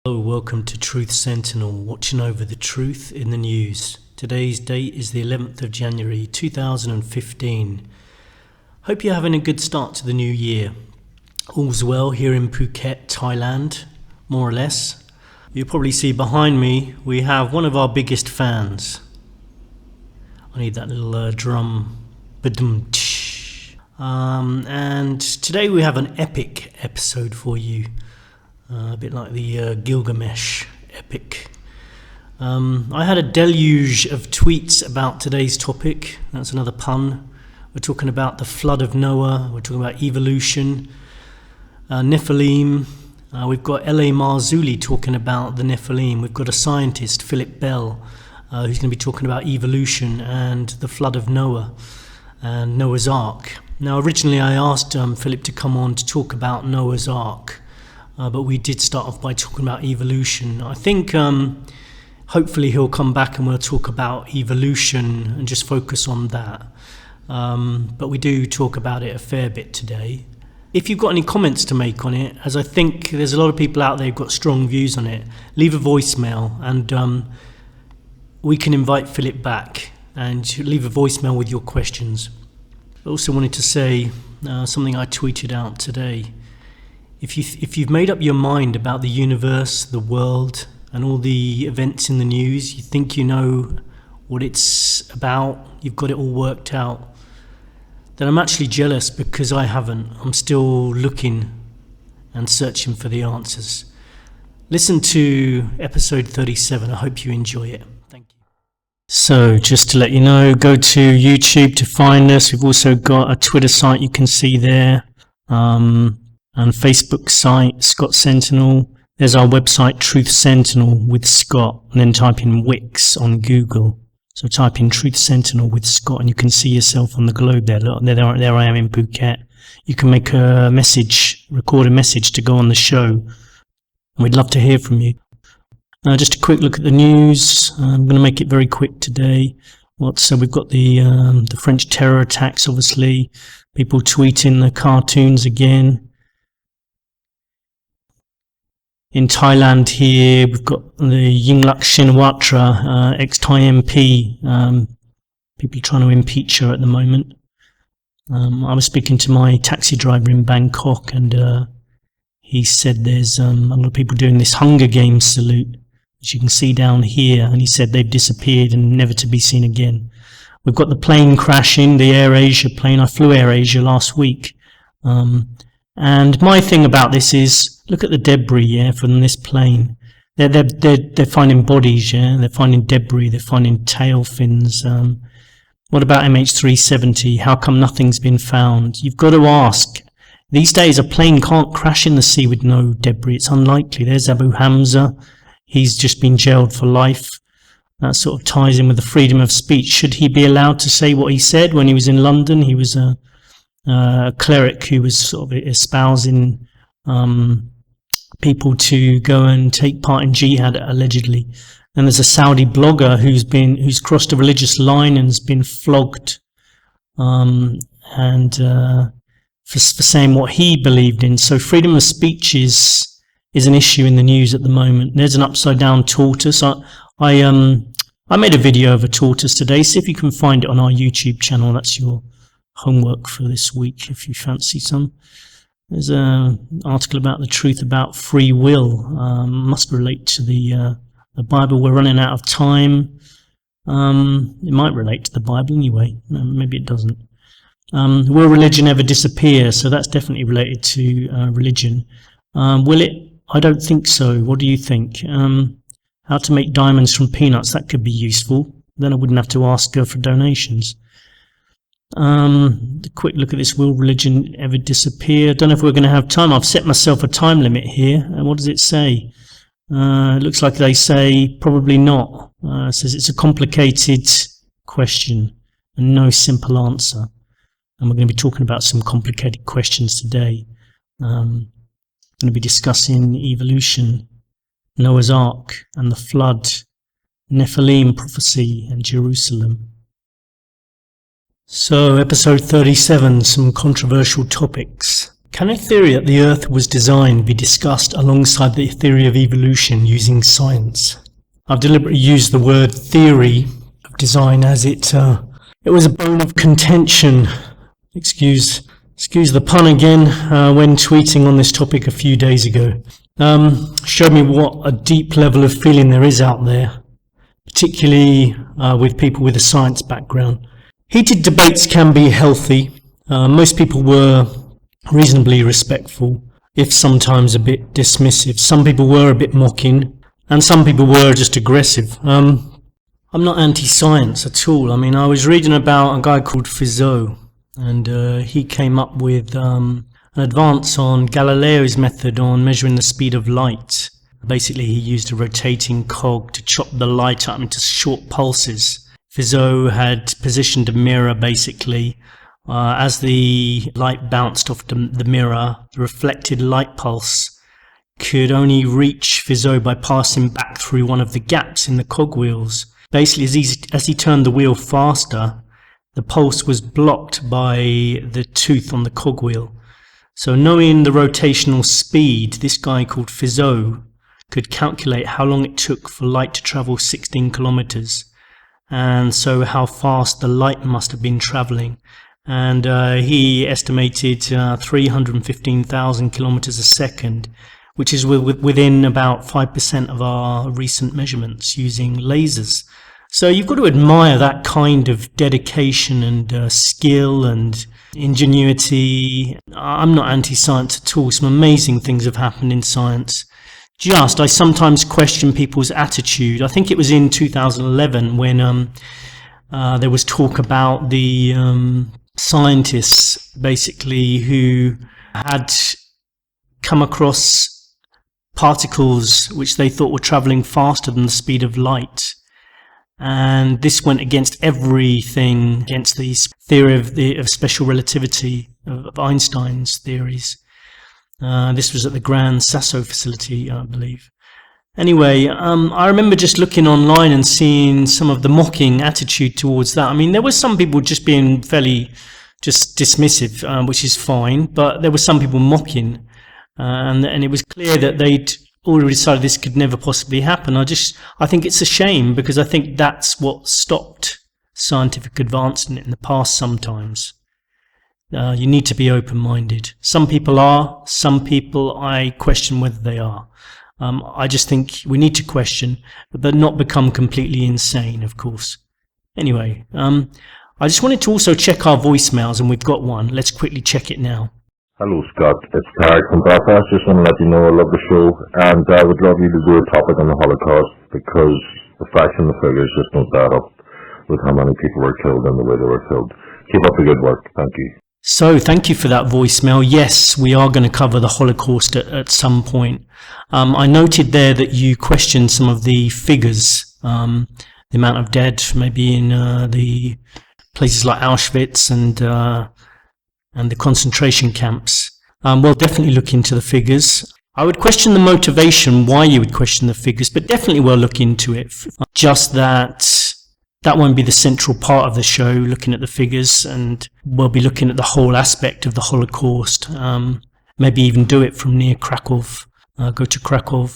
Hello, welcome to Truth Sentinel, watching over the truth in the news. Today's date is the 11th of January 2015. Hope you're having a good start to the new year. All's well here in Phuket, Thailand, more or less. You'll probably see behind me we have one of our biggest fans. I need that little drum. And today we have an epic episode for you. A bit like the Gilgamesh epic. I had a deluge of tweets about today's topic. That's another pun. We're talking about the flood of Noah. We're talking about evolution, Nephilim. We've got L.A. Marzulli talking about the Nephilim. We've got a scientist, Philip Bell, who's going to be talking about evolution and the flood of Noah and Noah's Ark. Now, originally I asked Philip to come on to talk about Noah's Ark. But we did start off by talking about evolution. I think hopefully he'll come back and we'll talk about evolution and just focus on that. But we do talk about it a fair bit today. If you've got any comments to make on it, as I think there's a lot of people out there who've got strong views on it, leave a voicemail and we can invite Philip back and leave a voicemail with your questions. I also wanted to say something I tweeted out today. If you've made up your mind about the universe, the world, and all the events in the news, you think you know what it's about, you've got it all worked out, then I'm actually jealous because I haven't. I'm still looking and searching for the answers. Listen to episode 37. I hope you enjoy it. Thank you. So just to let you know, go to YouTube to find us. We've also got a Twitter site you can see there. And Facebook site, Scott Sentinel. There's our website, Truth Sentinel with Scott, and then type in Wix on Google. So type in Truth Sentinel with Scott, and you can see yourself on the globe there. Look, there I am in Phuket. You can make a message, record a message to go on the show. And we'd love to hear from you. Just a quick look at the news. I'm going to make it very quick today. So we've got the French terror attacks, obviously. People tweeting the cartoons again. In Thailand here, we've got the Yingluck Shinawatra, ex-Thai MP, people trying to impeach her at the moment. I was speaking to my taxi driver in Bangkok and he said there's a lot of people doing this Hunger Games salute, which you can see down here, and he said they've disappeared and never to be seen again. We've got the plane crashing, the AirAsia plane. I flew AirAsia last week. And my thing about this is, look at the debris, from this plane. They're finding bodies, They're finding debris. They're finding tail fins. What about MH370? How come nothing's been found? You've got to ask. These days, a plane can't crash in the sea with no debris. It's unlikely. There's Abu Hamza. He's just been jailed for life. That sort of ties in with the freedom of speech. Should he be allowed to say what he said when he was in London? He was a cleric who was sort of espousing people to go and take part in jihad, allegedly. And there's a Saudi blogger who's crossed a religious line and has been flogged for saying what he believed in. So freedom of speech is an issue in the news at the moment. There's an upside down tortoise. I made a video of a tortoise today. See if you can find it on our YouTube channel. That's your homework for this week if you fancy some. There's an article about the truth about free will. Must relate to the Bible. We're running out of time. It might relate to the Bible anyway. Maybe it doesn't. Will religion ever disappear? So that's definitely related to religion. Will it? I don't think so. What do you think? How to make diamonds from peanuts? That could be useful. Then I wouldn't have to ask her for donations. A quick look at this. Will religion ever disappear? Don't know if we're going to have time. I've set myself a time limit here. What does it say? It looks like they say probably not. It says it's a complicated question and no simple answer. And we're going to be talking about some complicated questions today. I'm going to be discussing evolution, Noah's Ark and the flood, Nephilim prophecy and Jerusalem. So, episode 37, some controversial topics. Can a theory that the Earth was designed be discussed alongside the theory of evolution using science? I've deliberately used the word theory of design as it was a bone of contention, excuse the pun again, when tweeting on this topic a few days ago. Showed me what a deep level of feeling there is out there, particularly with people with a science background. Heated debates can be healthy. Most people were reasonably respectful, if sometimes a bit dismissive. Some people were a bit mocking, and some people were just aggressive. I'm not anti-science at all. I mean, I was reading about a guy called Fizeau, and he came up with an advance on Galileo's method on measuring the speed of light. Basically, he used a rotating cog to chop the light up into short pulses. Fizeau had positioned a mirror, basically. As the light bounced off the mirror, the reflected light pulse could only reach Fizeau by passing back through one of the gaps in the cogwheels. Basically, as he turned the wheel faster, the pulse was blocked by the tooth on the cogwheel. So knowing the rotational speed, this guy called Fizeau could calculate how long it took for light to travel 16 kilometers, and so how fast the light must have been traveling. And he estimated 315,000 kilometers a second, which is within about 5% of our recent measurements using lasers. So you've got to admire that kind of dedication and skill and ingenuity. I'm not anti-science at all. Some amazing things have happened in science. I sometimes question people's attitude. I think it was in 2011 when there was talk about the scientists basically who had come across particles which they thought were traveling faster than the speed of light, and this went against everything, against the theory of special relativity of Einstein's theories. This was at the Gran Sasso facility, I believe. Anyway, I remember just looking online and seeing some of the mocking attitude towards that. I mean, there were some people just being fairly just dismissive, which is fine, but there were some people mocking, and it was clear that they'd already decided this could never possibly happen. I think it's a shame, because I think that's what stopped scientific advancement in the past sometimes. You need to be open-minded. Some people are, some people I question whether they are. I just think we need to question, but not become completely insane, of course. Anyway, I just wanted to also check our voicemails, and we've got one. Let's quickly check it now. Hello, Scott. It's Clarke from Belfast. Just want to let you know I love the show, and I would love you to do a topic on the Holocaust, because the facts and the figures just don't add up with how many people were killed and the way they were killed. Keep up the good work. Thank you. So, thank you for that voicemail. Yes, we are going to cover the Holocaust at some point. I noted there that you questioned some of the figures, the amount of dead, maybe in the places like Auschwitz and the concentration camps. We'll definitely look into the figures. I would question the motivation, why you would question the figures, but definitely we'll look into it. Just that won't be the central part of the show, looking at the figures, and we'll be looking at the whole aspect of the Holocaust. Maybe even do it from near Krakow. Go to Krakow.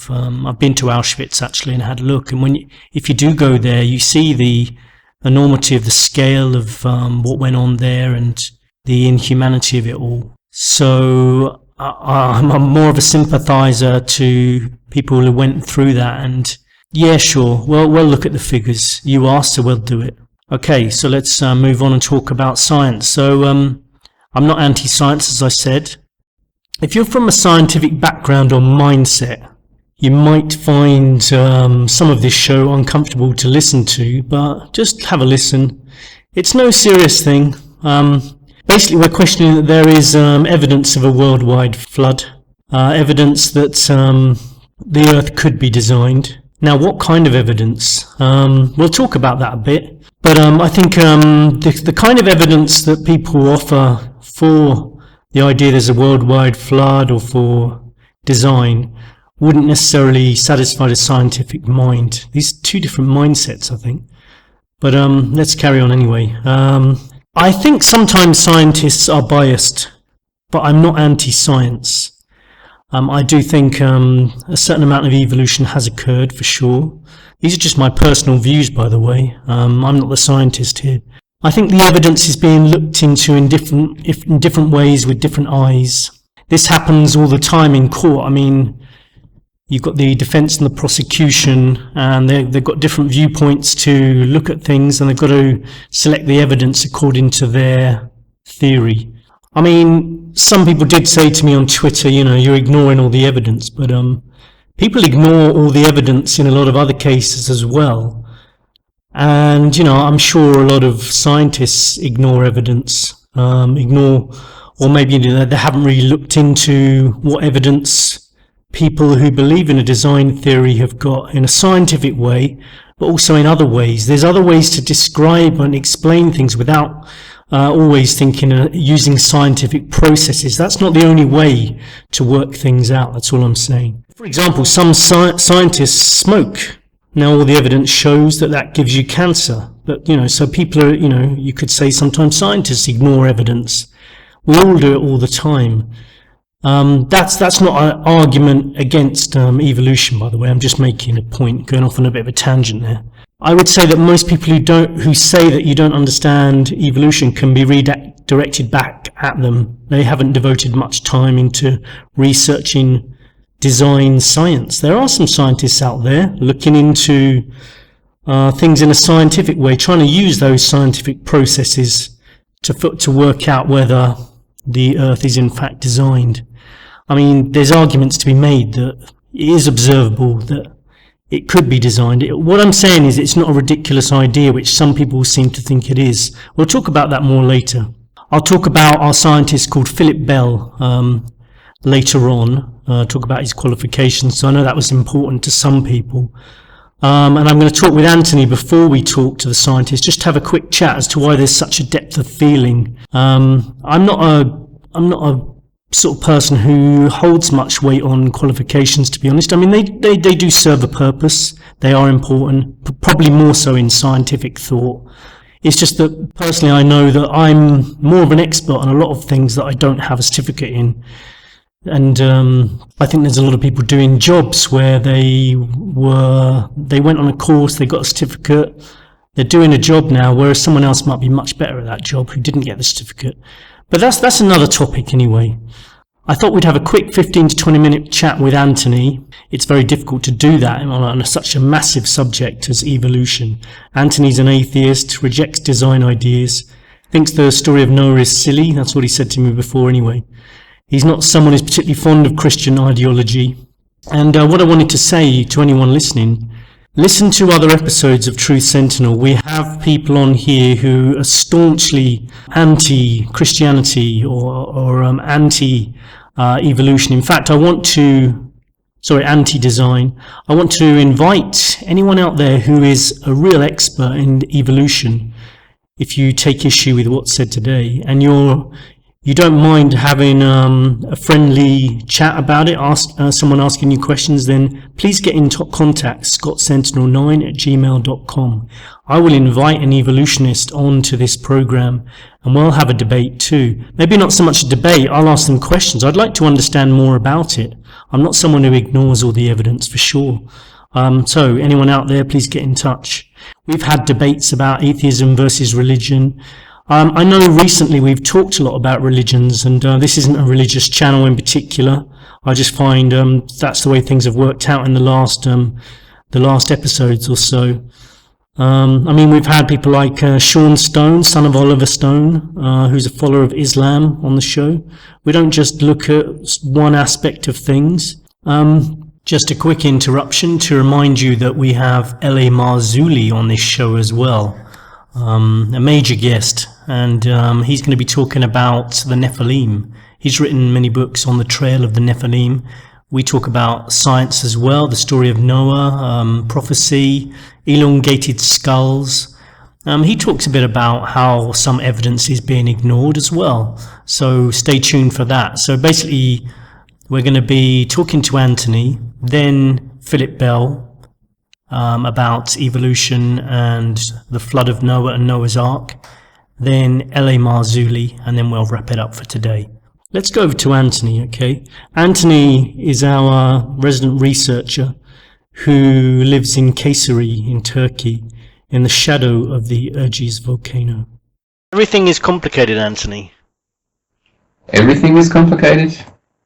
I've been to Auschwitz actually and had a look, and if you do go there, you see the enormity of the scale of what went on there and the inhumanity of it all. So I'm more of a sympathizer to people who went through that, and yeah, sure, we'll look at the figures. You asked, so we'll do it. Okay, so let's move on and talk about science. So I'm not anti-science, as I said. If you're from a scientific background or mindset, you might find some of this show uncomfortable to listen to, but just have a listen. It's no serious thing. Basically, we're questioning that there is evidence of a worldwide flood, evidence that the Earth could be designed. Now, what kind of evidence? We'll talk about that a bit, but I think the kind of evidence that people offer for the idea there's a worldwide flood or for design wouldn't necessarily satisfy the scientific mind. These two different mindsets, I think. But let's carry on anyway. I think sometimes scientists are biased. but I'm not anti-science. I do think a certain amount of evolution has occurred, for sure. These are just my personal views, by the way. I'm not the scientist here. I think the evidence is being looked into in different ways with different eyes. This happens all the time in court. I mean, you've got the defence and the prosecution, and they've got different viewpoints to look at things, and they've got to select the evidence according to their theory. I mean, some people did say to me on Twitter, you're ignoring all the evidence, but people ignore all the evidence in a lot of other cases as well. And, I'm sure a lot of scientists ignore evidence, or maybe they haven't really looked into what evidence people who believe in a design theory have got in a scientific way, but also in other ways. There's other ways to describe and explain things without always thinking using scientific processes. That's not the only way to work things out. That's all I'm saying. For example, some scientists smoke. Now all the evidence shows that gives you cancer. But, so people are, you could say sometimes scientists ignore evidence. We all do it all the time. That's not an argument against evolution, by the way. I'm just making a point, going off on a bit of a tangent there. I would say that most people who say that you don't understand evolution can be redirected back at them. They haven't devoted much time into researching design science. There are some scientists out there looking into things in a scientific way, trying to use those scientific processes to work out whether the Earth is in fact designed. I mean, there's arguments to be made that it is observable that it could be designed. What I'm saying is it's not a ridiculous idea, which some people seem to think it is. We'll talk about that more later. I'll talk about our scientist called Philip Bell later on, talk about his qualifications. So I know that was important to some people. And I'm going to talk with Anthony before we talk to the scientist, just to have a quick chat as to why there's such a depth of feeling. I'm not a sort of person who holds much weight on qualifications, to be honest. I mean, they do serve a purpose. They are important, probably more so in scientific thought. It's just that personally I know that I'm more of an expert on a lot of things that I don't have a certificate in. And I think there's a lot of people doing jobs where they went on a course, they got a certificate, they're doing a job now, whereas someone else might be much better at that job who didn't get the certificate. But that's another topic anyway. I thought we'd have a quick 15 to 20 minute chat with Anthony. It's very difficult to do that on such a massive subject as evolution. Anthony's an atheist, rejects design ideas, thinks the story of Noah is silly. That's what he said to me before anyway. He's not someone who's particularly fond of Christian ideology. And what I wanted to say to anyone listening, listen to other episodes of Truth Sentinel. We have people on here who are staunchly anti-Christianity or anti-evolution. In fact, anti-design. I want to invite anyone out there who is a real expert in evolution, if you take issue with what's said today, and you don't mind having a friendly chat about it, someone asking you questions, then please get in contact, scottsentinel9@gmail.com. I will invite an evolutionist onto this program and we'll have a debate too. Maybe not so much a debate, I'll ask them questions. I'd like to understand more about it. I'm not someone who ignores all the evidence, for sure. So anyone out there, please get in touch. We've had debates about atheism versus religion. I know recently we've talked a lot about religions, and this isn't a religious channel in particular. I just find that's the way things have worked out in the last episodes or so. I mean, we've had people like Sean Stone, son of Oliver Stone, who's a follower of Islam, on the show. We don't just look at one aspect of things. Just a quick interruption to remind you that we have L.A. Marzulli on this show as well. A major guest, and he's going to be talking about the Nephilim. He's written many books on the trail of the Nephilim. We talk about science as well, the story of Noah, prophecy, elongated skulls. He talks a bit about how some evidence is being ignored as well, so stay tuned for that. So basically we're going to be talking to Anthony, then Philip Bell, about evolution and the flood of Noah and Noah's Ark, then L.A. Marzulli, and then we'll wrap it up for today. Let's go over to Anthony, okay? Anthony is our resident researcher who lives in Kayseri in Turkey in the shadow of the Erciyes volcano. Everything is complicated, Anthony. Everything is complicated?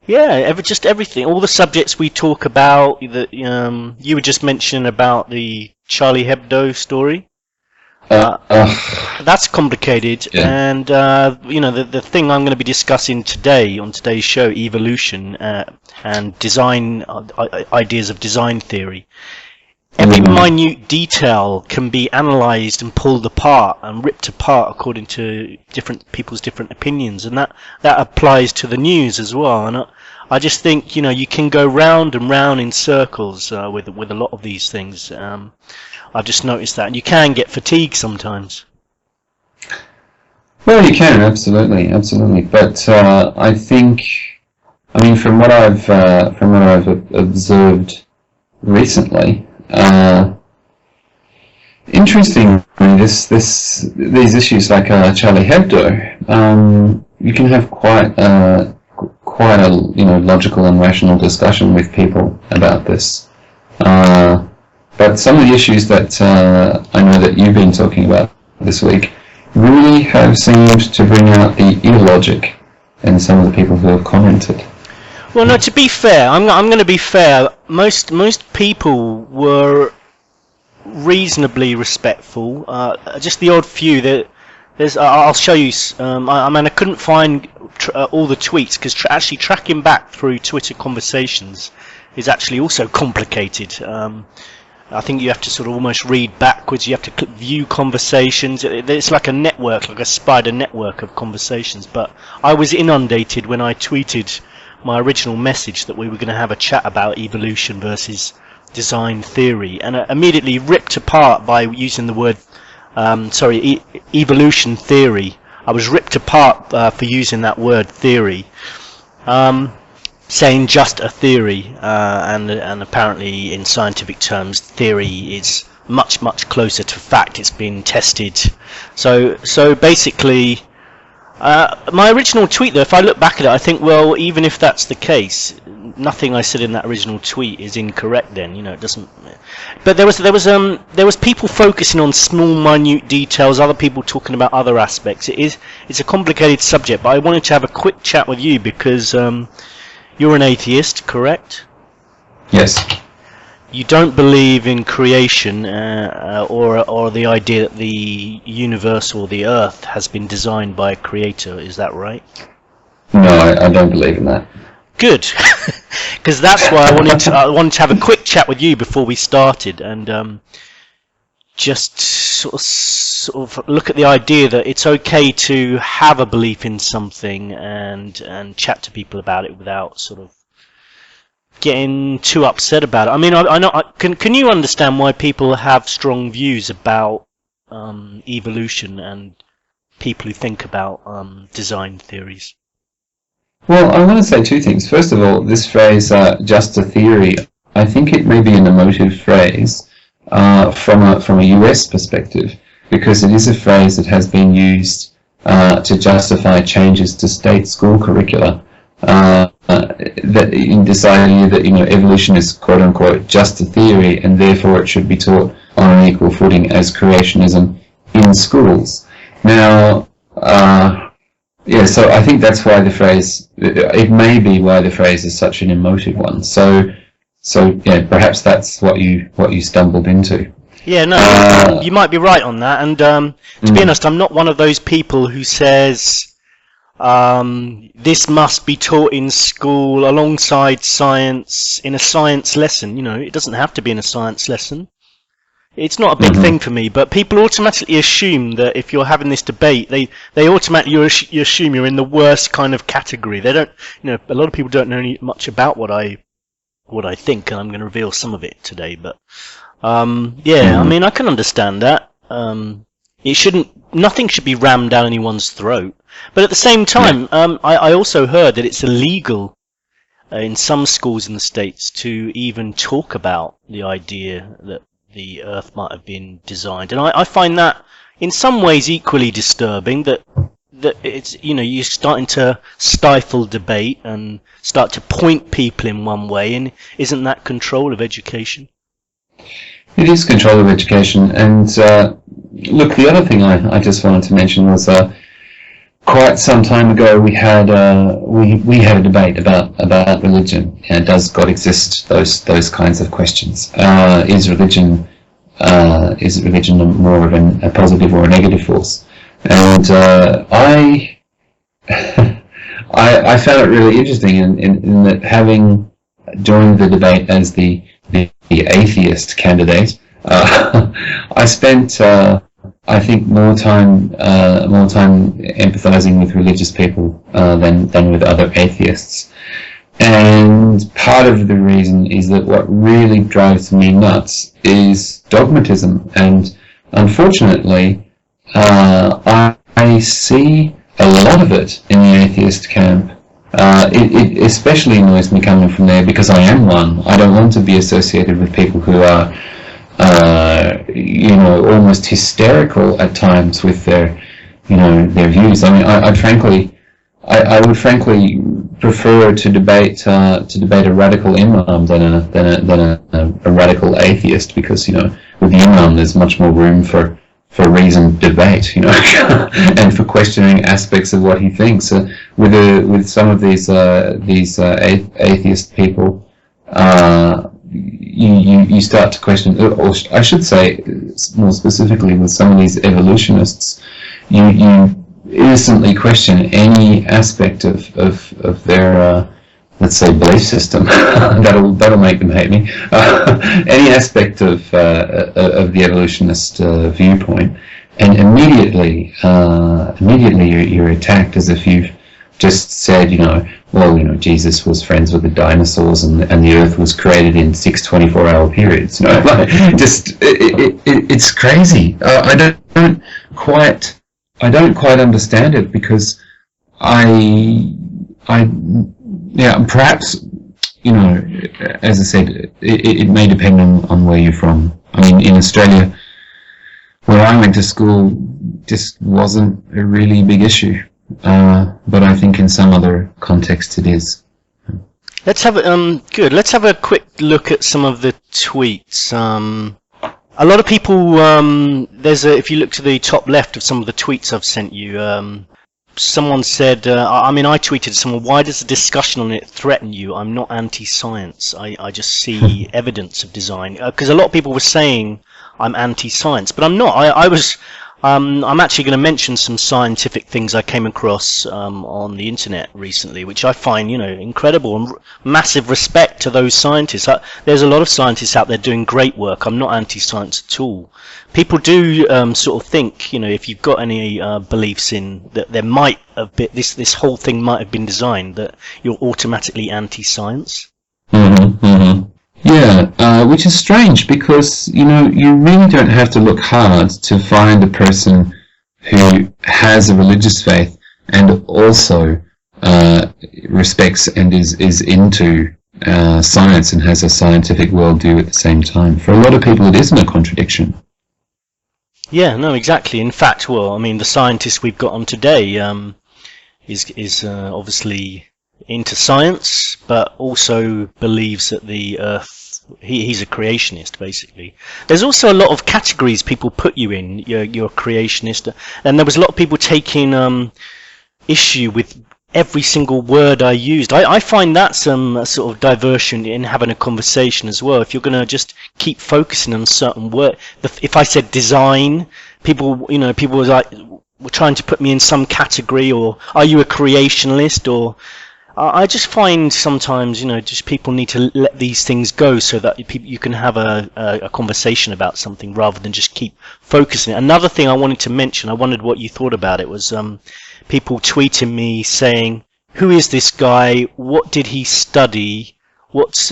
Yeah, just everything. All the subjects we talk about, you were just mentioning about the Charlie Hebdo story. That's complicated, yeah. And the thing I'm going to be discussing today on today's show, evolution and design, ideas of design theory. Every minute detail can be analysed and pulled apart and ripped apart according to different people's different opinions, and that applies to the news as well. And I just think you can go round and round in circles with a lot of these things. I've just noticed that, and you can get fatigued sometimes. Well, you can, absolutely. But I think, from what I've observed recently, interestingly, these issues like Charlie Hebdo, you can have quite a logical and rational discussion with people about this. But some of the issues that I know that you've been talking about this week really have seemed to bring out the illogic in some of the people who have commented. Well, no, to be fair, I'm going to be fair. Most people were reasonably respectful. Just the odd few that there's. I'll show you. I couldn't find all the tweets because actually tracking back through Twitter conversations is actually also complicated. I think you have to sort of almost read backwards. You have to view conversations. It's like a network, like a spider network of conversations. But I was inundated when I tweeted my original message that we were going to have a chat about evolution versus design theory, and immediately ripped apart by using the word, evolution theory. I was ripped apart for using that word theory. Saying just a theory, and apparently in scientific terms theory is much closer to fact. It's been tested. So basically my original tweet, though, if I look back at it, I think, well, even if that's the case, nothing I said in that original tweet is incorrect then, it doesn't. But there was people focusing on small minute details, other people talking about other aspects. It's a complicated subject, but I wanted to have a quick chat with you because you're an atheist, correct? Yes. You don't believe in creation or the idea that the universe or the earth has been designed by a creator, is that right? No, I don't believe in that. Good, because that's why I wanted to have a quick chat with you before we started, and just sort of look at the idea that it's okay to have a belief in something and chat to people about it without sort of getting too upset about it. I know. Can you understand why people have strong views about evolution and people who think about design theories? Well, I want to say two things. First of all, this phrase, just a theory, I think it may be an emotive phrase from a US perspective, because it is a phrase that has been used to justify changes to state school curricula, that in deciding that evolution is quote unquote just a theory, and therefore it should be taught on an equal footing as creationism in schools. Now, so I think that's why the phrase, it may be why the phrase is such an emotive one. So perhaps that's what you stumbled into. Yeah, no, you might be right on that. And to be honest, I'm not one of those people who says this must be taught in school alongside science in a science lesson. It doesn't have to be in a science lesson. It's not a big thing for me, but people automatically assume that if you're having this debate, they automatically assume you're in the worst kind of category. They don't, a lot of people don't know much about what I think, and I'm going to reveal some of it today. But I can understand that. Nothing should be rammed down anyone's throat. But at the same time, I also heard that it's illegal in some schools in the States to even talk about the idea that the Earth might have been designed. And I find that in some ways equally disturbing, that that it's, you're starting to stifle debate and start to point people in one way, and isn't that control of education? It is control of education, and look, the other thing I just wanted to mention was quite some time ago we had a debate about religion. Does God exist? Those kinds of questions. Is religion more of a positive or a negative force? And I found it really interesting in that, having joined the debate as the atheist candidate, I spent I think more time empathizing with religious people than with other atheists. And part of the reason is that what really drives me nuts is dogmatism, and unfortunately I see a lot of it in the atheist camp. It especially annoys me coming from there, because I am one. I don't want to be associated with people who are almost hysterical at times with their views. I mean, I would frankly prefer to debate a radical imam than a radical atheist, because with the imam there's much more room for reasoned debate, and for questioning aspects of what he thinks. With some of these atheist people, you start to question, or I should say, more specifically, with some of these evolutionists, you innocently question any aspect of their let's say belief system. that'll make them hate me. Any aspect of the evolutionist viewpoint, and immediately you're attacked as if you've just said, Jesus was friends with the dinosaurs, and the Earth was created in 6 24-hour periods. It's crazy. I don't quite understand it, because perhaps, as I said, it may depend on where you're from. I mean, in Australia, where I went to school, just wasn't a really big issue. But I think in some other contexts it is. Let's have a quick look at some of the tweets. A lot of people, if you look to the top left of some of the tweets I've sent you, someone said, I tweeted to someone, why does the discussion on it threaten you? I'm not anti-science. I just see evidence of design. Because a lot of people were saying I'm anti-science, but I'm not. I'm actually going to mention some scientific things I came across on the internet recently, which I find, incredible, and massive respect to those scientists. There's a lot of scientists out there doing great work. I'm not anti-science at all. People do sort of think, if you've got any beliefs in that there might have been this whole thing might have been designed, that you're automatically anti-science. Mm-hmm, mm-hmm. Yeah, which is strange, because you really don't have to look hard to find a person who has a religious faith and also respects and is into science and has a scientific worldview at the same time. For a lot of people, it isn't a contradiction. Yeah, no, exactly. In fact, the scientist we've got on today is obviously into science, but also believes that the Earth, he's a creationist, basically. There's also a lot of categories people put you in. You're a creationist, and there was a lot of people taking issue with every single word I used. I find that some sort of diversion in having a conversation as well. If you're going to just keep focusing on certain word, if I said design, people were trying to put me in some category, or are you a creationist, or I just find sometimes, just people need to let these things go so that you can have a conversation about something rather than just keep focusing. Another thing I wanted to mention, I wondered what you thought about it, was people tweeting me saying, who is this guy? What did he study? What's,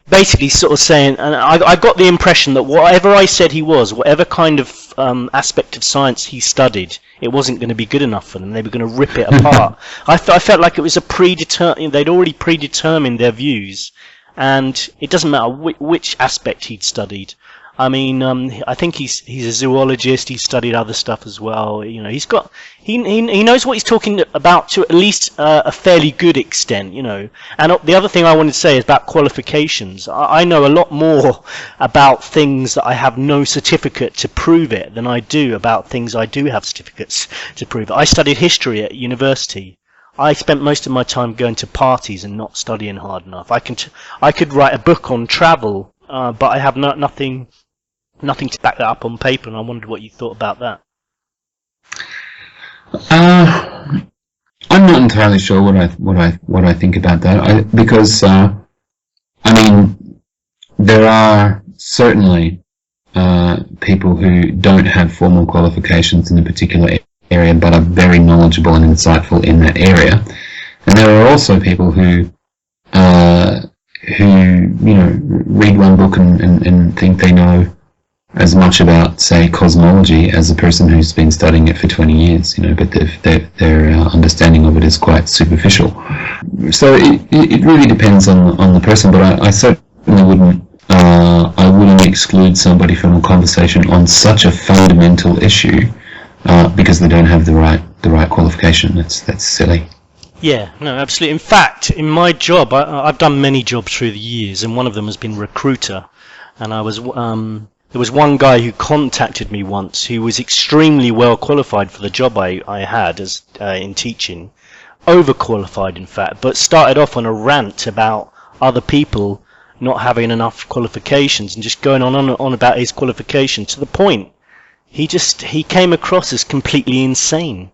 basically sort of saying, and I got the impression that whatever I said he was, whatever kind of aspect of science he studied, it wasn't going to be good enough for them. They were going to rip it apart. I felt like it was they'd already predetermined their views, and it doesn't matter which aspect he'd studied. I mean, I think he's a zoologist. He's studied other stuff as well. You know, he knows what he's talking about to at least a fairly good extent. You know, and the other thing I wanted to say is about qualifications. I know a lot more about things that I have no certificate to prove it than I do about things I do have certificates to prove it. I studied history at university. I spent most of my time going to parties and not studying hard enough. I could write a book on travel, but I have nothing to back that up on paper, and I wondered what you thought about that. I'm not entirely sure what I think about that. Because I mean, there are certainly people who don't have formal qualifications in a particular area, but are very knowledgeable and insightful in that area. And there are also people who you know, read one book and think they know as much about, say, cosmology as a person who's been studying it for 20 years, you know, but their understanding of it is quite superficial. So it really depends on the person, but I certainly wouldn't exclude somebody from a conversation on such a fundamental issue because they don't have the right qualification. That's silly. Yeah, no, absolutely. In fact, in my job, I've done many jobs through the years, and one of them has been recruiter. And there was one guy who contacted me once who was extremely well qualified for the job I had as in teaching, overqualified in fact, but started off on a rant about other people not having enough qualifications and just going on about his qualification to the point he came across as completely insane.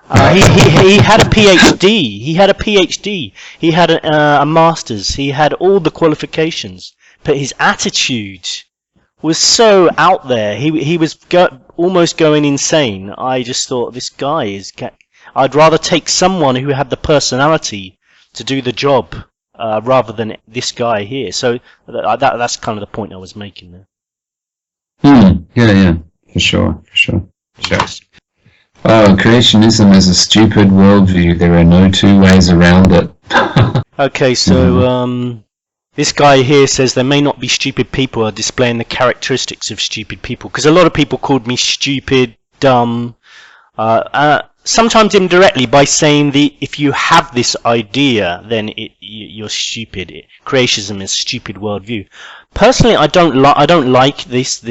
He had a PhD. He had a PhD. He had a master's. He had all the qualifications, but his attitude was so out there. He was almost going insane. I just thought, this guy is. I'd rather take someone who had the personality to do the job rather than this guy here. So that's kind of the point I was making there. Yeah, for sure. Yes. Creationism is a stupid worldview. There are no two ways around it. Okay, so this guy here says there may not be stupid people who are displaying the characteristics of stupid people, because a lot of people called me stupid, dumb, sometimes indirectly by saying if you have this idea, then you're stupid. Creationism is stupid worldview. Personally, I don't like this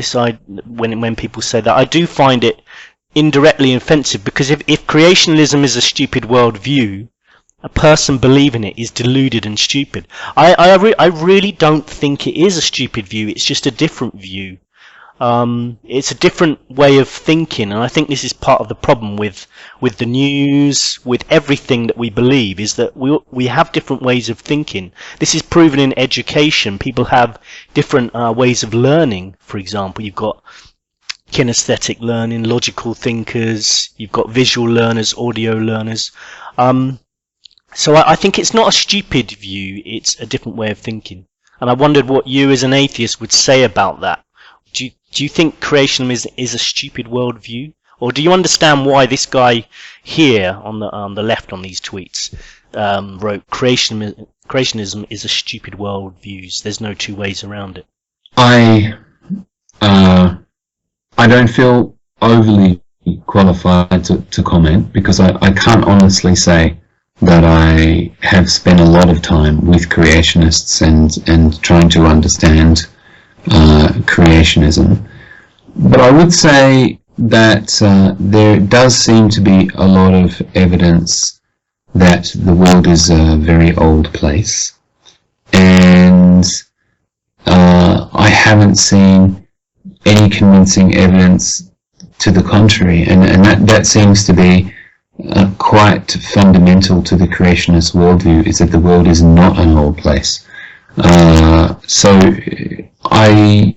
when people say that. I do find it indirectly offensive, because if creationism is a stupid worldview, a person believing it is deluded and stupid. I really don't think it is a stupid view. It's just a different view. It's a different way of thinking, and I think this is part of the problem with the news, with everything that we believe, is that we have different ways of thinking. This is proven in education. People have different ways of learning. For example, you've got kinesthetic learning, logical thinkers, you've got visual learners, audio learners. So I think it's not a stupid view, it's a different way of thinking. And I wondered what you as an atheist would say about that. Do you think creationism is a stupid worldview? Or do you understand why this guy here on the left on these tweets wrote creationism is a stupid worldview? There's no two ways around it. I don't feel overly qualified to comment, because I can't honestly say that I have spent a lot of time with creationists and trying to understand creationism. But I would say that there does seem to be a lot of evidence that the world is a very old place, and I haven't seen any convincing evidence to the contrary, and that seems to be quite fundamental to the creationist worldview, is that the world is not an old place. So I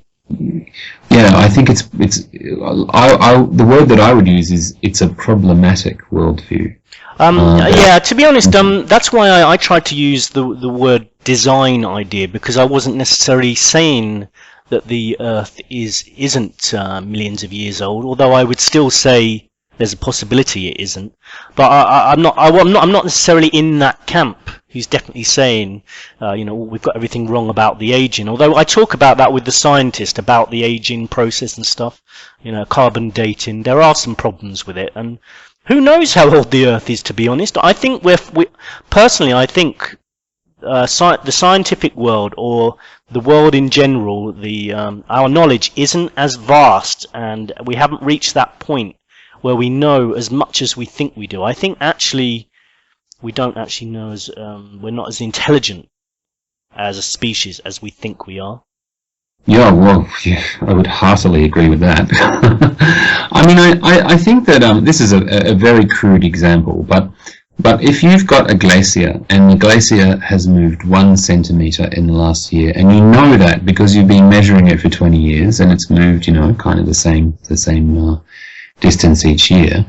think it's the word that I would use is it's a problematic worldview. To be honest, that's why I tried to use the word design idea, because I wasn't necessarily saying that the Earth isn't millions of years old, although I would still say there's a possibility it isn't. But I'm not necessarily in that camp who's definitely saying, we've got everything wrong about the aging. Although I talk about that with the scientist, about the aging process and stuff, carbon dating. There are some problems with it, and who knows how old the Earth is, to be honest. I think personally, I think the scientific world, or the world in general, our knowledge isn't as vast, and we haven't reached that point where we know as much as we think we do. I think actually we don't actually know we're not as intelligent as a species as we think we are. Yeah, well, I would heartily agree with that. I mean, I think that this is a very crude example, but if you've got a glacier and the glacier has moved 1 centimeter in the last year, and you know that because you've been measuring it for 20 years and it's moved, kind of the same distance each year,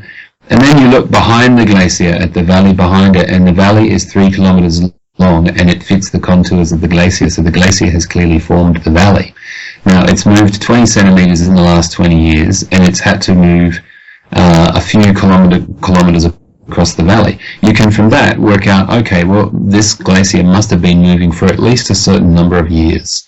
and then you look behind the glacier at the valley behind it, and the valley is 3 kilometers long and it fits the contours of the glacier, so the glacier has clearly formed the valley. Now, it's moved 20 centimeters in the last 20 years, and it's had to move a few kilometers across the valley. You can from that work out, okay, well, this glacier must have been moving for at least a certain number of years.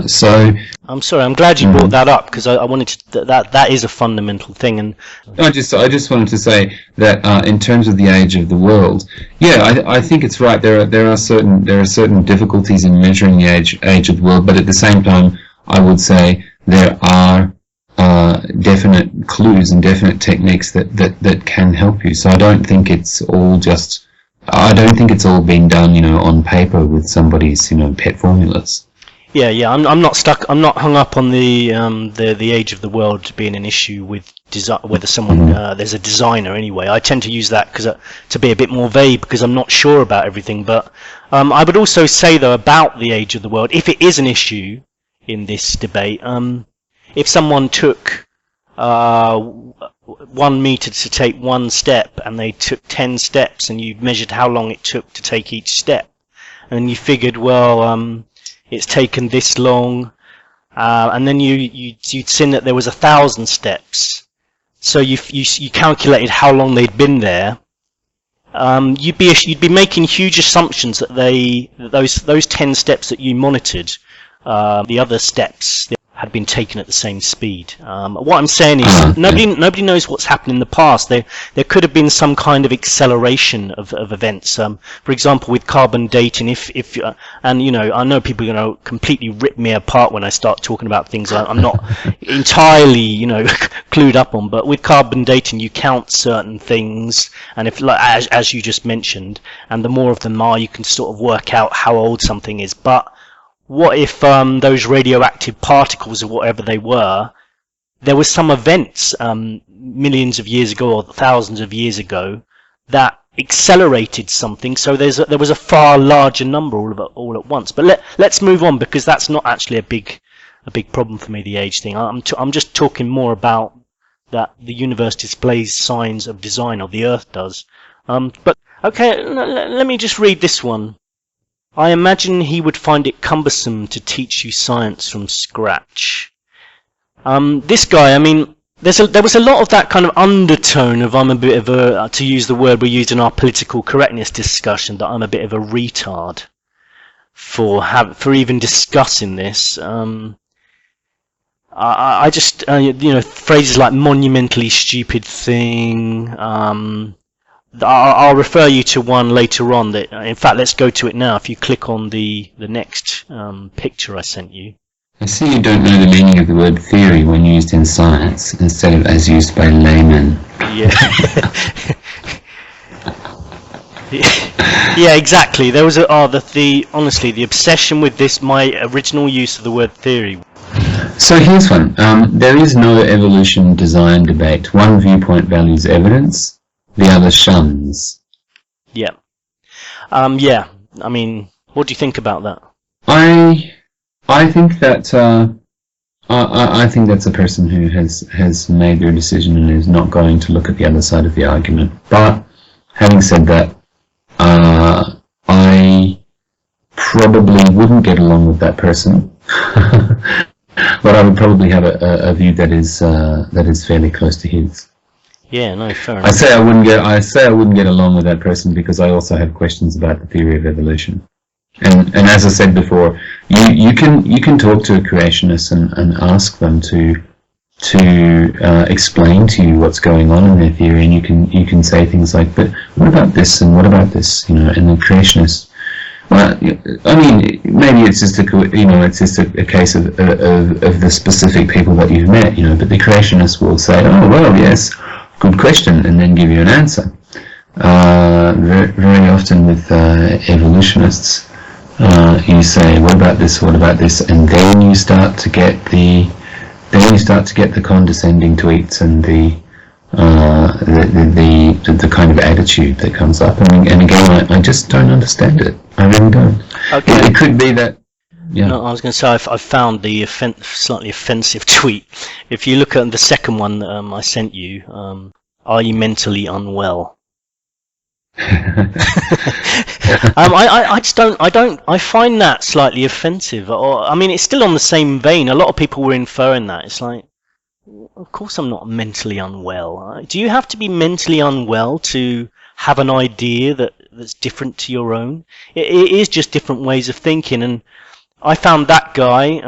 So I'm sorry, I'm glad you brought that up, because I wanted to, that is a fundamental thing. And I just wanted to say that in terms of the age of the world, I think it's right. There are certain difficulties in measuring the age of the world, but at the same time, I would say there are definite clues and definite techniques that can help you. So I don't think it's all being done, on paper with somebody's, pet formulas. Yeah. I'm not stuck. I'm not hung up on the age of the world being an issue with whether someone there's a designer anyway. I tend to use that to be a bit more vague, because I'm not sure about everything. But I would also say, though, about the age of the world, if it is an issue in this debate, if someone took 1 meter to take 1 step, and they took 10 steps, and you measured how long it took to take each step, and you figured, well, it's taken this long, and then you'd seen that there was 1,000 steps, so you calculated how long they'd been there. You'd be making huge assumptions that those 10 steps that you monitored, the other steps had been taken at the same speed. What I'm saying is, nobody knows what's happened in the past. There could have been some kind of acceleration of events. For example, with carbon dating, I know people are going to completely rip me apart when I start talking about things I'm not entirely, clued up on. But with carbon dating, you count certain things, and as you just mentioned, and the more of them are, you can sort of work out how old something is. But what if those radioactive particles, or whatever they were, there was some events millions of years ago or thousands of years ago that accelerated something, so there was a far larger number all at once. But let's move on, because that's not actually a big problem for me, the age thing. I'm just talking more about that the universe displays signs of design, or the Earth does. But okay, let me just read this one. I imagine he would find it cumbersome to teach you science from scratch. This guy, I mean, there was a lot of that kind of undertone of I'm a bit of a, to use the word we used in our political correctness discussion, that I'm a bit of a retard for even discussing this. I just, phrases like monumentally stupid thing. I'll refer you to one later on. That, in fact, let's go to it now. If you click on the next picture I sent you. I see you don't know the meaning of the word theory when used in science, instead of as used by laymen. Yeah. Yeah, exactly. There was honestly, the obsession with this, my original use of the word theory. So here's one. There is no evolution design debate. One viewpoint values evidence, the other shuns. Yeah. Yeah. I mean, what do you think about that? I think that I think that's a person who has made their decision and is not going to look at the other side of the argument. But having said that, I probably wouldn't get along with that person. But I would probably have a view that is fairly close to his. Yeah, no, fair enough. I say I wouldn't get along with that person because I also have questions about the theory of evolution. And as I said before, you can talk to a creationist and ask them to explain to you what's going on in their theory, and you can say things like, but what about this and what about this, and the creationist. Well, I mean, maybe it's just a case of the specific people that you've met, but the creationists will say, oh well, yes, good question, and then give you an answer. Very, very often with evolutionists, you say, what about this, and then you start to get the condescending tweets and the kind of attitude that comes up, and again, I just don't understand it. I really don't. Okay. It could be that. Yeah. No, I was going to say I found the slightly offensive tweet. If you look at the second one that I sent you, are you mentally unwell? I just don't. I find that slightly offensive. Or I mean, it's still on the same vein. A lot of people were inferring that. It's like, of course, I'm not mentally unwell. Do you have to be mentally unwell to have an idea that's different to your own? It is just different ways of thinking, and I found that guy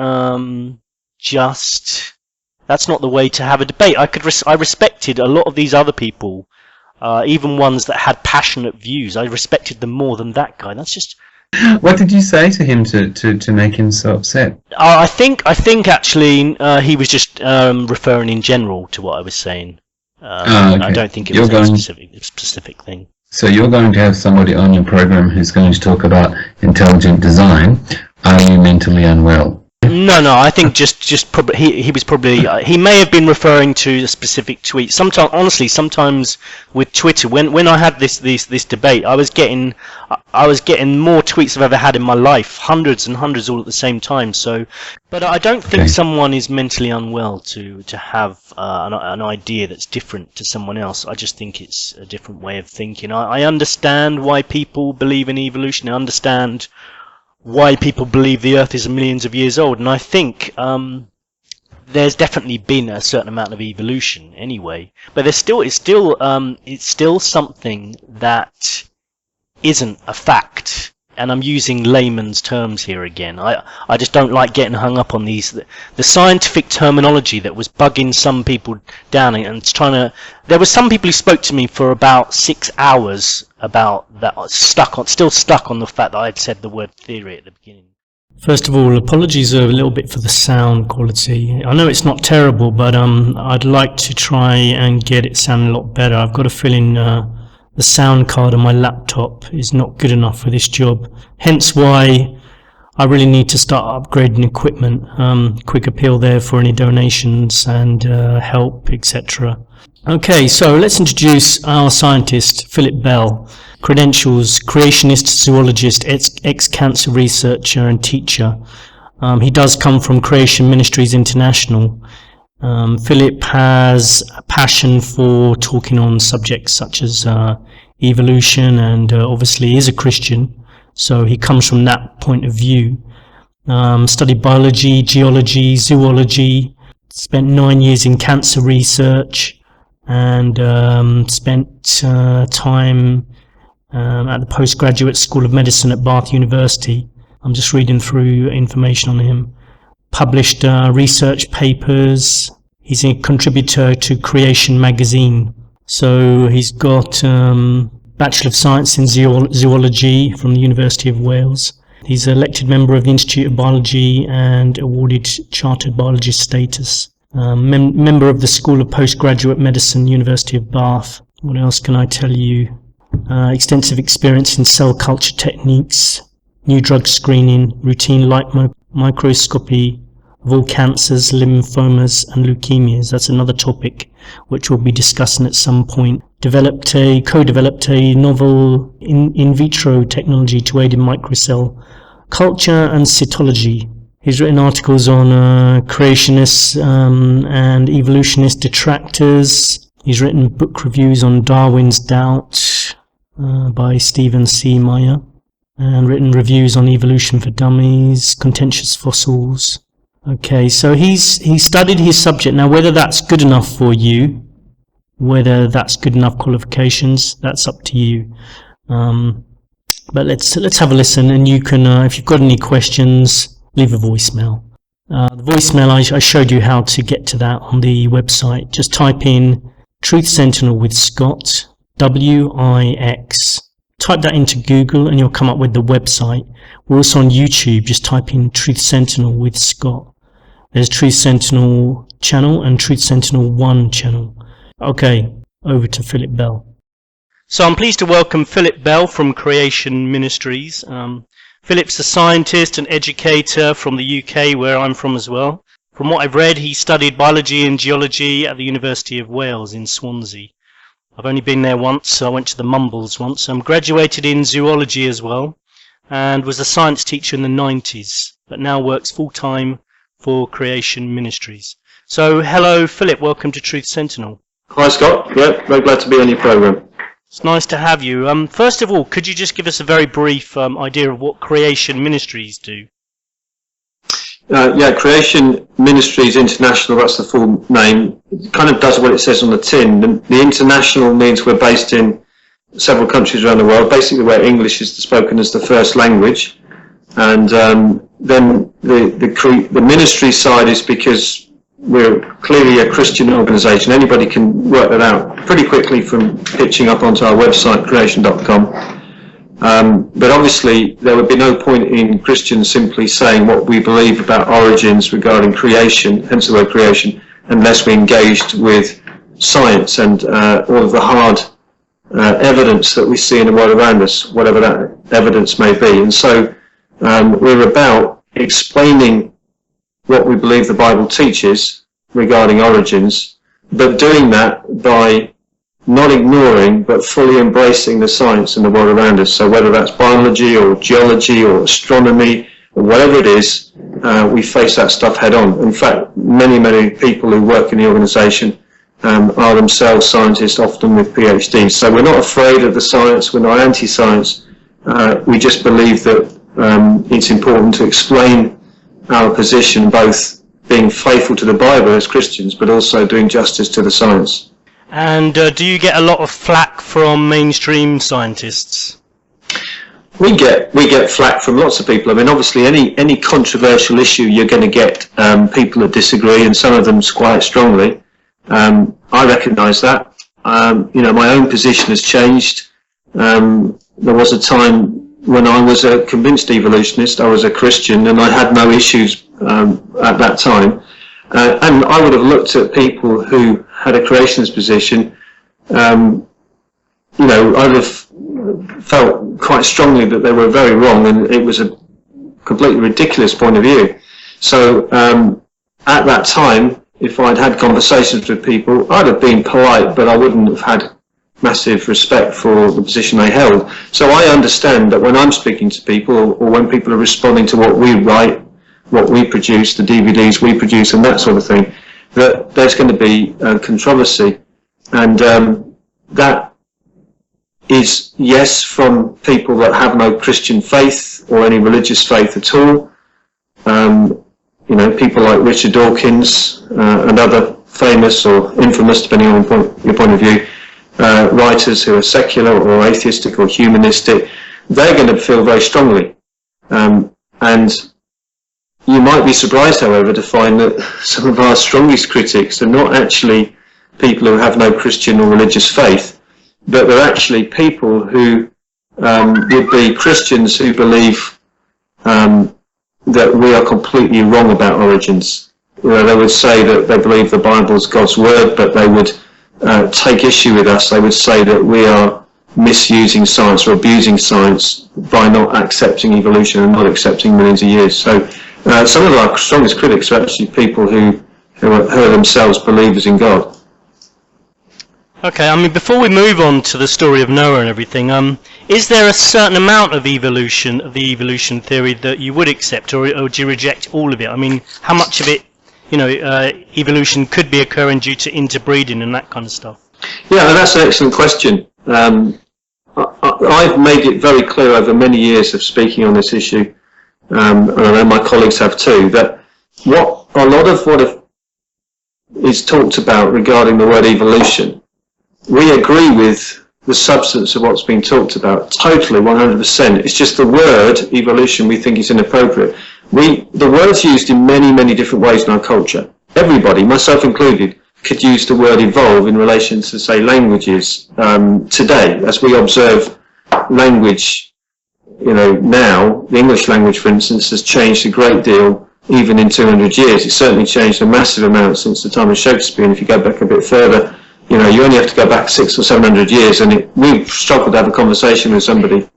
that's not the way to have a debate. I respected a lot of these other people. Even ones that had passionate views, I respected them more than that guy. That's just. What did you say to him to make him so upset? I think actually he was just referring in general to what I was saying. Okay. I don't think it was a specific thing. So you're going to have somebody on your program who's going to talk about intelligent design. Are you mentally unwell? No. I think just probably he was probably he may have been referring to a specific tweet. Sometimes with Twitter, when I had this debate, I was getting more tweets I've ever had in my life, hundreds and hundreds all at the same time. So, but I don't think someone is mentally unwell to have an idea that's different to someone else. I just think it's a different way of thinking. I understand why people believe in evolution. I understand why people believe the Earth is millions of years old, and I think there's definitely been a certain amount of evolution anyway. But it's still something that isn't a fact, and I'm using layman's terms here again. I just don't like getting hung up on the scientific terminology that was bugging some people down, and it's trying to. There were some people who spoke to me for about 6 hours about that, still stuck on the fact that I had said the word theory at the beginning. First of all, apologies a little bit for the sound quality. I know it's not terrible, but I'd like to try and get it sounding a lot better. I've got a feeling the sound card on my laptop is not good enough for this job. Hence why I really need to start upgrading equipment. Quick appeal there for any donations and help, etc. Okay, so let's introduce our scientist, Philip Bell. Credentials: creationist, zoologist, ex-cancer researcher and teacher. He does come from Creation Ministries International. Philip has a passion for talking on subjects such as evolution, and obviously is a Christian, so he comes from that point of view. Studied biology, geology, zoology, spent 9 years in cancer research, and spent time at the Postgraduate School of Medicine at Bath University. I'm just reading through information on him. Published research papers. He's a contributor to Creation magazine. So he's got Bachelor of Science in Zoology from the University of Wales. He's an elected member of the Institute of Biology and awarded Chartered Biologist status. Member of the School of Postgraduate Medicine, University of Bath. What else can I tell you? Extensive experience in cell culture techniques, new drug screening, routine light microscopy of all cancers, lymphomas and leukemias. That's another topic which we'll be discussing at some point. Co-developed a novel in vitro technology to aid in microcell culture and cytology. He's written articles on creationists and evolutionist detractors. He's written book reviews on Darwin's Doubt by Stephen C. Meyer, and written reviews on Evolution for Dummies, Contentious Fossils. Okay, so he's studied his subject. Now, whether that's good enough for you, Whether that's good enough qualifications, that's up to you. But let's have a listen, and you can, if you've got any questions, leave a voicemail. The voicemail, I showed you how to get to that on the website. Just type in Truth Sentinel with Scott, W-I-X. Type that into Google and you'll come up with the website. We're also on YouTube. Just type in Truth Sentinel with Scott. There's Truth Sentinel channel and Truth Sentinel 1 channel. Okay, over to Philip Bell. So I'm pleased to welcome Philip Bell from Creation Ministries. Philip's a scientist and educator from the UK, where I'm from as well. From what I've read, he studied biology and geology at the University of Wales in Swansea. I've only been there once, so I went to the Mumbles once. Graduated in zoology as well, and was a science teacher in the 90s, but now works full-time for Creation Ministries. So, hello Philip, welcome to Truth Sentinel. Hi Scott, yeah, very glad to be on your programme. It's nice to have you. First of all, could you just give us a very brief idea of what Creation Ministries do? Creation Ministries International, that's the full name. It kind of does what it says on the tin. The international means we're based in several countries around the world, basically where English is spoken as the first language. And then the ministry side is because we're clearly a Christian organisation. Anybody can work that out pretty quickly from pitching up onto our website, creation.com. But obviously there would be no point in Christians simply saying what we believe about origins regarding creation, hence the word creation, unless we engaged with science and all of the hard evidence that we see in the world around us, whatever that evidence may be. And so we're about explaining what we believe the Bible teaches regarding origins, but doing that by not ignoring but fully embracing the science in the world around us. So whether that's biology or geology or astronomy or whatever it is, we face that stuff head on. In fact, many people who work in the organisation are themselves scientists, often with PhDs. So we're not afraid of the science, we're not anti-science. We just believe that it's important to explain our position, both being faithful to the Bible as Christians, but also doing justice to the science. And do you get a lot of flack from mainstream scientists? We get flack from lots of people. I mean, obviously, any controversial issue, you're going to get people that disagree, and some of them quite strongly. I recognise that. My own position has changed. There was a time when I was a convinced evolutionist. I was a Christian, and I had no issues at that time. And I would have looked at people who had a creationist position, I would have felt quite strongly that they were very wrong, and it was a completely ridiculous point of view. So at that time, if I'd had conversations with people, I'd have been polite, but I wouldn't have had massive respect for the position they held. So I understand that when I'm speaking to people, or when people are responding to what we write, what we produce, the DVDs we produce and that sort of thing, that there's going to be controversy. And that is, yes, from people that have no Christian faith or any religious faith at all. People like Richard Dawkins and other famous or infamous, depending on your point of view, writers who are secular or atheistic or humanistic, they're going to feel very strongly. And you might be surprised, however, to find that some of our strongest critics are not actually people who have no Christian or religious faith, but they're actually people who would be Christians who believe that we are completely wrong about origins. They would say that they believe the Bible is God's word, but they would take issue with us. They would say that we are misusing science or abusing science by not accepting evolution and not accepting millions of years. So some of our strongest critics are actually people who are themselves believers in God. Okay, I mean, before we move on to the story of Noah and everything, is there a certain amount of the evolution theory that you would accept, or do you reject all of it? I mean, how much of it, evolution could be occurring due to interbreeding and that kind of stuff? Yeah, that's an excellent question. I've made it very clear over many years of speaking on this issue, and I know my colleagues have too, that a lot of what is talked about regarding the word evolution we agree with the substance of what's being talked about, totally, 100%. It's just the word evolution we think is inappropriate. The word's used in many, many different ways in our culture. Everybody, myself included, could use the word evolve in relation to, say, languages today, as we observe language. Now, the English language, for instance, has changed a great deal, even in 200 years. It's certainly changed a massive amount since the time of Shakespeare, and if you go back a bit further, you only have to go back 600 or 700 years, and we've struggled to have a conversation with somebody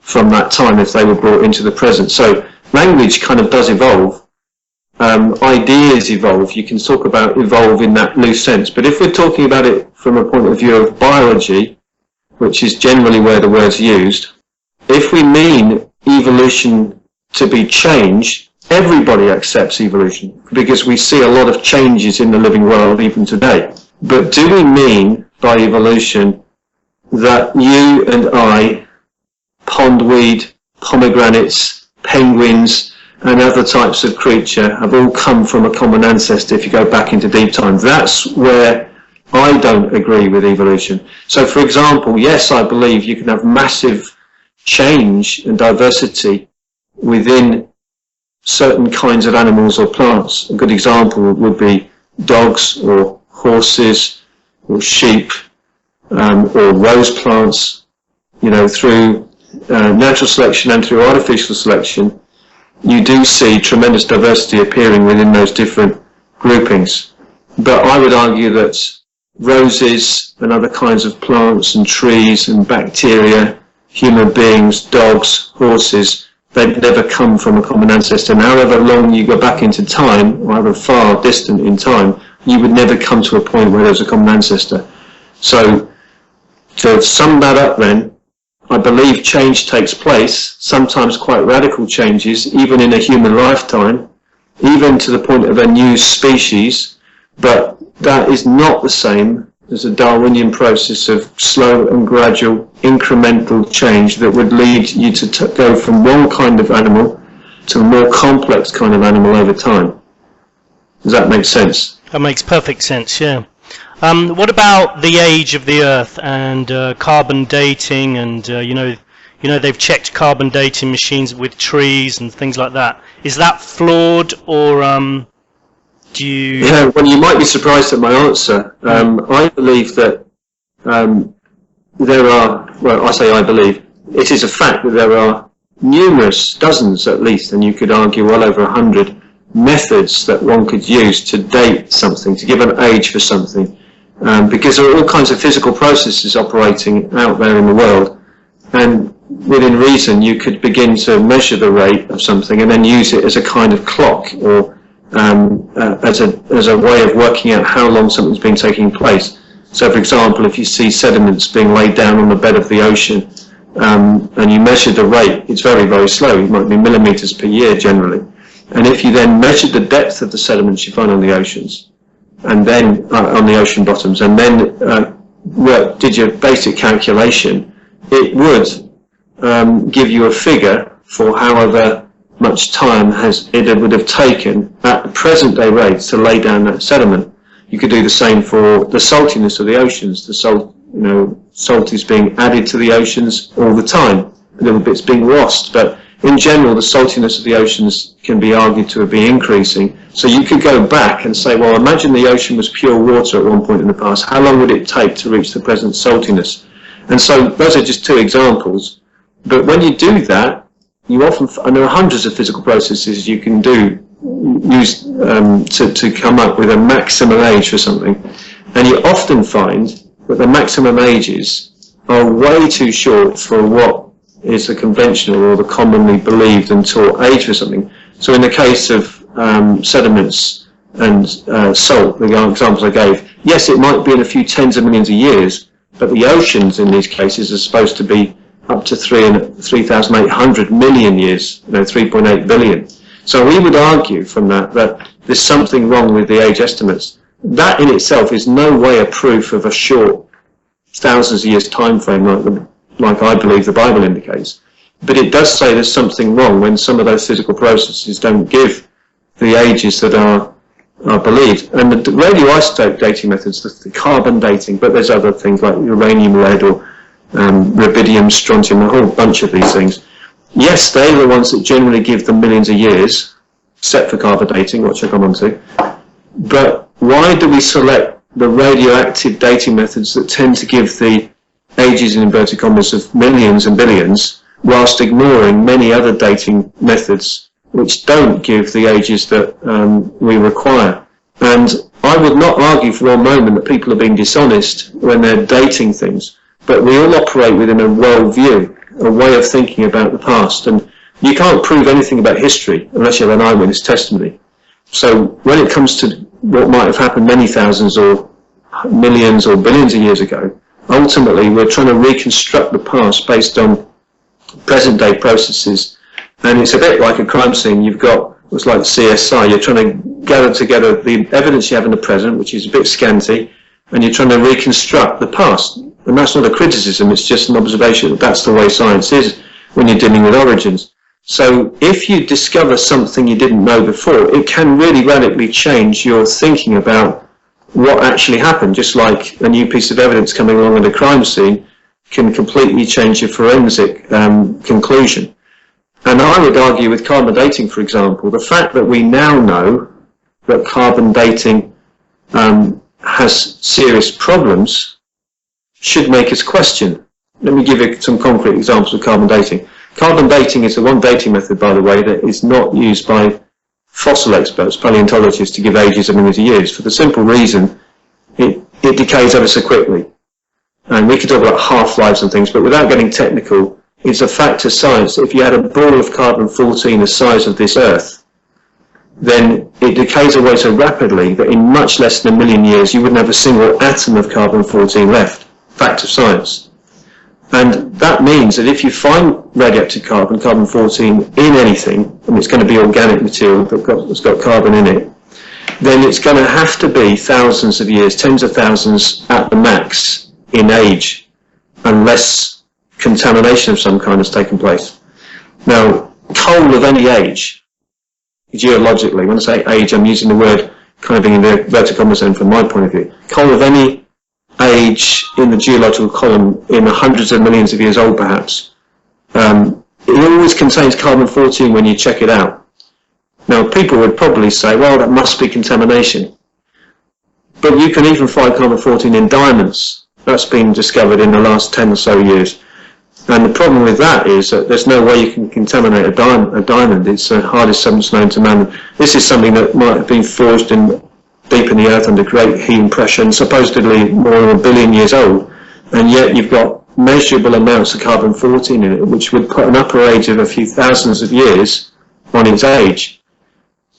from that time if they were brought into the present. So language kind of does evolve. Ideas evolve. You can talk about evolve in that loose sense, but if we're talking about it from a point of view of biology, which is generally where the word's used, if we mean evolution to be change, everybody accepts evolution, because we see a lot of changes in the living world even today. But do we mean by evolution that you and I, pondweed, pomegranates, penguins, and other types of creature have all come from a common ancestor if you go back into deep time? That's where I don't agree with evolution. So, for example, yes, I believe you can have massive change and diversity within certain kinds of animals or plants. A good example would be dogs or horses or sheep or rose plants. Through natural selection and through artificial selection, you do see tremendous diversity appearing within those different groupings. But I would argue that roses and other kinds of plants and trees and bacteria, human beings, dogs, horses, they've never come from a common ancestor. And however long you go back into time, or however far distant in time, you would never come to a point where there's a common ancestor. So, to sum that up then, I believe change takes place, sometimes quite radical changes, even in a human lifetime, even to the point of a new species, but that is not the same as a Darwinian process of slow and gradual incremental change that would lead you to go from one kind of animal to a more complex kind of animal over time. Does that make sense? That makes perfect sense, yeah. What about the age of the Earth and carbon dating and, they've checked carbon dating machines with trees and things like that. Is that flawed, or do you... Yeah, well, you might be surprised at my answer. I believe that there are, well, I say I believe, it is a fact that there are numerous, dozens at least, and you could argue well over 100 methods that one could use to date something, to give an age for something. Because there are all kinds of physical processes operating out there in the world, and within reason you could begin to measure the rate of something and then use it as a kind of clock, or as a way of working out how long something's been taking place. So, for example, if you see sediments being laid down on the bed of the ocean, and you measure the rate, it's very, very slow. It might be millimeters per year generally. And if you then measured the depth of the sediments you find on the oceans, and then on the ocean bottoms, and then did your basic calculation, it would give you a figure for however much time it would have taken at the present day rates to lay down that sediment. You could do the same for the saltiness of the oceans. The salt is being added to the oceans all the time. A little bit's being lost, but in general, the saltiness of the oceans can be argued to be increasing. So you could go back and say, well, imagine the ocean was pure water at one point in the past. How long would it take to reach the present saltiness? And so those are just two examples. But when you do that, you often, and there are hundreds of physical processes you can use to come up with a maximum age for something. And you often find that the maximum ages are way too short for what is the conventional or the commonly believed and taught age for something. So in the case of sediments and salt, the examples I gave, yes, it might be in a few tens of millions of years, but the oceans in these cases are supposed to be up to 3,800 million years, 3.8 billion. So we would argue from that there's something wrong with the age estimates. That in itself is no way a proof of a short thousands of years time frame like I believe the Bible indicates. But it does say there's something wrong when some of those physical processes don't give the ages that are are believed. And the radioisotope dating methods, the carbon dating, but there's other things like uranium, lead, or rubidium, strontium, a whole bunch of these things. Yes, they're the ones that generally give them millions of years, except for carbon dating, which I'll come on to. But why do we select the radioactive dating methods that tend to give the ages in inverted commas of millions and billions, whilst ignoring many other dating methods which don't give the ages that we require? And I would not argue for a moment that people are being dishonest when they're dating things, but we all operate within a worldview, a way of thinking about the past, and you can't prove anything about history unless you have an eyewitness testimony. So when it comes to what might have happened many thousands or millions or billions of years ago, ultimately we're trying to reconstruct the past based on present day processes. And it's a bit like a crime scene. You've got, it's like CSI, you're trying to gather together the evidence you have in the present, which is a bit scanty, and you're trying to reconstruct the past. And that's not a criticism, it's just an observation that that's the way science is when you're dealing with origins. So if you discover something you didn't know before, it can really radically change your thinking about what actually happened, just like a new piece of evidence coming along at a crime scene can completely change your forensic conclusion. And I would argue with carbon dating, for example, the fact that we now know that carbon dating has serious problems should make us question. Let me give you some concrete examples of carbon dating. Carbon dating is the one dating method, by the way, that is not used by fossil experts, paleontologists, to give ages of millions of years, for the simple reason it decays ever so quickly. And we could talk about half-lives and things, but without getting technical, it's a fact of science. If you had a ball of carbon-14 the size of this Earth, then it decays away so rapidly that in much less than a million years you wouldn't have a single atom of carbon-14 left. Fact of science. And that means that if you find radioactive carbon, carbon-14, in anything, and it's going to be organic material that's got carbon in it, then it's going to have to be thousands of years, tens of thousands at the max in age, unless contamination of some kind has taken place. Now, coal of any age, geologically, when I say age, I'm using the word kind of in the inverted commas from my point of view, coal of any age in the geological column, in the hundreds of millions of years old perhaps, it always contains carbon-14 when you check it out. Now people would probably say, well, that must be contamination. But you can even find carbon-14 in diamonds. That's been discovered in the last 10 or so years. And the problem with that is that there's no way you can contaminate a diamond. It's the hardest substance known to man. This is something that might have been forged deep in the earth under great heat and pressure, and supposedly more than 1 billion years old, and yet you've got measurable amounts of carbon-14 in it, which would put an upper age of a few thousands of years on its age.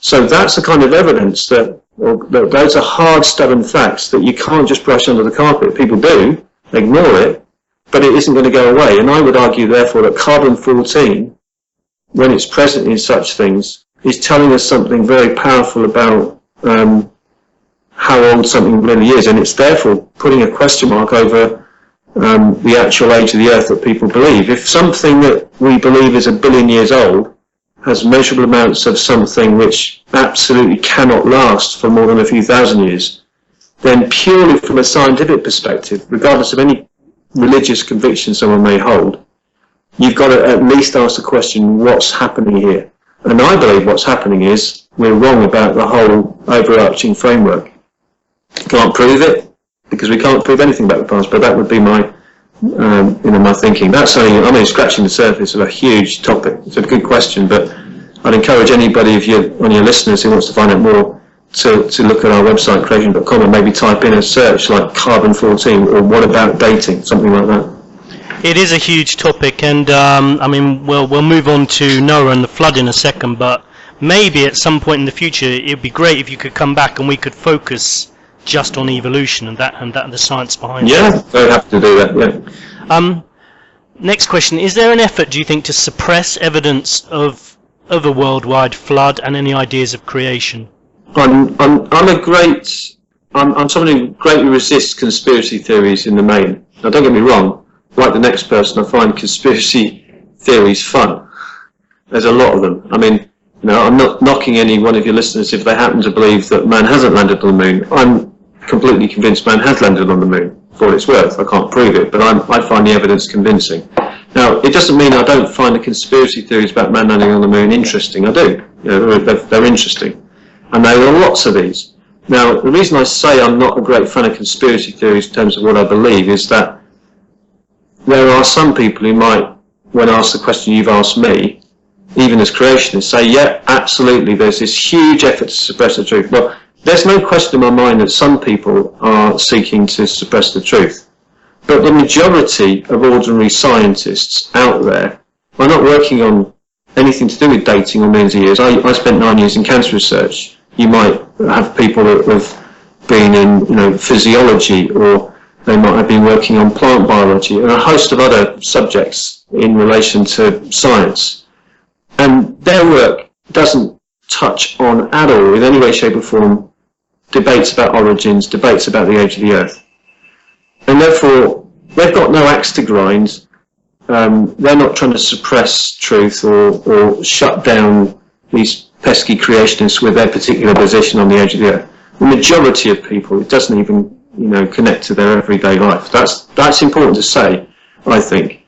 So that's the kind of evidence that those are hard, stubborn facts that you can't just brush under the carpet. People do, ignore it, but it isn't going to go away. And I would argue, therefore, that carbon-14, when it's present in such things, is telling us something very powerful about how old something really is, and it's therefore putting a question mark over the actual age of the Earth that people believe. If something that we believe is 1 billion years old has measurable amounts of something which absolutely cannot last for more than a few thousand years, then purely from a scientific perspective, regardless of any religious conviction someone may hold, you've got to at least ask the question, what's happening here? And I believe what's happening is we're wrong about the whole overarching framework. Can't prove it, because we can't prove anything about the past, but that would be my my thinking. That's only, I mean, scratching the surface of a huge topic. It's a good question, but I'd encourage anybody of your listeners who wants to find out more to look at our website, creation.com, and maybe type in a search like carbon-14 or what about dating, something like that. It is a huge topic, and I mean, we'll move on to Noah and the flood in a second, but maybe at some point in the future it'd be great if you could come back and we could focus just on evolution and the science behind it. Yeah, very happy to do that, yeah. Next question, is there an effort, do you think, to suppress evidence of a worldwide flood and any ideas of creation? I'm someone who greatly resists conspiracy theories in the main. Now don't get me wrong, like the next person, I find conspiracy theories fun. There's a lot of them. I mean, I'm not knocking any one of your listeners if they happen to believe that man hasn't landed on the moon. I'm completely convinced man has landed on the moon, for what it's worth. I can't prove it, but I find the evidence convincing. Now, it doesn't mean I don't find the conspiracy theories about man landing on the moon interesting. I do. They're interesting. And there are lots of these. Now, the reason I say I'm not a great fan of conspiracy theories in terms of what I believe is that there are some people who might, when asked the question you've asked me, even as creationists, say, yeah, absolutely, there's this huge effort to suppress the truth. Well, there's no question in my mind that some people are seeking to suppress the truth. But the majority of ordinary scientists out there are not working on anything to do with dating or millions of years. I spent 9 years in cancer research. You might have people that have been in, physiology, or they might have been working on plant biology and a host of other subjects in relation to science. And their work doesn't touch on at all, in any way, shape or form, debates about origins, debates about the age of the earth. And therefore, they've got no axe to grind. They're not trying to suppress truth or shut down these pesky creationists with their particular position on the age of the earth. The majority of people, it doesn't even connect to their everyday life. That's important to say, I think.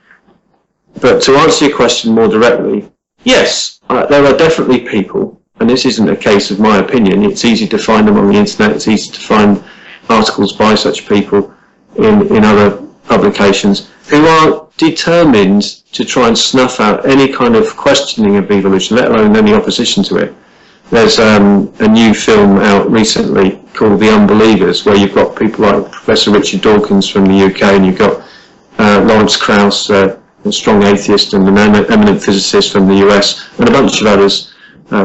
But to answer your question more directly, yes, there are definitely people, and this isn't a case of my opinion. It's easy to find them on the internet. It's easy to find articles by such people in other publications who are determined to try and snuff out any kind of questioning of evolution, let alone any opposition to it. There's a new film out recently called The Unbelievers, where you've got people like Professor Richard Dawkins from the UK, and you've got Lawrence Krauss, a strong atheist and an eminent physicist from the US, and a bunch of others,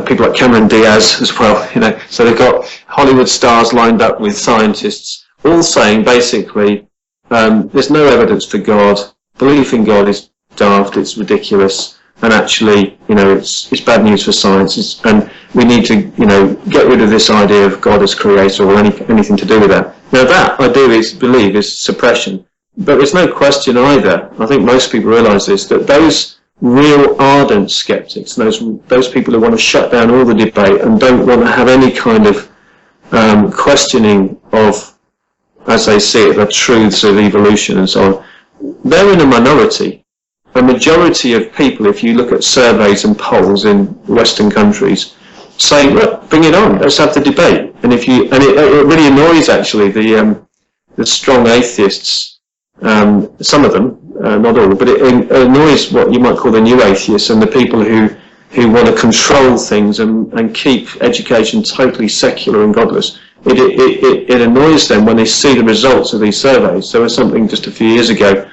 people like Cameron Diaz as well. So they've got Hollywood stars lined up with scientists, all saying basically there's no evidence for God. Belief in God is daft, it's ridiculous, and actually, it's bad news for science, and we need to, get rid of this idea of God as creator or anything to do with that. Now that, I do believe, is suppression. But there's no question either, I think most people realise this, that those real ardent skeptics, those people who want to shut down all the debate and don't want to have any kind of questioning of, as they see it, the truths of evolution and so on, they're in a minority. A majority of people, if you look at surveys and polls in Western countries, say, look, bring it on, let's have the debate. And it really annoys actually the strong atheists, some of them, not all, but it annoys what you might call the new atheists and the people who want to control things and keep education totally secular and godless. It annoys them when they see the results of these surveys. There was something just a few years ago,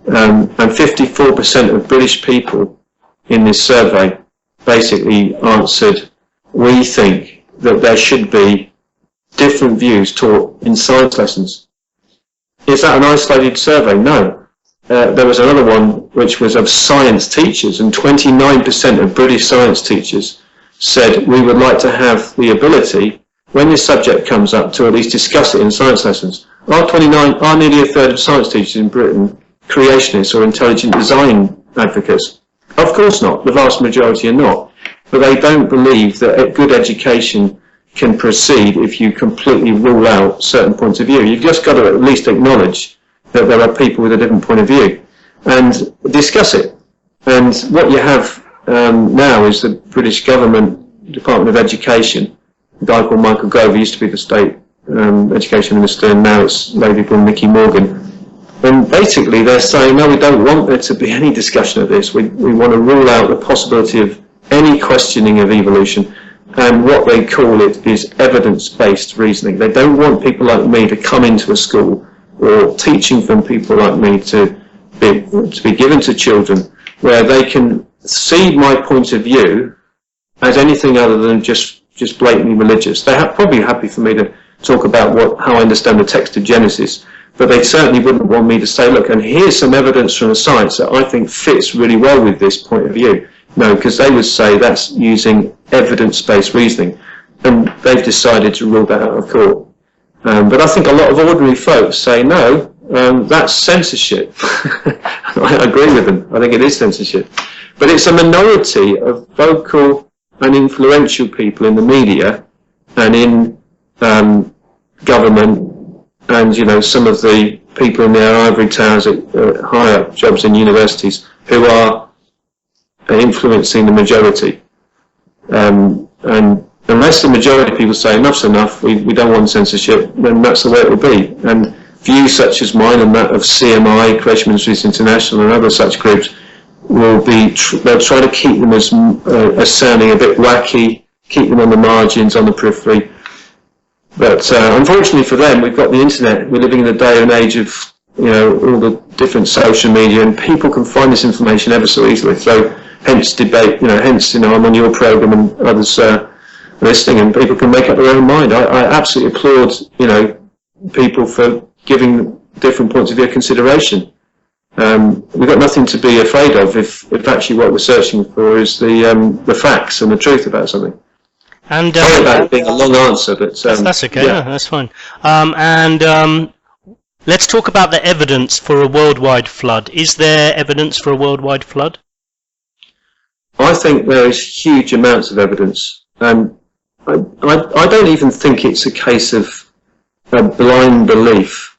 and 54% of British people in this survey basically answered, we think that there should be different views taught in science lessons. Is that an isolated survey? No. There was another one which was of science teachers, and 29% of British science teachers said we would like to have the ability, when this subject comes up, to at least discuss it in science lessons. Are nearly a third of science teachers in Britain creationists or intelligent design advocates? Of course not. The vast majority are not. But they don't believe that a good education can proceed if you completely rule out certain points of view. You've just got to at least acknowledge that there are people with a different point of view and discuss it. And what you have now is the British government Department of Education, a guy called Michael Gove, used to be the state education minister, and now it's a lady called Nicky Morgan. And basically they're saying, no, we don't want there to be any discussion of this. We want to rule out the possibility of any questioning of evolution, and what they call it is evidence-based reasoning. They don't want people like me to come into a school, or teaching from people like me to be given to children, where they can see my point of view as anything other than just blatantly religious. They're probably happy for me to talk about how I understand the text of Genesis, but they certainly wouldn't want me to say, look, and here's some evidence from the science that I think fits really well with this point of view. No, because they would say that's using evidence-based reasoning, and they've decided to rule that out of court. But I think a lot of ordinary folks say, no, that's censorship. I agree with them. I think it is censorship. But it's a minority of vocal and influential people in the media and in government, and some of the people in their ivory towers at higher jobs in universities who are influencing the majority. And unless the majority of people say enough's enough, we don't want censorship, then that's the way it will be. And views such as mine and that of CMI, Creation Ministries International, and other such groups will be, they'll try to keep them as sounding a bit wacky, keep them on the margins, on the periphery. But unfortunately for them, we've got the internet. We're living in a day and age of all the different social media, and people can find this information ever so easily. So hence debate. I'm on your program and others listening, and people can make up their own mind. I absolutely applaud people for giving different points of view consideration. We've got nothing to be afraid of if actually what we're searching for is the facts and the truth about something. And sorry about it being a long answer, but that's okay. Yeah. No, that's fine. Let's talk about the evidence for a worldwide flood. Is there evidence for a worldwide flood? I think there is huge amounts of evidence. I don't even think it's a case of a blind belief.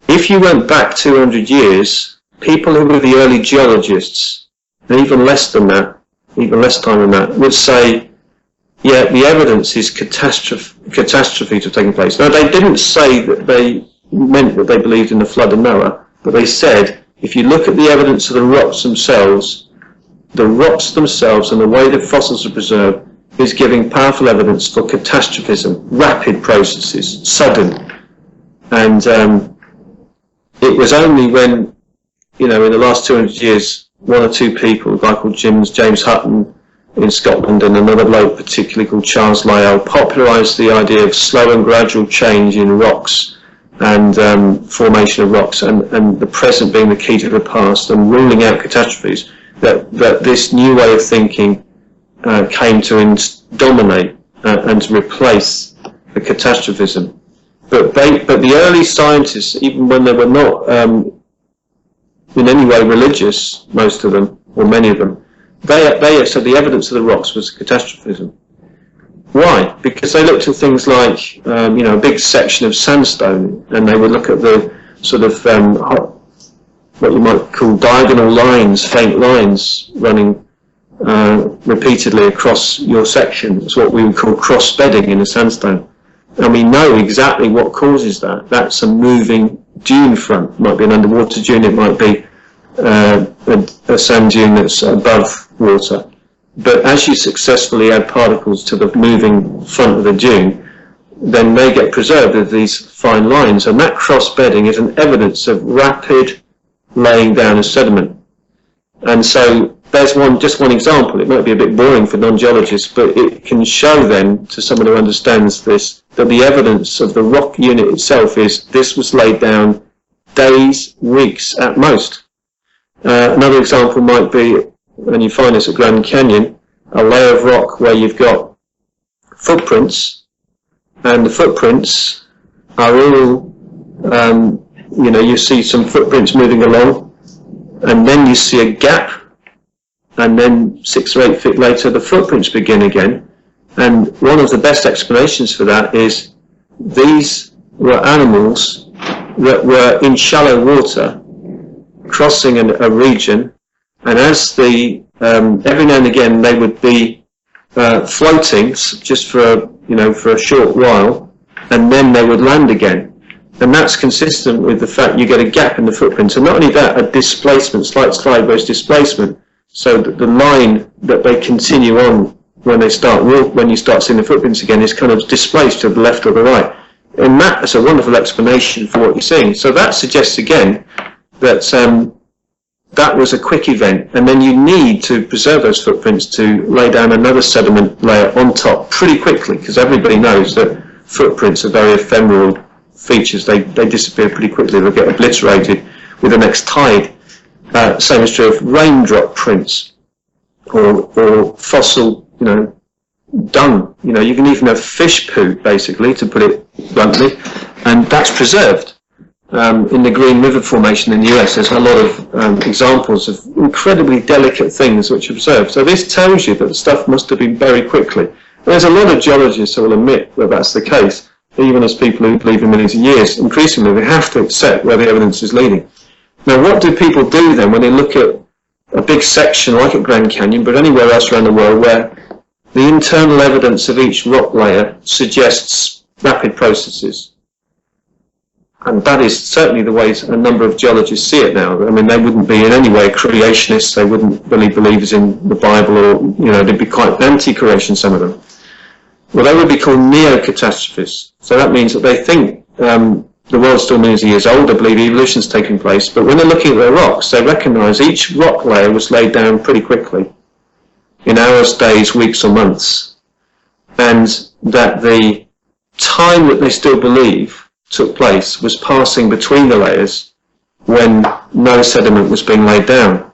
If you went back 200 years, people who were the early geologists, and even less time than that, would say, yeah, the evidence is catastrophe to have taken place. Now, they didn't say that they meant that they believed in the flood of Noah, but they said, if you look at the evidence of the rocks themselves and the way the fossils are preserved is giving powerful evidence for catastrophism, rapid processes, sudden. And it was only when, in the last 200 years, one or two people, a guy called James Hutton in Scotland and another bloke particularly called Charles Lyell, popularised the idea of slow and gradual change in rocks and formation of rocks, and the present being the key to the past, and ruling out catastrophes, that this new way of thinking came to dominate and to replace the catastrophism. But the early scientists, even when they were not in any way religious, most of them, or many of them, they said the evidence of the rocks was catastrophism. Why? Because they looked at things like, a big section of sandstone, and they would look at the sort of what you might call diagonal lines, faint lines running repeatedly across your section. It's what we would call cross-bedding in a sandstone. And we know exactly what causes that. That's a moving dune front. It might be an underwater dune, it might be a sand dune that's above water. But as you successfully add particles to the moving front of the dune, then they get preserved as these fine lines, and that cross-bedding is an evidence of rapid laying down of sediment. And so there's just one example. It might be a bit boring for non-geologists, but it can show then to someone who understands this that the evidence of the rock unit itself is this was laid down days, weeks at most. Another example might be, and you find this at Grand Canyon, a layer of rock where you've got footprints, and the footprints are all, you see some footprints moving along, and then you see a gap, and then 6 or 8 feet later the footprints begin again. And one of the best explanations for that is these were animals that were in shallow water crossing a region, and as every now and again they would be floating just for a short while, and then they would land again. And that's consistent with the fact you get a gap in the footprint. And not only that, a displacement, slight sideways displacement, so that the line that they continue on when you start seeing the footprints again is kind of displaced to the left or the right. And that's a wonderful explanation for what you're seeing. So that suggests again that that was a quick event, and then you need to preserve those footprints to lay down another sediment layer on top pretty quickly, because everybody knows that footprints are very ephemeral features. They disappear pretty quickly. They'll get obliterated with the next tide. Same is true of raindrop prints or fossil, dung. You can even have fish poo, basically, to put it bluntly, and that's preserved. in the Green River Formation in the US, there's a lot of examples of incredibly delicate things which are observed. So this tells you that the stuff must have been buried quickly. And there's a lot of geologists who will admit that that's the case, even as people who believe in millions of years. Increasingly, they have to accept where the evidence is leading. Now, what do people do then when they look at a big section like at Grand Canyon, but anywhere else around the world, where the internal evidence of each rock layer suggests rapid processes? And that is certainly the way a number of geologists see it now. I mean, they wouldn't be in any way creationists. They wouldn't really believe in the Bible, or, they'd be quite anti-creation, some of them. Well, they would be called neo-catastrophists. So that means that they think the world's still millions of years old. They believe evolution's taking place. But when they're looking at their rocks, they recognise each rock layer was laid down pretty quickly, in hours, days, weeks, or months. And that the time that they still believe took place was passing between the layers when no sediment was being laid down.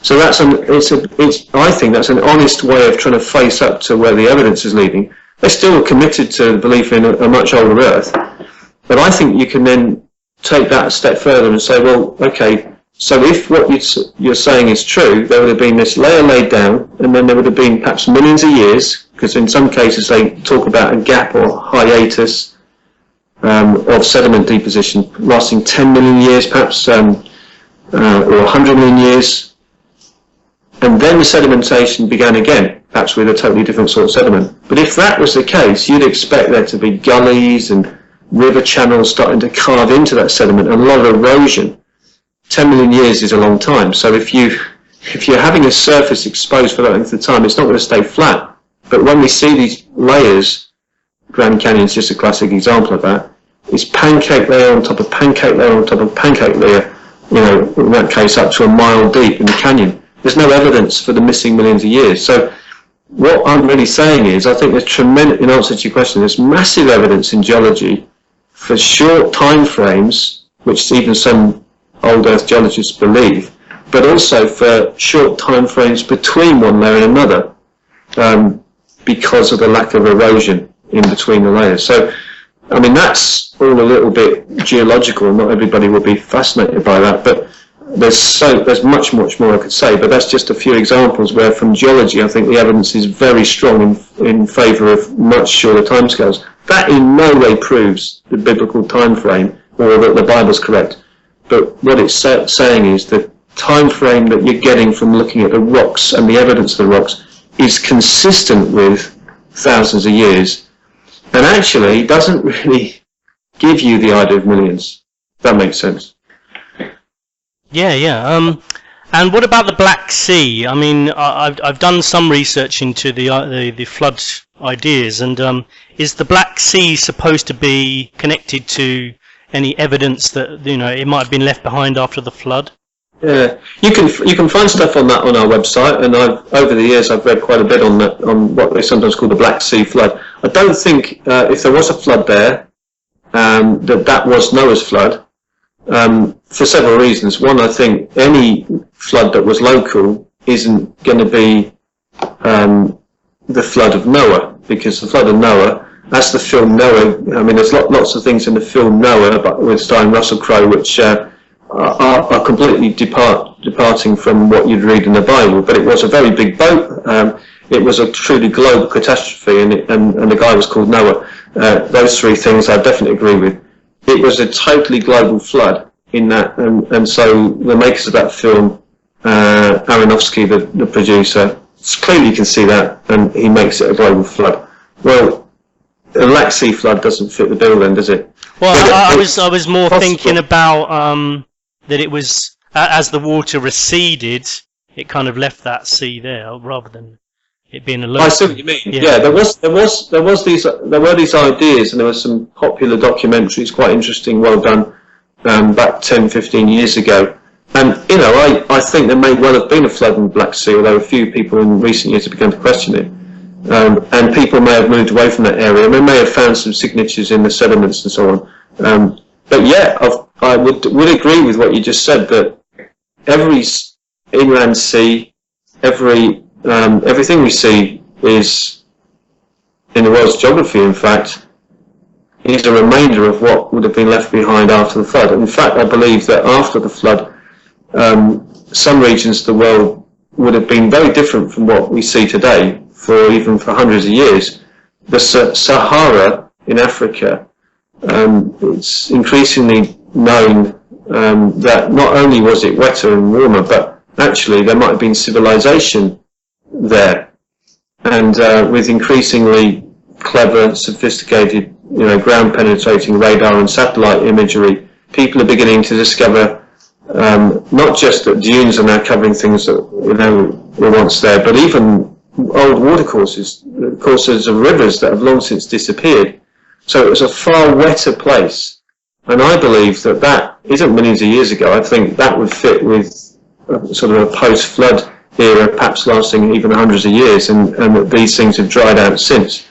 So I think that's an honest way of trying to face up to where the evidence is leading. They're still committed to the belief in a much older Earth, but I think you can then take that a step further and say, well, okay, so if what you're saying is true, there would have been this layer laid down, and then there would have been perhaps millions of years, because in some cases they talk about a gap or hiatus of sediment deposition lasting 10 million years perhaps, or 100 million years, and then the sedimentation began again, perhaps with a totally different sort of sediment. But if that was the case, you'd expect there to be gullies and river channels starting to carve into that sediment, and a lot of erosion. 10 million years is a long time, so if you're having a surface exposed for that length of time, it's not going to stay flat. But when we see these layers, Grand Canyon is just a classic example of that, it's pancake layer on top of pancake layer on top of pancake layer, in that case up to a mile deep in the canyon. There's no evidence for the missing millions of years. So what I'm really saying is, I think there's tremendous, in answer to your question, there's massive evidence in geology for short time frames, which even some old Earth geologists believe, but also for short time frames between one layer and another, because of the lack of erosion in between the layers. So, I mean, that's all a little bit geological, and not everybody will be fascinated by that, but there's much more I could say, but that's just a few examples where from geology I think the evidence is very strong in favour of much shorter timescales. That in no way proves the biblical time frame or that the Bible's correct, but what it's saying is the time frame that you're getting from looking at the rocks and the evidence of the rocks is consistent with thousands of years, and actually doesn't really give you the idea of millions. That makes sense. Yeah. And what about the Black Sea? I mean, I've done some research into the flood ideas, and is the Black Sea supposed to be connected to any evidence that it might have been left behind after the flood? Yeah, you can find stuff on that on our website, and over the years I've read quite a bit on that, on what they sometimes call the Black Sea flood. I don't think if there was a flood there, that was Noah's flood, for several reasons. One, I think any flood that was local isn't going to be the flood of Noah, because the flood of Noah, that's the film Noah. I mean, there's lots of things in the film Noah, but with starring Russell Crowe, which are completely departing from what you'd read in the Bible. But it was a very big boat. It was a truly global catastrophe, and the guy was called Noah. Those three things I definitely agree with. It was a totally global flood in that, and so the makers of that film, Aronofsky, the producer, clearly you can see that, and he makes it a global flood. Well, the Black Sea flood doesn't fit the bill then, does it? Well, I was more thinking about that it was as the water receded, it kind of left that sea there rather than it being a local. I see what you mean. Yeah, there were these ideas, and there were some popular documentaries, quite interesting, well done, back 10, 15 years ago. And I think there may well have been a flood in the Black Sea, although a few people in recent years have begun to question it. And people may have moved away from that area, and they may have found some signatures in the sediments and so on. But yeah, I would agree with what you just said, that every inland sea, everything we see is, in the world's geography, in fact, is a remainder of what would have been left behind after the flood. In fact, I believe that after the flood, some regions of the world would have been very different from what we see today, even for hundreds of years. The Sahara in Africa, it's increasingly known that not only was it wetter and warmer, but actually there might have been civilization there. And with increasingly clever, sophisticated, ground-penetrating radar and satellite imagery, people are beginning to discover not just that dunes are now covering things that were once there, but even old watercourses of rivers that have long since disappeared. So it was a far wetter place, and I believe that isn't millions of years ago. I think that would fit with sort of a post-flood era, perhaps lasting even hundreds of years, and that these things have dried out since.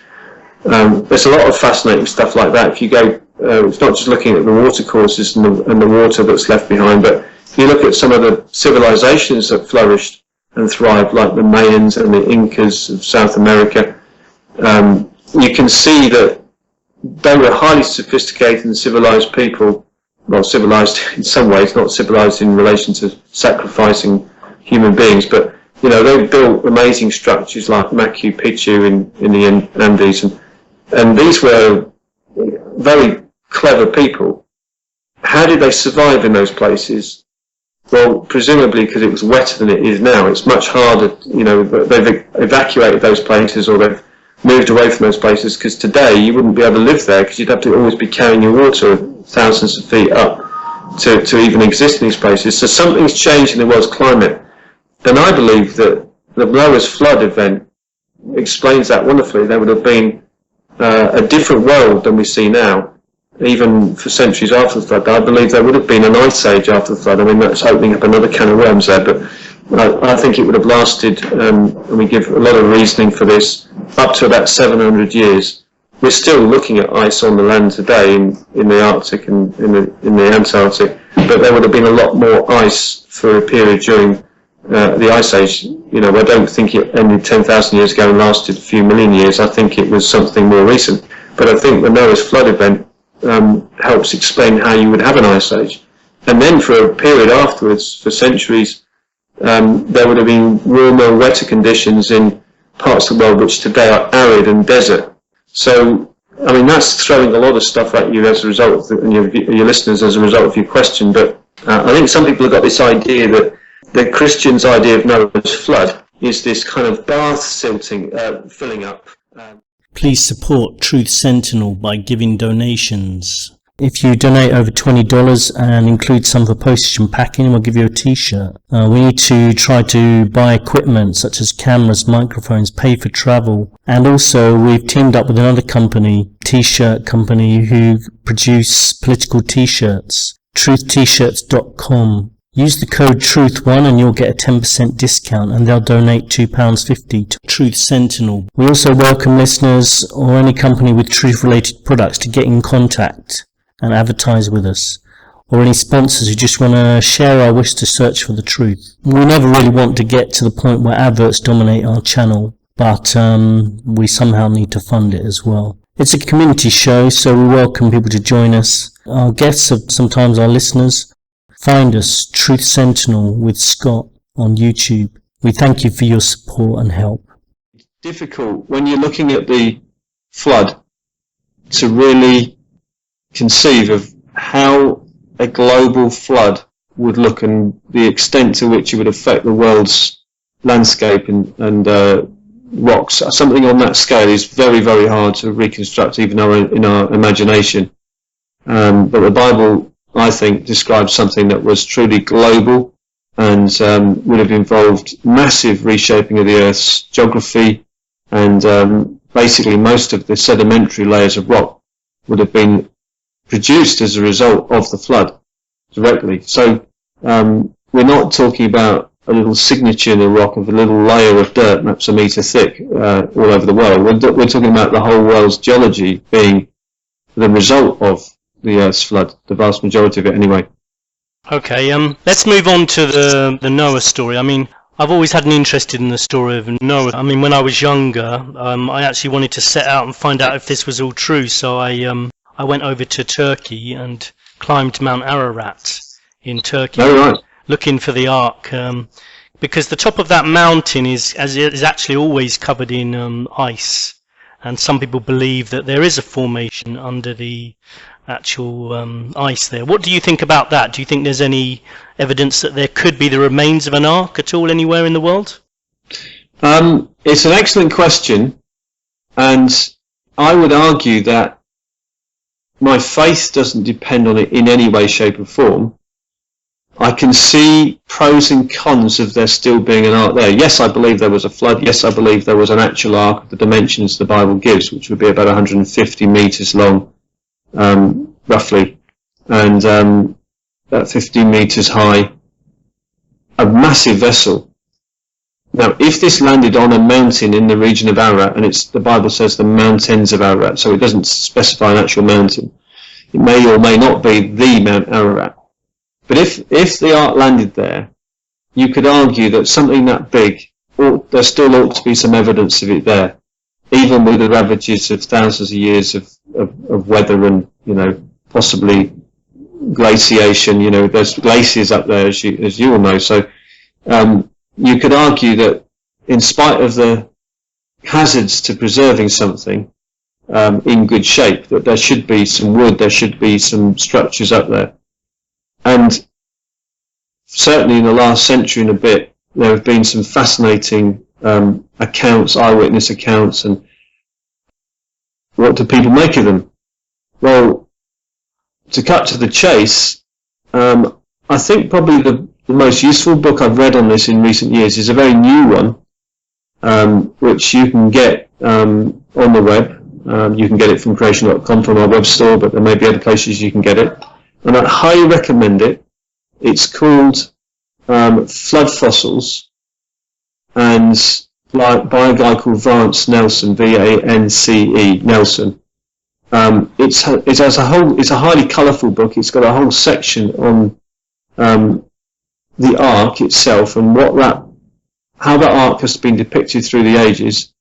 There's a lot of fascinating stuff like that. If you go, it's not just looking at the watercourses and the water that's left behind, but if you look at some of the civilizations that flourished and thrived, like the Mayans and the Incas of South America, you can see that they were highly sophisticated and civilized people. Well, civilized in some ways, not civilized in relation to sacrificing human beings, but they built amazing structures like Machu Picchu in the Andes, and these were very clever people. How did they survive in those places? Well, presumably because it was wetter than it is now. It's much harder, they've evacuated those places, or they've moved away from those places, because today you wouldn't be able to live there, because you'd have to always be carrying your water thousands of feet up to even exist in these places. So something's changed in the world's climate, and I believe that the Noah's flood event explains that wonderfully. There would have been a different world than we see now, even for centuries after the flood. I believe there would have been an ice age after the flood. I mean, that's opening up another can of worms there, but I think it would have lasted, and we give a lot of reasoning for this, up to about 700 years. We're still looking at ice on the land today in the Arctic and in the Antarctic, but there would have been a lot more ice for a period during the Ice Age. I don't think it ended 10,000 years ago and lasted a few million years. I think it was something more recent. But I think the Noah's flood event helps explain how you would have an Ice Age. And then for a period afterwards, for centuries, there would have been warmer, wetter conditions in parts of the world which today are arid and desert. So, I mean, that's throwing a lot of stuff at you as a result of your listeners as a result of your question. But I think some people have got this idea that the Christians' idea of Noah's flood is this kind of bath silting, filling up. Please support Truth Sentinel by giving donations. If you donate over $20 and include some for postage and packing, we'll give you a t-shirt. We need to try to buy equipment such as cameras, microphones, pay for travel. And also we've teamed up with another company, t-shirt company, who produce political t-shirts, trutht-shirts.com. Use the code TRUTH1 and you'll get a 10% discount, and they'll donate £2.50 to Truth Sentinel. We also welcome listeners or any company with truth-related products to get in contact and advertise with us, or any sponsors who just want to share our wish to search for the truth. We never really want to get to the point where adverts dominate our channel, but we somehow need to fund it as well. It's a community show, so we welcome people to join us. Our guests are sometimes our listeners. Find us, Truth Sentinel with Scott, on YouTube. We thank you for your support and help. It's difficult when you're looking at the flood to really conceive of how a global flood would look and the extent to which it would affect the world's landscape and rocks. Something on that scale is very, very hard to reconstruct even in our imagination. But the Bible, I think, describes something that was truly global and would have involved massive reshaping of the Earth's geography, and basically most of the sedimentary layers of rock would have been produced as a result of the flood directly. So we're not talking about a little signature in the rock of a little layer of dirt, perhaps a metre thick, all over the world. We're talking about the whole world's geology being the result of the Earth's flood, the vast majority of it anyway. Okay, let's move on to the Noah story. I mean, I've always had an interest in the story of Noah. I mean, when I was younger, I actually wanted to set out and find out if this was all true. So I I went over to Turkey and climbed Mount Ararat in Turkey, looking for the Ark, because the top of that mountain is actually always covered in ice, and some people believe that there is a formation under the actual ice there. What do you think about that? Do you think there's any evidence that there could be the remains of an Ark at all anywhere in the world? It's an excellent question, and I would argue that my faith doesn't depend on it in any way, shape or form. I can see pros and cons of there still being an Ark there. Yes, I believe there was a flood. Yes, I believe there was an actual Ark of the dimensions the Bible gives, which would be about 150 metres long, roughly, and about 15 metres high. A massive vessel. Now, if this landed on a mountain in the region of Ararat, and the Bible says the mountains of Ararat, so it doesn't specify an actual mountain, it may or may not be the Mount Ararat. But if the Ark landed there, you could argue that something that big, there still ought to be some evidence of it there, even with the ravages of thousands of years of weather and, possibly glaciation. There's glaciers up there, as you all know. So you could argue that in spite of the hazards to preserving something in good shape, that there should be some wood, there should be some structures up there. And certainly in the last century and a bit, there have been some fascinating accounts, eyewitness accounts, and what do people make of them? Well, to cut to the chase, I think probably the most useful book I've read on this in recent years is a very new one, which you can get on the web. You can get it from creation.com, from our web store, but there may be other places you can get it. And I highly recommend it. It's called Flood Fossils, and by a guy called Vance Nelson, V-A-N-C-E, Nelson. It's a highly colourful book. It's got a whole section on the Ark itself and how that Ark has been depicted through the ages,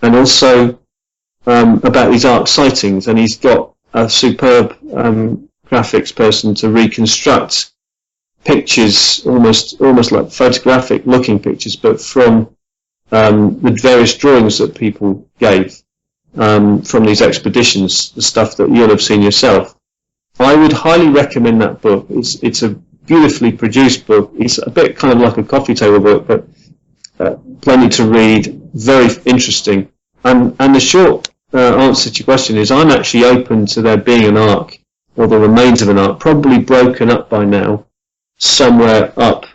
and also about these Ark sightings. And he's got a superb graphics person to reconstruct pictures, almost like photographic looking pictures, but from the various drawings that people gave from these expeditions, the stuff that you'll have seen yourself. I would highly recommend that book. It's a beautifully produced book. It's a bit kind of like a coffee table book, but plenty to read, very interesting. And the short answer to your question is, I'm actually open to there being an Ark, or the remains of an Ark, probably broken up by now, somewhere up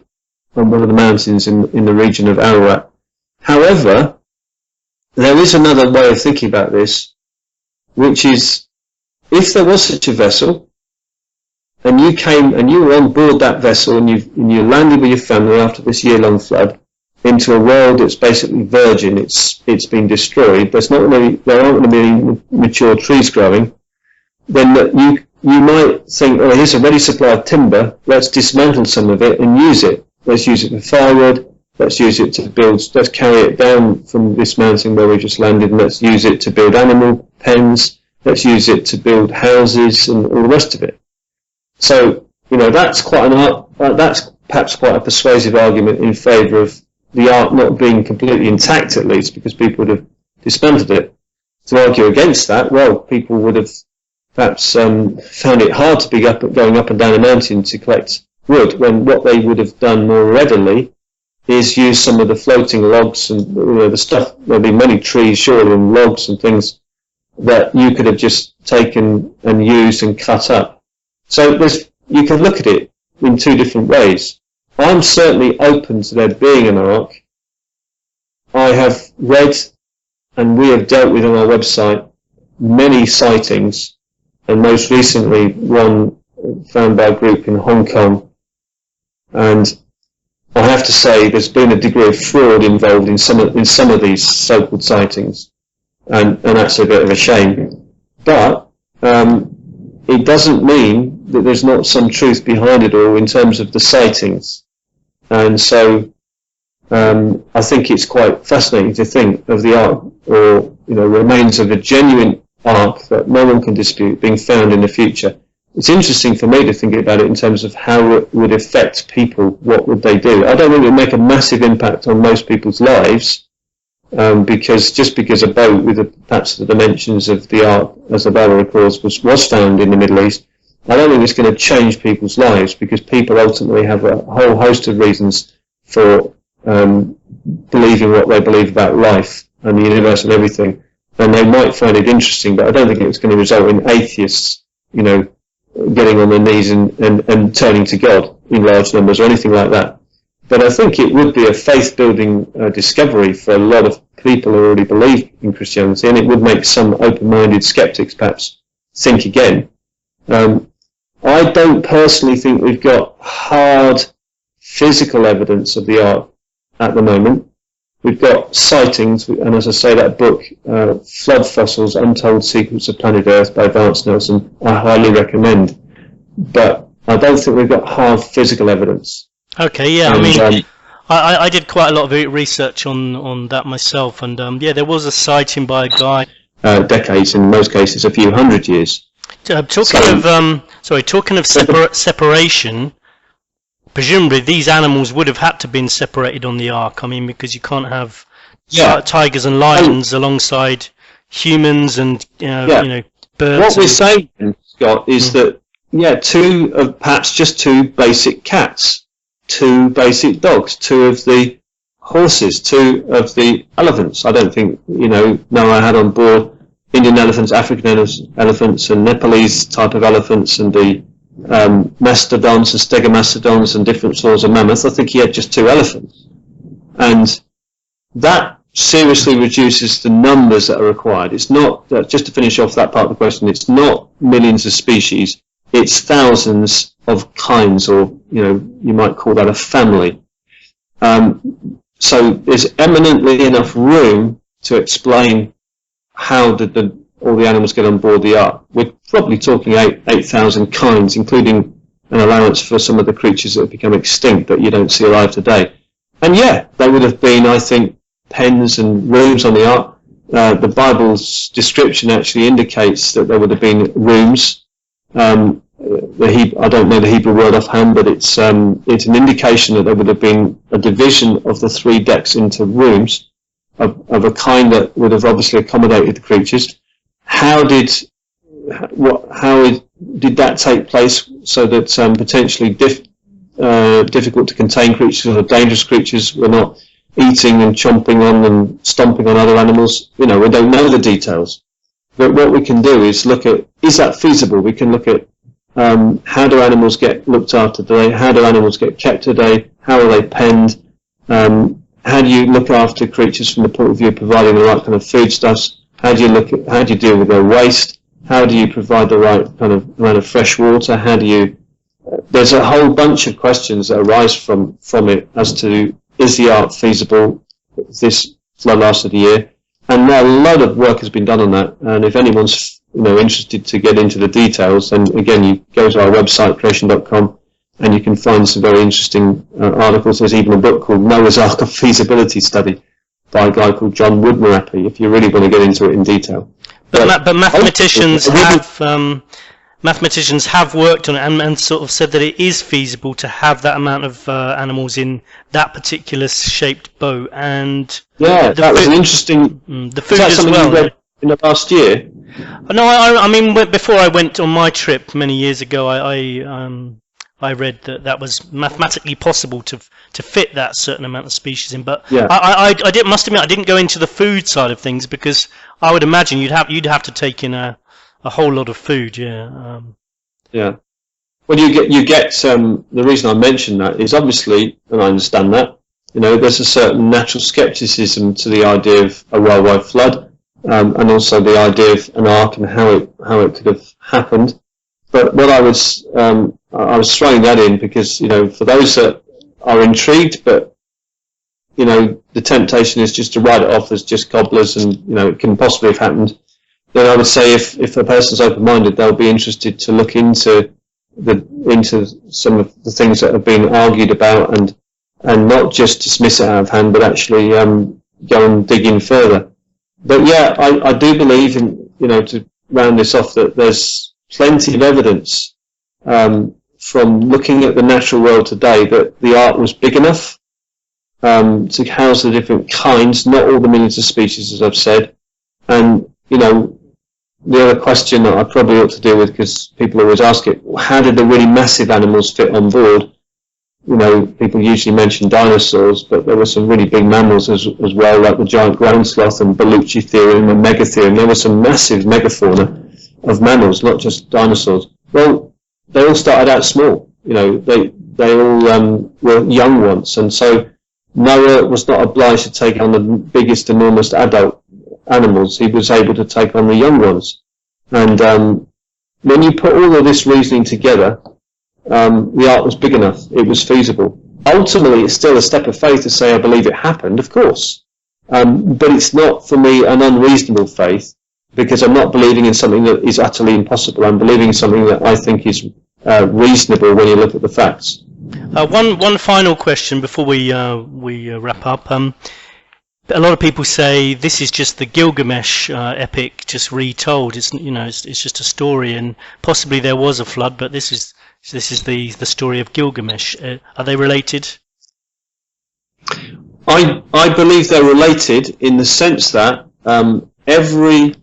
on one of the mountains in the region of Ararat. However, there is another way of thinking about this, which is, if there was such a vessel, and you came and you were on board that vessel, and you landed with your family after this year-long flood into a world that's basically virgin, it's been destroyed, there aren't going to be any mature trees growing, then you might think, oh, here's a ready supply of timber, let's dismantle some of it and use it. Let's use it for firewood, let's use it to build, let's carry it down from this mountain where we just landed, and let's use it to build animal pens, let's use it to build houses and all the rest of it. So, that's that's perhaps quite a persuasive argument in favour of the Ark not being completely intact, at least, because people would have dismantled it. To argue against that, well, people would have perhaps found it hard to be going up and down a mountain to collect wood, when what they would have done more readily is use some of the floating logs and the stuff. There'll be many trees, surely, and logs and things that you could have just taken and used and cut up. So you can look at it in two different ways. I'm certainly open to there being an Ark. I have read, and we have dealt with on our website, many sightings, and most recently one found by a group in Hong Kong. And I have to say there's been a degree of fraud involved in some of these so-called sightings, and that's a bit of a shame. But it doesn't mean that there's not some truth behind it all in terms of the sightings. And so I think it's quite fascinating to think of the Ark, or remains of a genuine ark that no one can dispute being found in the future. It's interesting for me to think about it in terms of how it would affect people. What would they do? I don't think it would make a massive impact on most people's lives, because a boat with perhaps the dimensions of the ark, as the Bible records, was found in the Middle East, I don't think it's going to change people's lives, because people ultimately have a whole host of reasons for believing what they believe about life and the universe and everything. And they might find it interesting, but I don't think it's going to result in atheists, getting on their knees and turning to God in large numbers or anything like that. But I think it would be a faith-building discovery for a lot of people who already believe in Christianity, and it would make some open-minded skeptics perhaps think again. I don't personally think we've got hard physical evidence of the ark at the moment. We've got sightings, and as I say, that book, Flood Fossils, Untold Secrets of Planet Earth by Vance Nelson, I highly recommend. But I don't think we've got hard physical evidence. Okay, yeah, and, I did quite a lot of research on that myself, and there was a sighting by a guy. Decades, in most cases, a few hundred years. Talking of separation, presumably these animals would have had to been separated on the ark. I mean, because you can't have tigers and lions alongside humans and birds. What we're saying, Scott, is that perhaps just two basic cats, two basic dogs, two of the horses, two of the elephants. I don't think Noah had on board Indian elephants, African elephants, and Nepalese type of elephants, and the mastodons and stegomastodons and different sorts of mammoths. I think he had just two elephants, and that seriously reduces the numbers that are required. It's not, just to finish off that part of the question, it's not millions of species, it's thousands of kinds, or you might call that a family. So there's eminently enough room to explain how did all the animals get on board the ark. We're probably talking 8,000 kinds, including an allowance for some of the creatures that have become extinct that you don't see alive today. And they would have been, I think, pens and rooms on the ark. The Bible's description actually indicates that there would have been rooms. I don't know the Hebrew word offhand, but it's an indication that there would have been a division of the 3 decks into rooms of a kind that would have obviously accommodated the creatures. How did that take place so that potentially difficult to contain creatures or dangerous creatures were not eating and chomping on and stomping on other animals? We don't know the details. But what we can do is look at, is that feasible? We can look at how do animals get looked after today? How do animals get kept today? How are they penned? How do you look after creatures from the point of view of providing the right kind of foodstuffs? How do you deal with their waste? How do you provide the right kind of amount of fresh water? There's a whole bunch of questions that arise from it as to, is the ark feasible? This flood lasted a year, and a lot of work has been done on that. And if anyone's interested to get into the details, then again you go to our website creation.com. and you can find some very interesting articles. There's even a book called Noahs Ark, a feasibility study by a guy called John Woodmarappy, if you really want to get into it in detail. But mathematicians have worked on it and sort of said that it is feasible to have that amount of animals in that particular shaped boat. And that was an interesting. The food as well. You read in the last year? No, I mean before I went on my trip many years ago, I read that was mathematically possible to fit that certain amount of species in, but I must admit I didn't go into the food side of things, because I would imagine you'd have to take in a whole lot of food. Well, you get the reason I mention that is obviously, and I understand that, there's a certain natural skepticism to the idea of a worldwide flood, and also the idea of an ark and how it could have happened. But what I was throwing that in because, for those that are intrigued, but, the temptation is just to write it off as just cobblers and, it can possibly have happened, then I would say if a person's open-minded, they'll be interested to look into some of the things that have been argued about and not just dismiss it out of hand, but actually go and dig in further. But I do believe in to round this off, that there's plenty of evidence from looking at the natural world today that the ark was big enough to house the different kinds, not all the millions of species, as I've said. And, the other question that I probably ought to deal with, because people always ask it, how did the really massive animals fit on board? People usually mention dinosaurs, but there were some really big mammals as well, like the giant ground sloth and Bellucci theorem and megatheorem. There was some massive megafauna of mammals, not just dinosaurs. Well, they all started out small. They all were young ones, and so Noah was not obliged to take on the biggest, enormous adult animals. He was able to take on the young ones. And when you put all of this reasoning together, the ark was big enough. It was feasible. Ultimately, it's still a step of faith to say I believe it happened, of course. But it's not, for me, an unreasonable faith, because I'm not believing in something that is utterly impossible. I'm believing in something that I think is reasonable when you look at the facts. One final question before we wrap up. A lot of people say this is just the Gilgamesh epic, just retold. It's it's just a story, and possibly there was a flood, but this is the story of Gilgamesh. Are they related? I believe they're related in the sense that every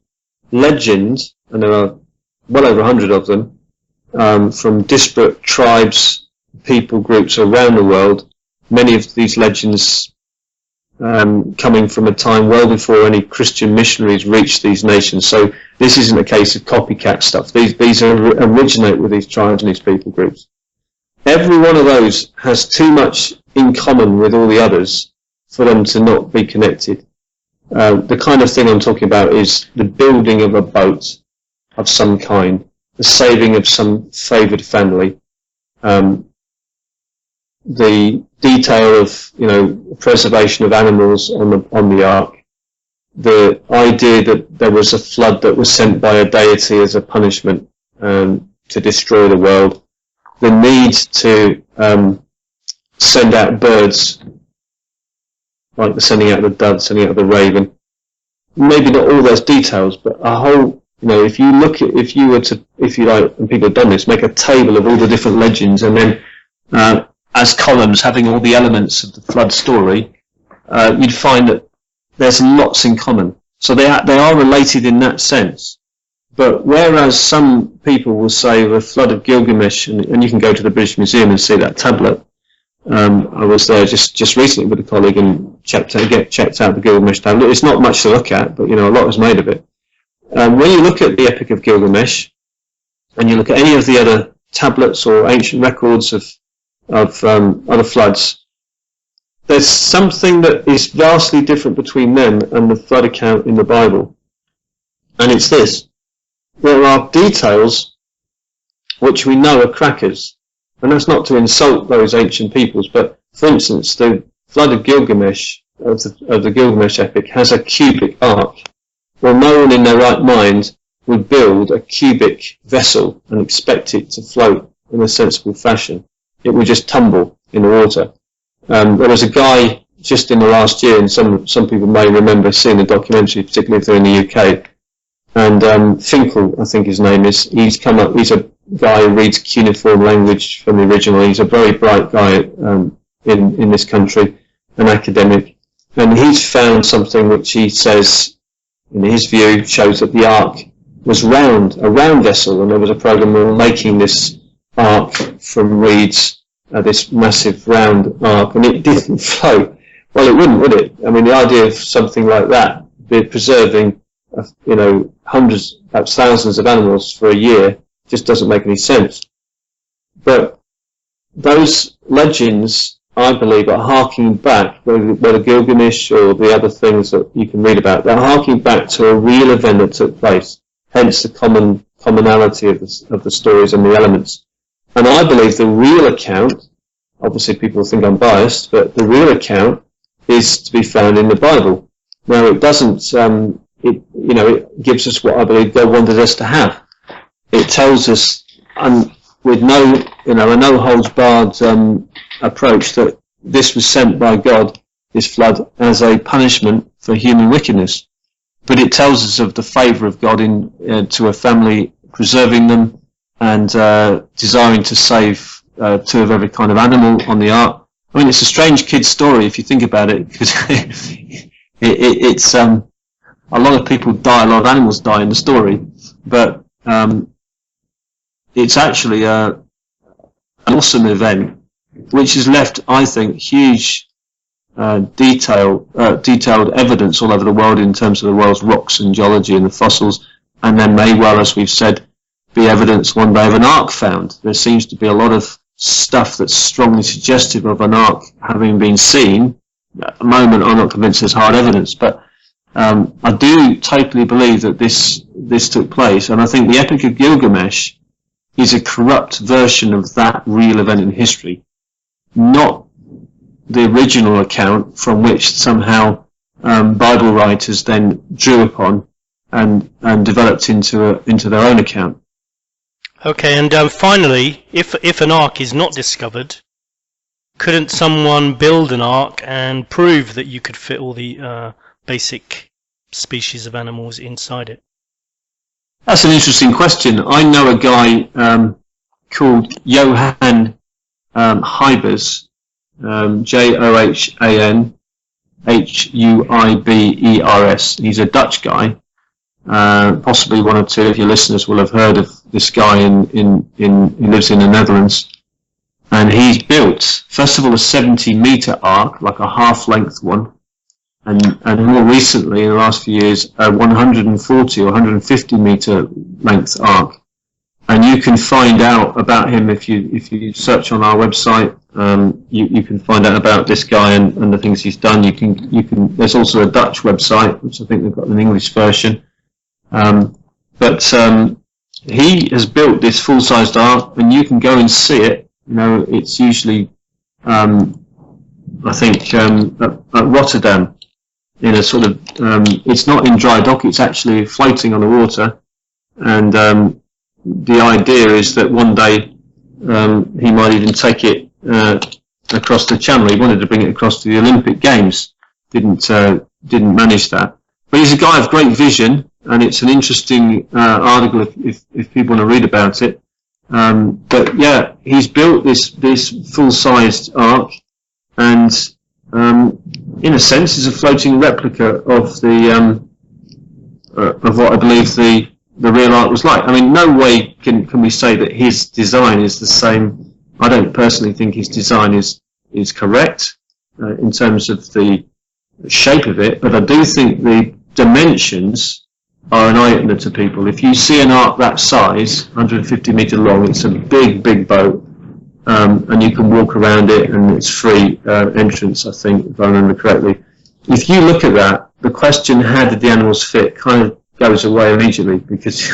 legend, and there are well over 100 of them, from disparate tribes, people groups around the world, many of these legends coming from a time well before any Christian missionaries reached these nations. So this isn't a case of copycat stuff. These originate with these tribes and these people groups. Every one of those has too much in common with all the others for them to not be connected. The kind of thing I'm talking about is the building of a boat of some kind, the saving of some favoured family, the detail of preservation of animals on the ark, the idea that there was a flood that was sent by a deity as a punishment to destroy the world, the need to send out birds, like the sending out the dove, sending out the raven. Maybe not all those details, but a whole, if you were to, if you like, and people have done this, make a table of all the different legends, and then as columns having all the elements of the flood story, you'd find that there's lots in common. So they are related in that sense. But whereas some people will say the flood of Gilgamesh, and you can go to the British Museum and see that tablet. I was there just recently with a colleague and checked out the Gilgamesh tablet. It's not much to look at, but a lot is made of it. When you look at the Epic of Gilgamesh, and you look at any of the other tablets or ancient records of other floods, there's something that is vastly different between them and the flood account in the Bible. And it's this: there are details which we know are crackers. And that's not to insult those ancient peoples, but for instance, the flood of Gilgamesh, of the Gilgamesh epic, has a cubic ark. Well, no one in their right mind would build a cubic vessel and expect it to float in a sensible fashion. It would just tumble in the water. There was a guy just in the last year, and some people may remember seeing the documentary, particularly if they're in the UK, and Finkel, I think his name is, he's a guy who reads cuneiform language from the original. He's a very bright guy in this country, an academic, and he's found something which he says, in his view, shows that the ark was a round vessel, and there was a program of making this ark from reeds, this massive round ark, and it didn't float. Well, it wouldn't, would it? I mean, the idea of something like that, preserving, hundreds, perhaps thousands of animals for a year, just doesn't make any sense. But those legends, I believe, are harking back, whether Gilgamesh or the other things that you can read about, they're harking back to a real event that took place, hence the commonality of the stories and the elements. And I believe the real account, obviously people think I'm biased, but the real account is to be found in the Bible. Now, it doesn't, it gives us what I believe God wanted us to have. It tells us, with no holds barred approach, that this was sent by God, this flood, as a punishment for human wickedness. but it tells us of the favour of God to a family, preserving them and desiring to save two of every kind of animal on the ark. I mean, it's a strange kid's story if you think about it, because it's a lot of people die, a lot of animals die in the story, but it's actually an awesome event, which has left, I think, huge detailed evidence all over the world in terms of the world's rocks and geology and the fossils, and there may well, as we've said, be evidence one day of an ark found. There seems to be a lot of stuff that's strongly suggestive of an ark having been seen. At the moment, I'm not convinced there's hard evidence, but I do totally believe that this took place, and I think the Epic of Gilgamesh is a corrupt version of that real event in history, not the original account from which somehow Bible writers then drew upon and developed into their own account. Okay, and finally, if an ark is not discovered, couldn't someone build an ark and prove that you could fit all the basic species of animals inside it? That's an interesting question. I know a guy called Johan Huibers, Johanhuibers. He's a Dutch guy. Possibly one or two of your listeners will have heard of this guy. He lives in the Netherlands, and he's built, first of all, a 70-meter ark, like a half-length one, and more recently, in the last few years, a 140 or 150-meter length ark. And you can find out about him if you search on our website. You can find out about this guy and the things he's done. You can. There's also a Dutch website, which I think they've got an English version. But he has built this full-sized ark, and you can go and see it. You know, it's usually, I think, at Rotterdam, in a sort of, it's not in dry dock, it's actually floating on the water, and the idea is that one day he might even take it across the channel. He wanted to bring it across to the Olympic Games, didn't manage that. But he's a guy of great vision, and it's an interesting article if people want to read about it. But yeah, he's built this full-sized ark, and in a sense is a floating replica of the of what I believe the real ark was like. I mean, no way can we say that his design is the same. I don't personally think his design is correct in terms of the shape of it, but I do think the dimensions are an eye-opener to people. If you see an ark that size, 150 meter long, it's a big boat, and you can walk around it, and it's free entrance, I think, if I remember correctly. If you look at that, the question, how did the animals fit, kind of goes away immediately, because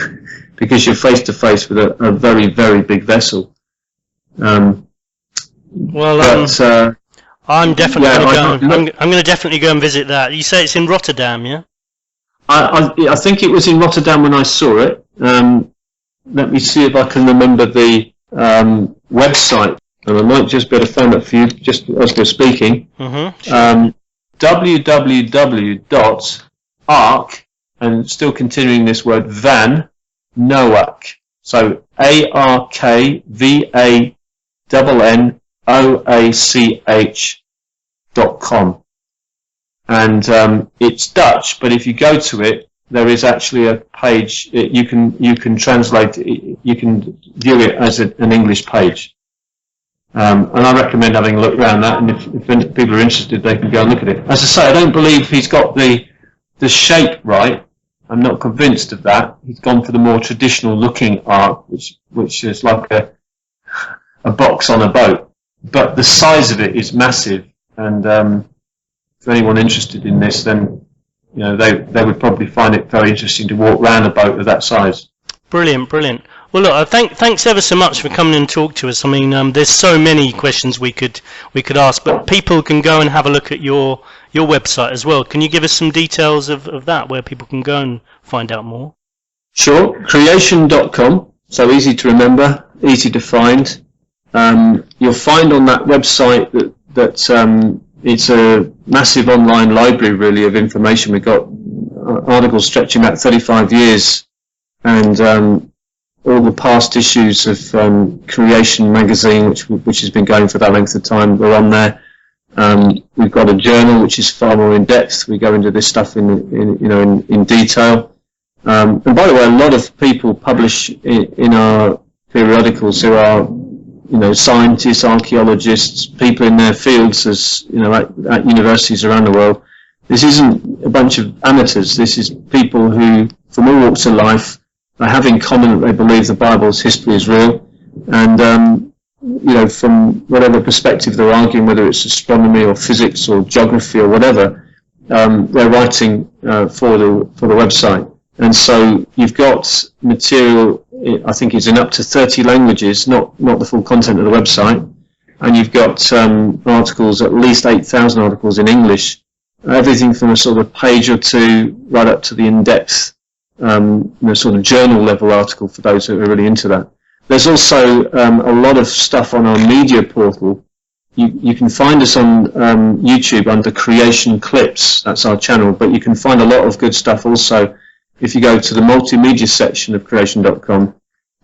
you're face to face with a very, very big vessel. I'm definitely I'm going to definitely go and visit that. You say it's in Rotterdam, yeah? I think it was in Rotterdam when I saw it. Let me see if I can remember the website, and I might just be able to find it for you just as we're speaking. Sure. www.ark, and still continuing this word, Van Noach. So ARKVANNOACH.com. And it's Dutch, but if you go to it, there is actually a page. You can translate it, you can view it as an English page. And I recommend having a look around that. And if people are interested, they can go and look at it. As I say, I don't believe he's got the shape right. I'm not convinced of that. He's gone for the more traditional looking ark, which is like a box on a boat. But the size of it is massive, and if anyone interested in this, then they would probably find it very interesting to walk around a boat of that size. Brilliant. Well, look, thanks ever so much for coming and talk to us. I mean, there's so many questions we could ask, but people can go and have a look at your website as well. Can you give us some details of that, where people can go and find out more? Sure. Creation.com. So easy to remember, easy to find. You'll find on that website that it's a massive online library, really, of information. We've got articles stretching back 35 years, and all the past issues of Creation magazine, which has been going for that length of time, are on there. We've got a journal which is far more in depth. We go into this stuff in detail. And by the way, a lot of people publish in our periodicals who are, scientists, archaeologists, people in their fields, as at universities around the world. This isn't a bunch of amateurs. This is people who, from all walks of life, are have in common that they believe the Bible's history is real, and from whatever perspective they're arguing, whether it's astronomy or physics or geography or whatever, they're writing for the website. And so you've got material, I think it's in up to 30 languages, not the full content of the website, and you've got articles, at least 8,000 articles in English, everything from a sort of page or two right up to the in-depth, sort of journal level article for those who are really into that. There's also a lot of stuff on our media portal. You can find us on YouTube under Creation Clips, that's our channel, but you can find a lot of good stuff also if you go to the multimedia section of creation.com,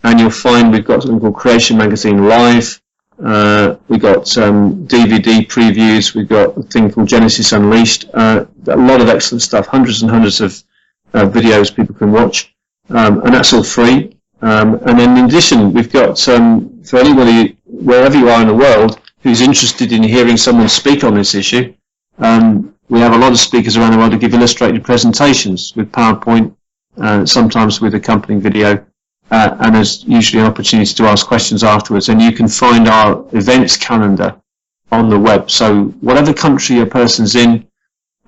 and you'll find we've got something called Creation Magazine Live, we've got DVD previews, we've got a thing called Genesis Unleashed, a lot of excellent stuff, hundreds and hundreds of videos people can watch, and that's all free. And then in addition, we've got, for anybody, wherever you are in the world, who's interested in hearing someone speak on this issue, we have a lot of speakers around the world who give illustrated presentations with PowerPoint, sometimes with accompanying video, and there's usually an opportunity to ask questions afterwards. And you can find our events calendar on the web. So whatever country a person's in,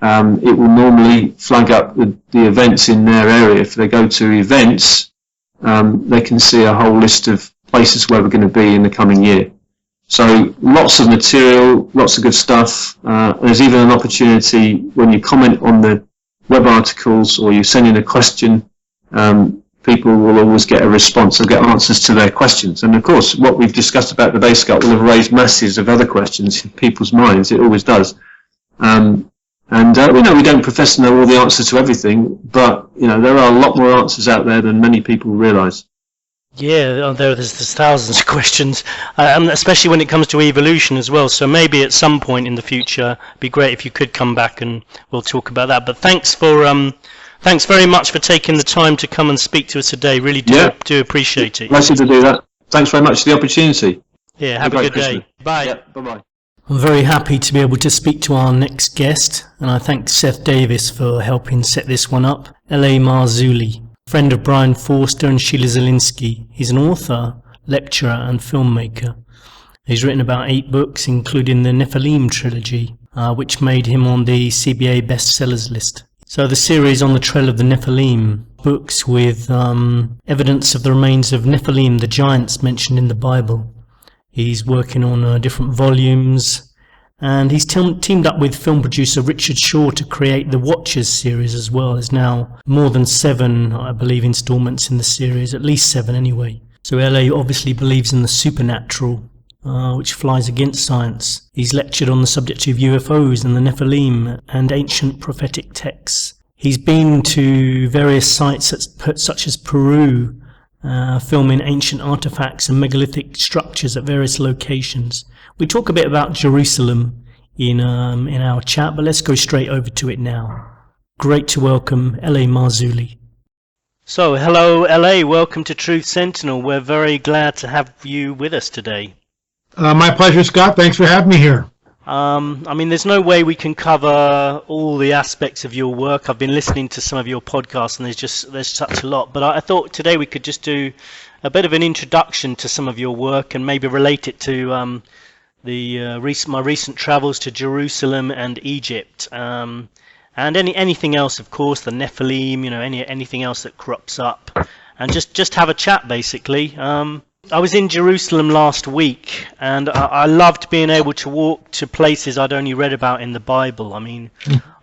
it will normally flag up the events in their area. If they go to events, they can see a whole list of places where we're going to be in the coming year. So lots of material, lots of good stuff. There's even an opportunity when you comment on the web articles or you send in a question, people will always get a response or get answers to their questions. And of course, what we've discussed about the base gut will have raised masses of other questions in people's minds. It always does. We know we don't profess to know all the answers to everything, but there are a lot more answers out there than many people realise. Yeah, there's thousands of questions, especially when it comes to evolution as well. So maybe at some point in the future, it'd be great if you could come back and we'll talk about that. But thanks very much for taking the time to come and speak to us today. Really do appreciate it. Pleasure to do that. Thanks very much for the opportunity. Yeah, have a good day. Bye. Yeah, bye-bye. I'm very happy to be able to speak to our next guest, and I thank Seth Davis for helping set this one up. L.A. Marzulli, friend of Brian Forster and Sheila Zielinski. He's an author, lecturer and filmmaker. He's written about 8 books, including the Nephilim trilogy, which made him on the CBA bestsellers list. So the series On the Trail of the Nephilim, books with evidence of the remains of Nephilim, the giants mentioned in the Bible. He's working on different volumes, and he's teamed up with film producer Richard Shaw to create the Watchers series as well. There's now more than 7, I believe, installments in the series, at least 7 anyway. So LA obviously believes in the supernatural, which flies against science. He's lectured on the subject of UFOs and the Nephilim and ancient prophetic texts. He's been to various sites such as Peru, filming ancient artifacts and megalithic structures at various locations. We talk a bit about Jerusalem in our chat, but let's go straight over to it now. Great to welcome L.A. Marzulli. So, hello L.A., welcome to Truth Sentinel. We're very glad to have you with us today. My pleasure, Scott. Thanks for having me here. I mean, there's no way we can cover all the aspects of your work. I've been listening to some of your podcasts, and there's such a lot. But I thought today we could just do a bit of an introduction to some of your work and maybe relate it to my recent travels to Jerusalem and Egypt, and anything else, of course, the Nephilim, anything else that crops up, and just have a chat basically. I was in Jerusalem last week, and I loved being able to walk to places I'd only read about in the Bible. I mean,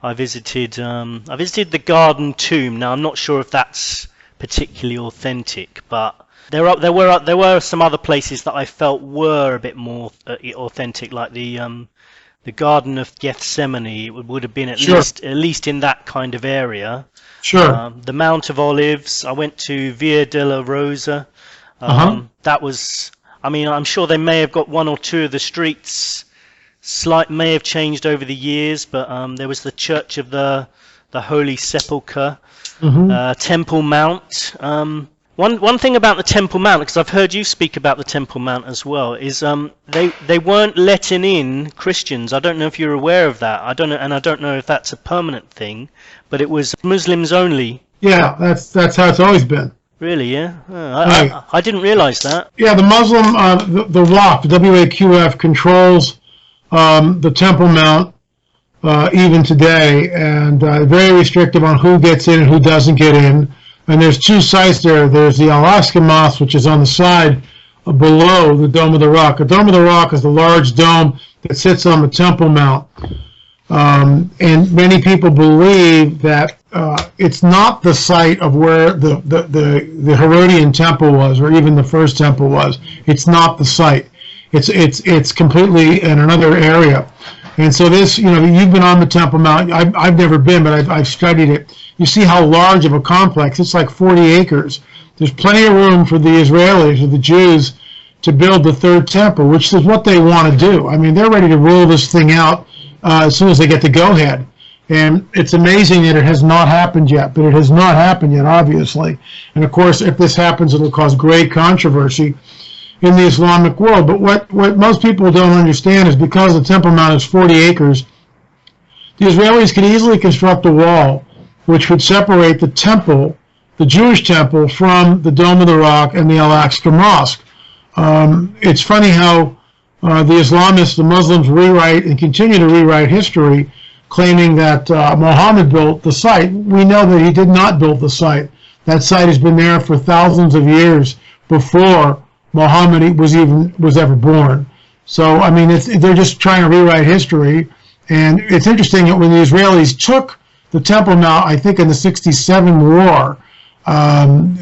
I visited the Garden Tomb. Now, I'm not sure if that's particularly authentic, but there were some other places that I felt were a bit more authentic, like the the Garden of Gethsemane. It would have been at Sure. least in that kind of area. Sure. The Mount of Olives. I went to Via della Rosa. That was. I mean, I'm sure they may have got one or two of the streets. May have changed over the years, but there was the Church of the Holy Sepulchre, Temple Mount. One thing about the Temple Mount, because I've heard you speak about the Temple Mount as well, is they weren't letting in Christians. I don't know if you're aware of that. I don't know if that's a permanent thing, but it was Muslims only. Yeah, that's how it's always been. Really? Yeah. I didn't realize that. Yeah, the Muslim, the WAF, the WAQF, controls the Temple Mount even today, and very restrictive on who gets in and who doesn't get in. And there's two sites there. There's the Al-Aqsa Mosque, which is on the side below the Dome of the Rock. The Dome of the Rock is the large dome that sits on the Temple Mount. And many people believe that it's not the site of where the Herodian temple was, or even the first temple was. It's not the site. It's completely in another area. And so this, you've been on the Temple Mount. I've never been, but I've studied it. You see how large of a complex. It's like 40 acres. There's plenty of room for the Israelis or the Jews to build the third temple, which is what they want to do. I mean, they're ready to roll this thing out as soon as they get the go-ahead. And it's amazing that it has not happened yet, but it has not happened yet, obviously. And, of course, if this happens, it'll cause great controversy in the Islamic world. But what most people don't understand is because the Temple Mount is 40 acres, the Israelis could easily construct a wall which would separate the temple, the Jewish temple, from the Dome of the Rock and the Al-Aqsa Mosque. It's funny how the Islamists, the Muslims, rewrite and continue to rewrite history, claiming that Muhammad built the site. We know that he did not build the site. That site has been there for thousands of years before Muhammad was ever born. So, I mean, they're just trying to rewrite history. And it's interesting that when the Israelis took the Temple Mount, I think in the 67 war,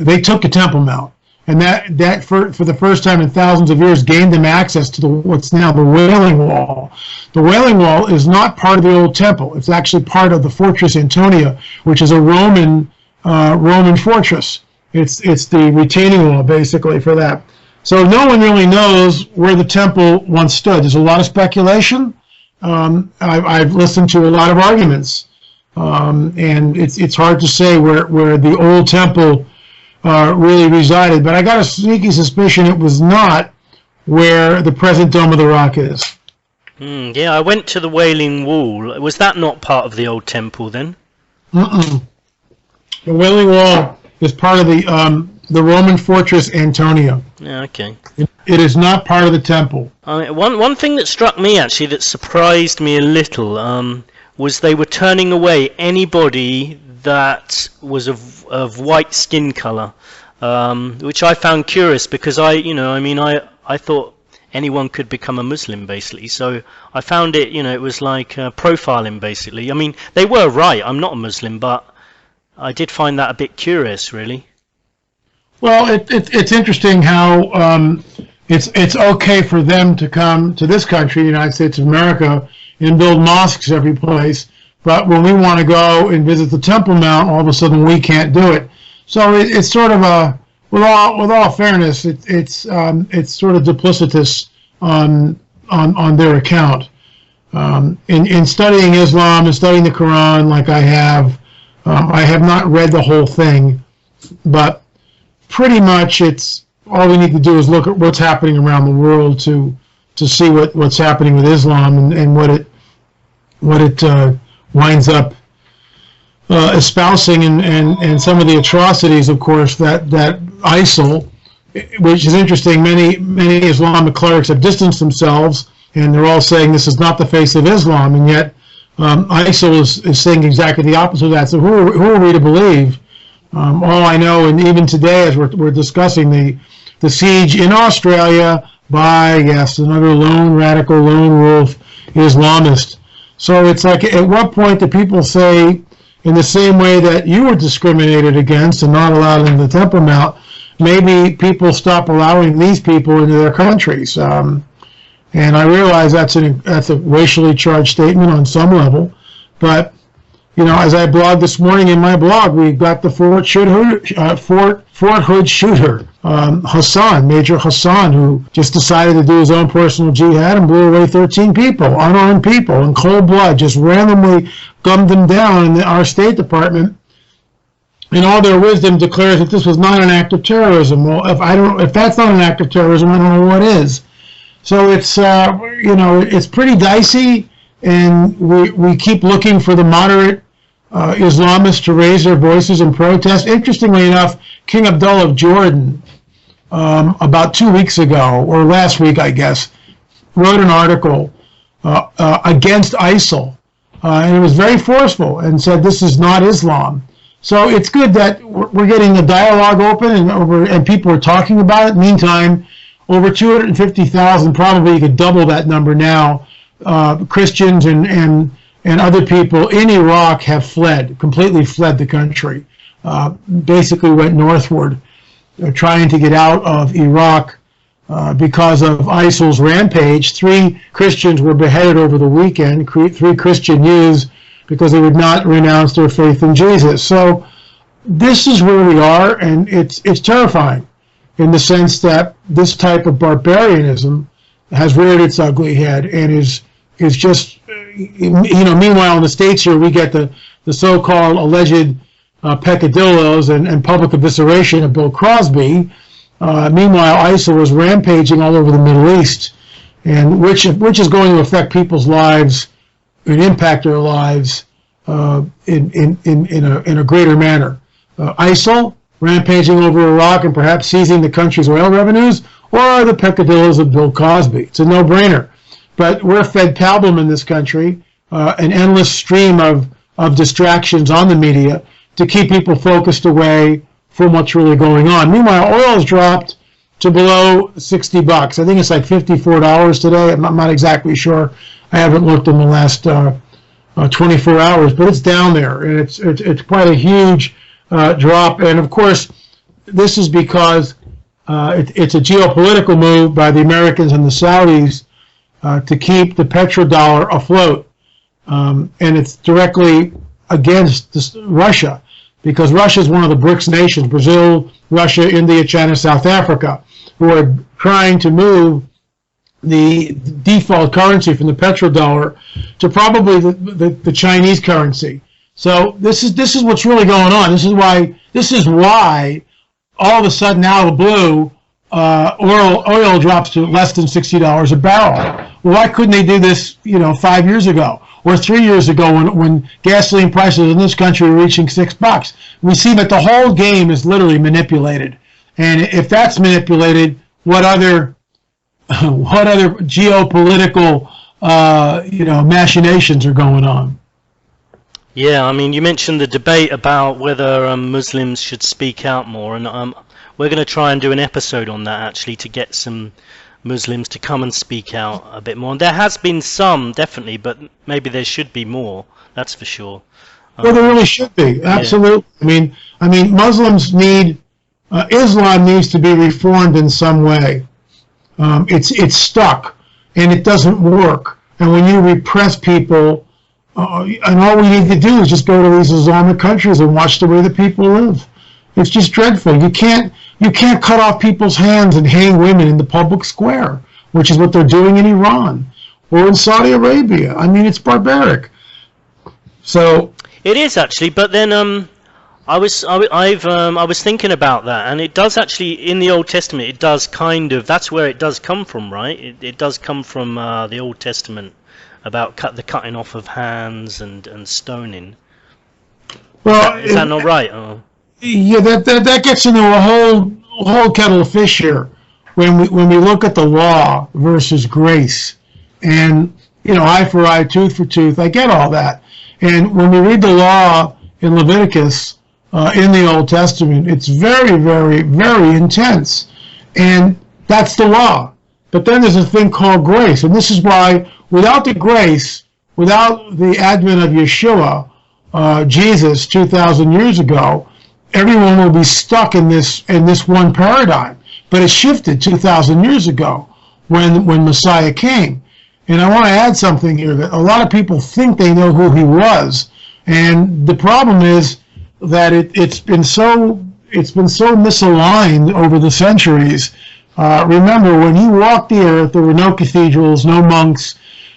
they took the Temple Mount. And that for the first time in thousands of years, gained them access to what's now the Wailing Wall. The Wailing Wall is not part of the old temple. It's actually part of the Fortress Antonia, which is a Roman fortress. It's the retaining wall, basically, for that. So no one really knows where the temple once stood. There's a lot of speculation. I've listened to a lot of arguments. And it's hard to say where the old temple really resided, but I got a sneaky suspicion it was not where the present Dome of the Rock is. Yeah, I went to the Wailing Wall. Was that not part of the old temple then? The Wailing Wall is part of the Roman fortress Antonia. Yeah, okay. It is not part of the temple. One thing that struck me actually that surprised me a little was they were turning away anybody that was of white skin color, which I found curious because I thought anyone could become a Muslim basically. So I found it, it was like profiling basically. I mean, they were right. I'm not a Muslim, but I did find that a bit curious, really. Well, it's interesting how it's okay for them to come to this country, the United States of America, and build mosques every place. But when we want to go and visit the Temple Mount, all of a sudden we can't do it. So it's sort of with all fairness, it's sort of duplicitous on their account. In studying Islam and studying the Quran, like I have not read the whole thing, but pretty much it's all we need to do is look at what's happening around the world to see what's happening with Islam and what it winds up espousing and some of the atrocities, of course, that ISIL, which is interesting. Many Islamic clerics have distanced themselves, and they're all saying this is not the face of Islam, and yet ISIL is saying exactly the opposite of that. So who are we to believe? All I know, and even today, as we're discussing the siege in Australia by another lone radical, lone wolf Islamist. So it's like, at what point do people say, in the same way that you were discriminated against and not allowed in the Temple Mount, maybe people stop allowing these people into their countries? And And I realize that's a racially charged statement on some level, but as I blogged this morning in my blog, we got the Fort Hood shooter, Hassan, Major Hassan, who just decided to do his own personal jihad and blew away 13 people, unarmed people, in cold blood, just randomly gummed them down. And our State Department, in all their wisdom, declares that this was not an act of terrorism. Well, if that's not an act of terrorism, I don't know what is. So it's it's pretty dicey, and we keep looking for the moderate Islamists to raise their voices in protest. Interestingly enough, King Abdullah of Jordan, about 2 weeks ago, or last week, I guess, wrote an article against ISIL, and it was very forceful and said this is not Islam. So it's good that we're getting a dialogue open and people are talking about it. Meantime, over 250,000, probably you could double that number now, Christians and other people in Iraq have completely fled the country, basically went northward, trying to get out of Iraq because of ISIL's rampage. 3 Christians were beheaded over the weekend, 3 Christian youths, because they would not renounce their faith in Jesus. So this is where we are, and it's terrifying in the sense that this type of barbarianism has reared its ugly head and is just, meanwhile in the States here we get the so-called alleged peccadillos and public evisceration of Bill Crosby. Meanwhile, ISIL was rampaging all over the Middle East, and which is going to affect people's lives and impact their lives in a greater manner. ISIL rampaging over Iraq and perhaps seizing the country's oil revenues, or the peccadillos of Bill Cosby. It's a no-brainer. But we're fed pablum in this country, an endless stream of distractions on the media to keep people focused away from what's really going on. Meanwhile, oil has dropped to below $60. I think it's like $54 today. I'm not exactly sure. I haven't looked in the last 24 hours, but it's down there, and it's quite a huge drop. And of course, this is because it's a geopolitical move by the Americans and the Saudis to keep the petrodollar afloat, and it's directly against Russia, because Russia is one of the BRICS nations: Brazil, Russia, India, China, South Africa, who are trying to move the default currency from the petrodollar to probably the Chinese currency. So this is what's really going on. This is why all of a sudden, out of the blue, oil drops to less than $60 a barrel. Well, why couldn't they do this 5 years ago or 3 years ago when gasoline prices in this country were reaching $6? We see that the whole game is literally manipulated, and if that's manipulated, what other geopolitical machinations are going on? Yeah, I mean, you mentioned the debate about whether Muslims should speak out more, and we're going to try and do an episode on that, actually, to get some Muslims to come and speak out a bit more. And there has been some, definitely, but maybe there should be more, that's for sure. Well, there really should be, absolutely. Yeah. I mean, Muslims need, Islam needs to be reformed in some way. It's stuck, and it doesn't work. And when you repress people, and all we need to do is just go to these Islamic countries and watch the way the people live. It's just dreadful. You can't cut off people's hands and hang women in the public square, which is what they're doing in Iran or in Saudi Arabia. I mean, it's barbaric. So it is actually, but then I was thinking about that, and it does actually, in the Old Testament, it does that's where it does come from, right? It does come from the Old Testament about the cutting off of hands and stoning. Well, is that not right? Oh. Yeah, that gets into a whole kettle of fish here when we look at the law versus grace, and eye for eye, tooth for tooth. I get all that, and when we read the law in Leviticus in the Old Testament, it's very, very, very intense, and that's the law. But then there's a thing called grace, and this is why without the grace, without the advent of Yeshua, Jesus 2,000 years ago, everyone will be stuck in this one paradigm. But it shifted 2,000 years ago. when Messiah came. And I want to add something here, that a lot of people think they know who he was, and the problem is that it's been so misaligned over the centuries. Remember, when he walked the earth, there were no cathedrals, no monks,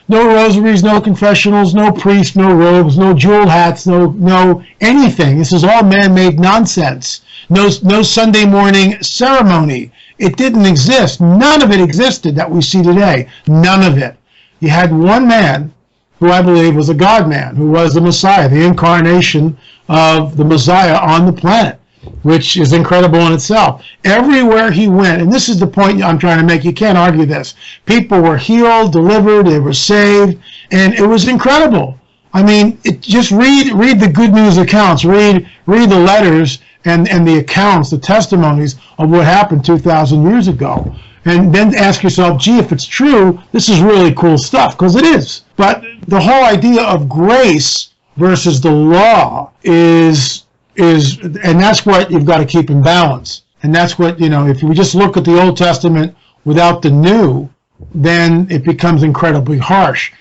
no rosaries, no confessionals, no priests, no robes, no jeweled hats, no anything. This is all man-made nonsense. No Sunday morning ceremony. It didn't exist. None of it existed that we see today. None of it. You had one man who I believe was a God-man, who was the Messiah, the incarnation of the Messiah on the planet, which is incredible in itself. Everywhere he went, and this is the point I'm trying to make, you can't argue this, people were healed, delivered, they were saved, and it was incredible. I mean, just read the good news accounts, read the letters and the accounts, the testimonies of what happened 2,000 years ago. And then ask yourself, gee, if it's true, this is really cool stuff, because it is. But the whole idea of grace versus the law is, and that's what you've got to keep in balance. And that's what, if we just look at the Old Testament without the New, then it becomes incredibly harsh.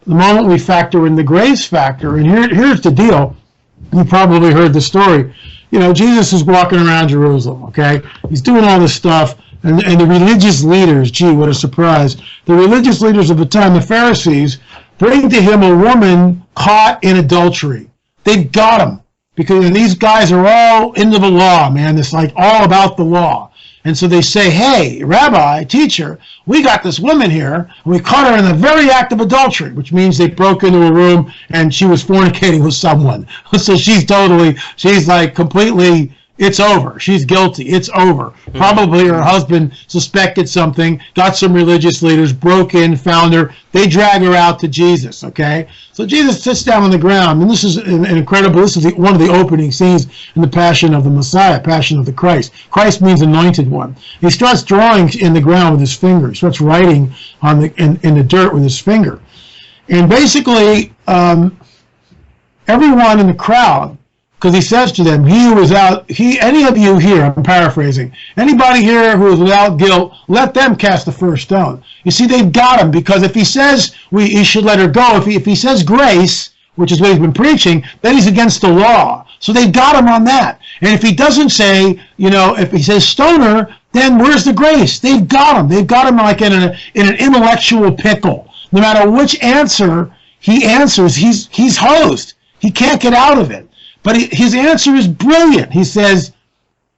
The moment we factor in the grace factor, and here's the deal, you probably heard the story. Jesus is walking around Jerusalem, okay? He's doing all this stuff. And the religious leaders, gee, what a surprise. The religious leaders of the time, the Pharisees, bring to him a woman caught in adultery. They've got him. Because these guys are all into the law, man. It's like all about the law. And so they say, hey, rabbi, teacher, we got this woman here, and we caught her in the very act of adultery, which means they broke into a room and she was fornicating with someone. So she's like completely... It's over. She's guilty. It's over. Mm-hmm. Probably her husband suspected something, got some religious leaders, broke in, found her. They drag her out to Jesus, okay? So Jesus sits down on the ground, and this is incredible. This is one of the opening scenes in the Passion of the Messiah, Passion of the Christ. Christ means anointed one. He starts drawing in the ground with his finger. He starts writing in the dirt with his finger. And basically, everyone in the crowd, because he says to them, any of you here, I'm paraphrasing, anybody here who is without guilt, let them cast the first stone. You see, they've got him, because if he says he should let her go, if he says grace, which is what he's been preaching, then he's against the law. So they've got him on that. And if he doesn't say, if he says stone her, then where's the grace? They've got him. They've got him like in an intellectual pickle. No matter which answer he answers, he's hosed. He can't get out of it. But his answer is brilliant. He says,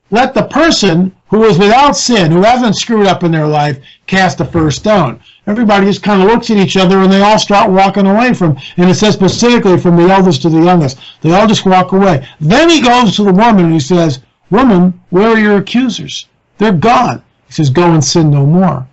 let the person who is without sin, who hasn't screwed up in their life, cast the first stone. Everybody just kind of looks at each other, and they all start walking away and it says specifically from the eldest to the youngest. They all just walk away. Then he goes to the woman and he says, woman, where are your accusers? They're gone. He says, go and sin no more.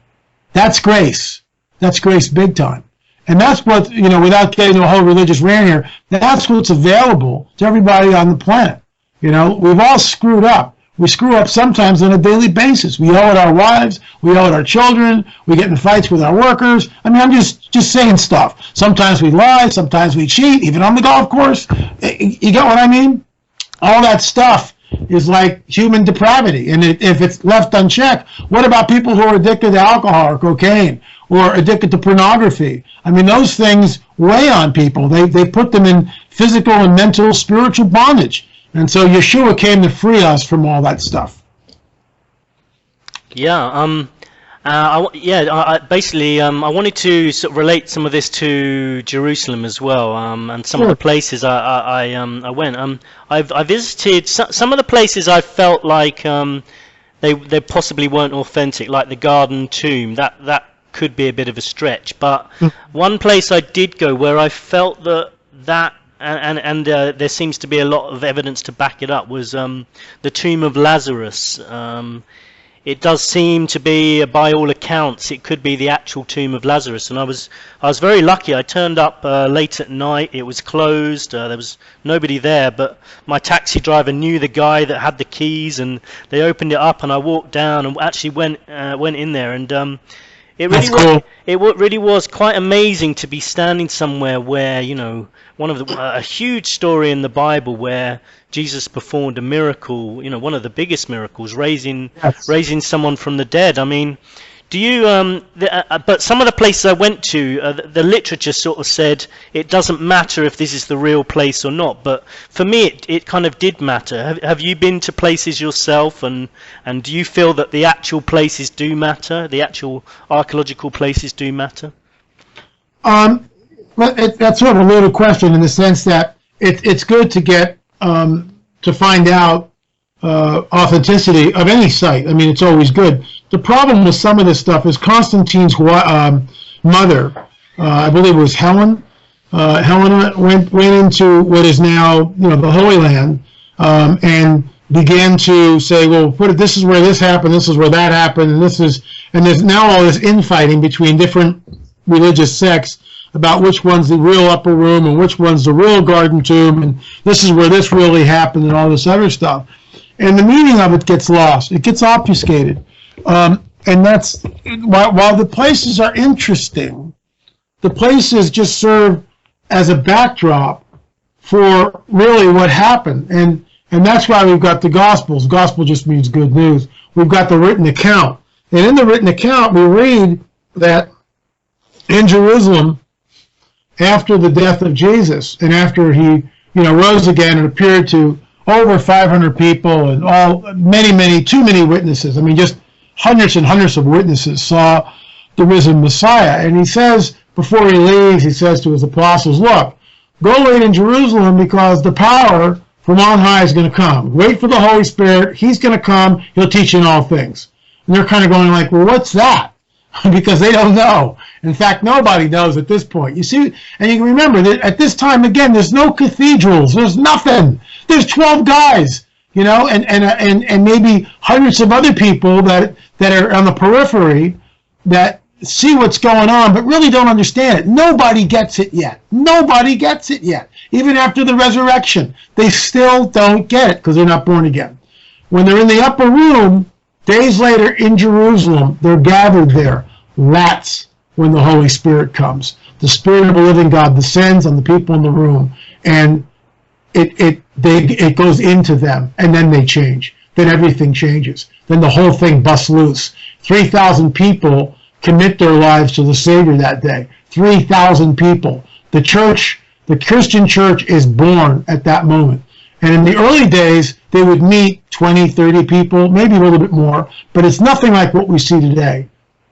That's grace. That's grace big time. And that's what, without getting to a whole religious rant here, that's what's available to everybody on the planet. We've all screwed up. We screw up sometimes on a daily basis. We yell at our wives. We yell at our children. We get in fights with our workers. I mean, I'm just saying stuff. Sometimes we lie. Sometimes we cheat, even on the golf course. You get what I mean? All that stuff is like human depravity. And if it's left unchecked, what about people who are addicted to alcohol or cocaine or addicted to pornography? I mean, those things weigh on people. They put them in physical and mental, spiritual bondage. And so Yeshua came to free us from all that stuff. Yeah, basically, I wanted to sort of relate some of this to Jerusalem as well, and some of the places I went. I visited some of the places I felt like they possibly weren't authentic, like the Garden Tomb. That could be a bit of a stretch, but one place I did go where I felt that. And there seems to be a lot of evidence to back it up was the tomb of Lazarus. It does seem to be, by all accounts, it could be the actual tomb of Lazarus. And I was very lucky. I turned up late at night. It was closed. There was nobody there, but my taxi driver knew the guy that had the keys, and they opened it up, and I walked down and actually went in there, and it really was quite amazing to be standing somewhere where, a huge story in the Bible where Jesus performed a miracle, one of the biggest miracles, raising someone from the dead. I mean, Do you? But some of the places I went to, the literature sort of said it doesn't matter if this is the real place or not. But for me, it kind of did matter. Have you been to places yourself, and do you feel that the actual places do matter? The actual archaeological places do matter? Well, that's sort of a loaded question in the sense that it's good to get to find out authenticity of any site. I mean, it's always good. The problem with some of this stuff is Constantine's mother, I believe it was Helen. Helena went into what is now, the Holy Land, and began to say, well, this is where this happened, this is where that happened, and there's now all this infighting between different religious sects about which one's the real upper room and which one's the real garden tomb, and this is where this really happened, and all this other stuff. And the meaning of it gets lost. It gets obfuscated. And that's, while the places are interesting, the places just serve as a backdrop for really what happened. And that's why we've got the Gospels. Gospel just means good news. We've got the written account. And in the written account, we read that in Jerusalem, after the death of Jesus, and after he, rose again and appeared to over 500 people and too many witnesses. I mean, just hundreds and hundreds of witnesses saw the risen Messiah. And he says, before he leaves, he says to his apostles, look, go wait in Jerusalem because the power from on high is going to come. Wait for the Holy Spirit. He's going to come. He'll teach you in all things. And they're kind of going like, well, what's that? Because they don't know. In fact, nobody knows at this point. You see, and you can remember that at this time, again, there's no cathedrals. There's nothing. There's 12 guys, and maybe hundreds of other people that are on the periphery that see what's going on, but really don't understand it. Nobody gets it yet. Nobody gets it yet. Even after the resurrection, they still don't get it because they're not born again. When they're in the upper room, days later in Jerusalem, they're gathered there. That's when the Holy Spirit comes. The Spirit of the living God descends on the people in the room, and it goes into them, and then they change. Then everything changes. Then the whole thing busts loose. 3,000 people commit their lives to the Savior that day. 3,000 people. The church, the Christian church, is born at that moment. And in the early days, they would meet 20, 30 people, maybe a little bit more, but it's nothing like what we see today.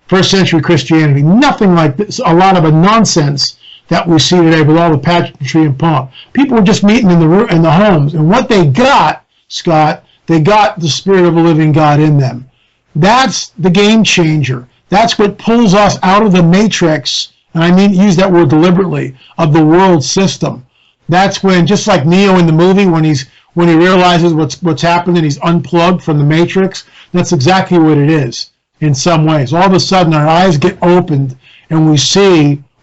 First century Christianity, nothing like this. A lot of a nonsense that we see today with all the pageantry and pomp. People were just meeting in the homes, and what they got, Scott, they got the Spirit of the living God in them. That's the game changer. That's what pulls us out of the matrix, and I mean use that word deliberately, of the world system. That's when, just like Neo in the movie, when he realizes what's happened and he's unplugged from the matrix, that's exactly what it is in some ways. All of a sudden our eyes get opened and we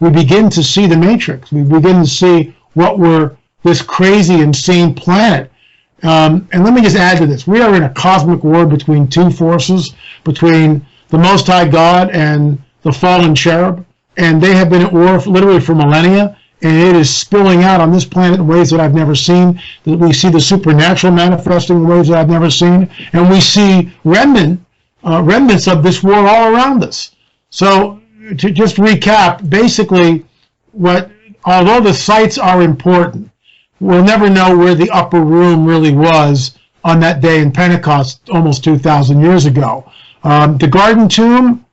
begin to see the matrix. We begin to see what we're, this crazy, insane planet. And let me just add to this. We are in a cosmic war between two forces, between the Most High God and the fallen cherub, and they have been at war literally for millennia, and it is spilling out on this planet in ways that I've never seen. We see the supernatural manifesting in ways that I've never seen, and we see remnants of this war all around us. So to just recap, basically, although the sites are important, we'll never know where the upper room really was on that day in Pentecost almost 2,000 years ago. The Garden Tomb,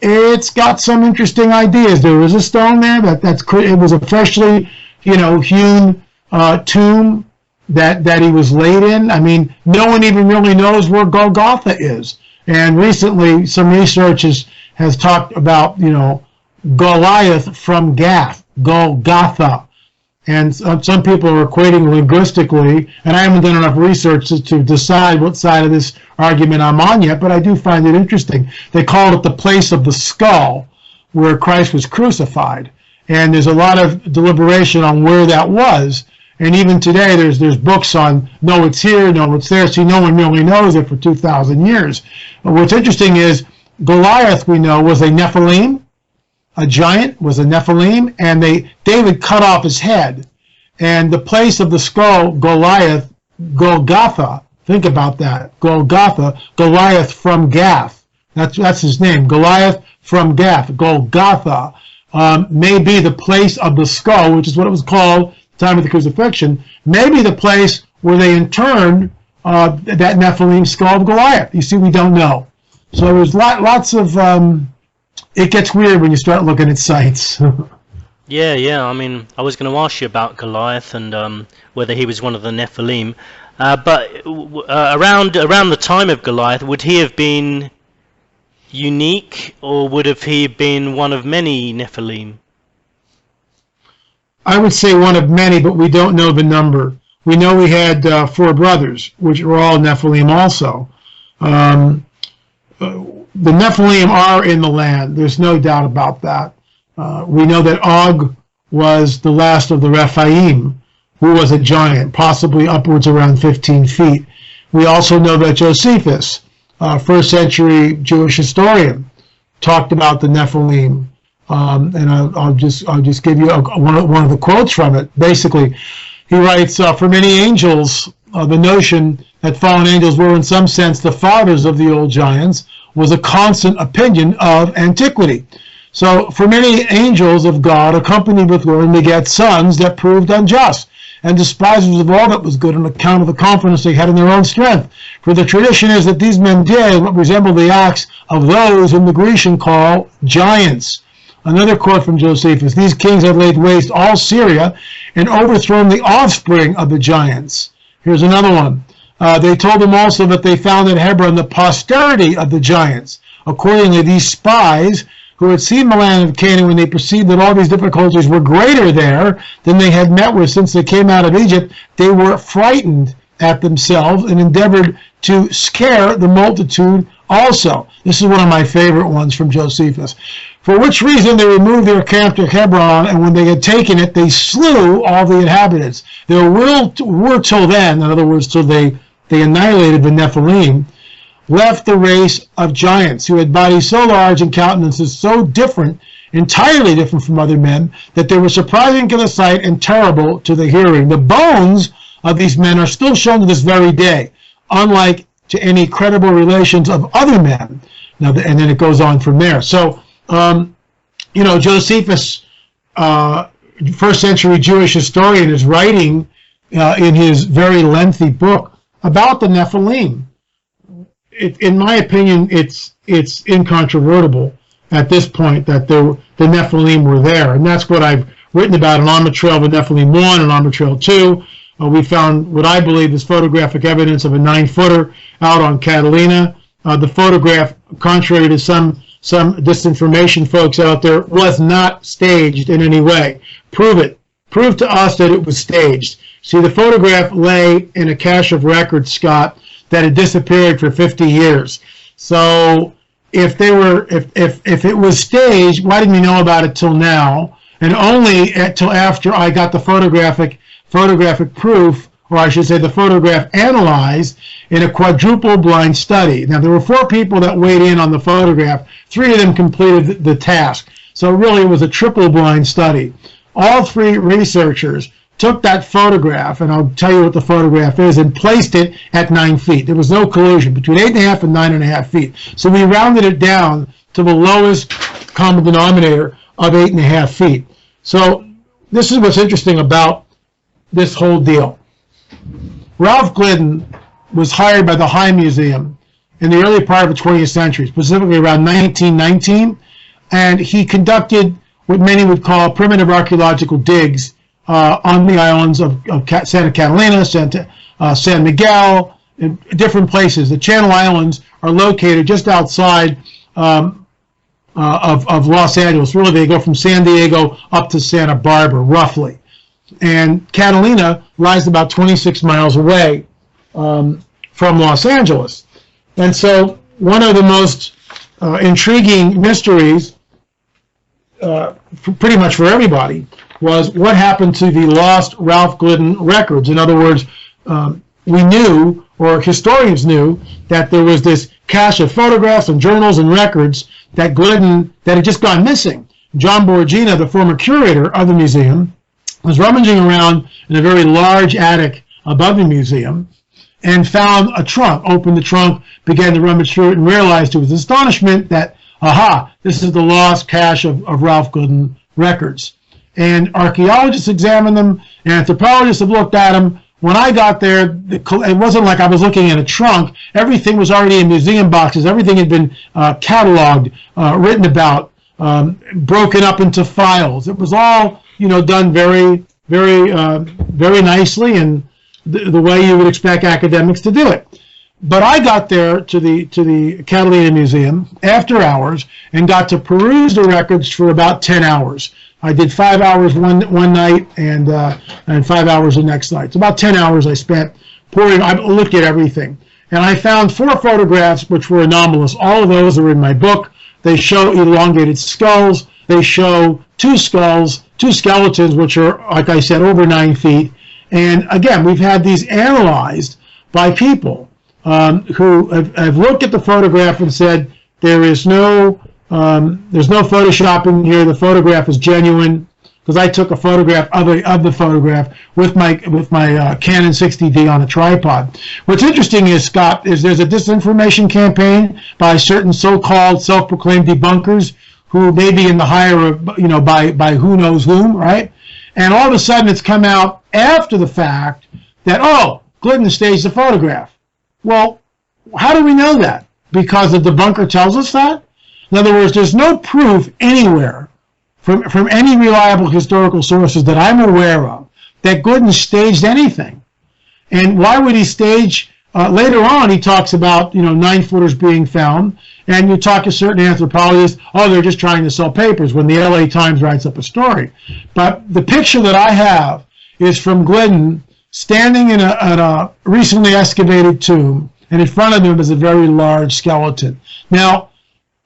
it's got some interesting ideas. There was a stone there it was a freshly, hewn tomb that he was laid in. I mean, no one even really knows where Golgotha is. And recently, some research has talked about, Goliath from Gath, Golgotha. And some people are equating linguistically, and I haven't done enough research to decide what side of this argument I'm on yet, but I do find it interesting. They call it the place of the skull, where Christ was crucified. And there's a lot of deliberation on where that was. And even today, there's books on, no, it's here, no, it's there. See, no one really knows it for 2,000 years. But what's interesting is Goliath, we know, was a Nephilim. A giant was a Nephilim, and David cut off his head. And the place of the skull, Goliath, Golgotha, think about that, Golgotha, Goliath from Gath. That's his name. Goliath from Gath, Golgotha, may be the place of the skull, which is what it was called at the time of the crucifixion, may be the place where they interned that Nephilim skull of Goliath. You see, we don't know. So there's lots of... it gets weird when you start looking at sites. Yeah. I mean, I was going to ask you about Goliath and whether he was one of the Nephilim. But around the time of Goliath, would he have been unique, or would have he been one of many Nephilim? I would say one of many, but we don't know the number. We know he had 4 brothers, which were all Nephilim also. The Nephilim are in the land. There's no doubt about that. We know that Og was the last of the Rephaim, who was a giant, possibly upwards around 15 feet. We also know that Josephus, first century Jewish historian, talked about the Nephilim. And I'll just give you one of the quotes from it. Basically, he writes, for many angels, the notion that fallen angels were in some sense the fathers of the old giants was a constant opinion of antiquity. So for many angels of God accompanied with women begat sons that proved unjust, and despisers of all that was good on account of the confidence they had in their own strength. For the tradition is that these men did what resembled the acts of those whom the Grecian call giants. Another quote from Josephus: these kings had laid waste all Syria and overthrown the offspring of the giants. Here's another one. They told them also that they found in Hebron the posterity of the giants. Accordingly, these spies who had seen the land of Canaan, when they perceived that all these difficulties were greater there than they had met with since they came out of Egypt, they were frightened at themselves and endeavored to scare the multitude also. This is one of my favorite ones from Josephus. For which reason they removed their camp to Hebron, and when they had taken it, they slew all the inhabitants. There were till then, in other words, till they annihilated the Nephilim, left the race of giants who had bodies so large and countenances so different, entirely different from other men, that they were surprising to the sight and terrible to the hearing. The bones of these men are still shown to this very day, unlike to any credible relations of other men. Now, and then it goes on from there. So, Josephus, first century Jewish historian, is writing in his very lengthy book about the Nephilim. In my opinion, it's incontrovertible at this point that the Nephilim were there, and that's what I've written about on the Trail of Nephilim 1 and on the Trail 2. We found what I believe is photographic evidence of a 9-footer out on Catalina. The photograph, contrary to some disinformation folks out there, was not staged in any way. Prove it. Prove to us that it was staged. See, the photograph lay in a cache of records, Scott, that had disappeared for 50 years. So if it was staged, why didn't we know about it till now? And only till after I got the photographic proof, or I should say the photograph analyzed in a quadruple blind study. Now, there were 4 people that weighed in on the photograph. 3 of them completed the task. So really it was a triple blind study. All 3 researchers took that photograph, and I'll tell you what the photograph is, and placed it at 9 feet. There was no collusion, between 8.5 and 9.5 feet. So we rounded it down to the lowest common denominator of 8.5 feet. So this is what's interesting about this whole deal. Ralph Glidden was hired by the High Museum in the early part of the 20th century, specifically around 1919, and he conducted what many would call primitive archaeological digs on the islands of Santa Catalina, San Miguel, in different places. The Channel Islands are located just outside of Los Angeles. Really, they go from San Diego up to Santa Barbara, roughly. And Catalina lies about 26 miles away from Los Angeles. And so one of the most intriguing mysteries, pretty much for everybody, was what happened to the lost Ralph Glidden records. In other words, we knew, or historians knew, that there was this cache of photographs and journals and records that had just gone missing. John Borgina, the former curator of the museum, was rummaging around in a very large attic above the museum, and found a trunk, opened the trunk, began to rummage through it, and realized to his astonishment that, aha, this is the lost cache of Ralph Gooden records. And archaeologists examined them, and anthropologists have looked at them. When I got there, it wasn't like I was looking in a trunk. Everything was already in museum boxes. Everything had been cataloged, written about, broken up into files. It was all, done very, very, very nicely, and the way you would expect academics to do it. But I got there to the Catalina Museum after hours and got to peruse the records for about 10 hours. I did 5 hours one night and 5 hours the next night. So about 10 hours I spent I looked at everything. And I found 4 photographs which were anomalous. All of those are in my book. They show elongated skulls. They show 2 skeletons, which are, like I said, over 9 feet. And again, we've had these analyzed by people who have looked at the photograph and said there's no photoshopping here. The photograph is genuine, because I took a photograph of the photograph with my Canon 60D on a tripod. What's interesting is, Scott, is there's a disinformation campaign by certain so-called self-proclaimed debunkers who may be in the hire of, by who knows whom, right? And all of a sudden it's come out after the fact that, Glidden staged the photograph. Well, how do we know that? Because the debunker tells us that? In other words, there's no proof anywhere from any reliable historical sources that I'm aware of that Glidden staged anything. And why would he stage? Later on, he talks about 9-footers being found, and you talk to certain anthropologists, they're just trying to sell papers, when the LA Times writes up a story. But the picture that I have is from Glidden standing in a recently excavated tomb, and in front of him is a very large skeleton. Now,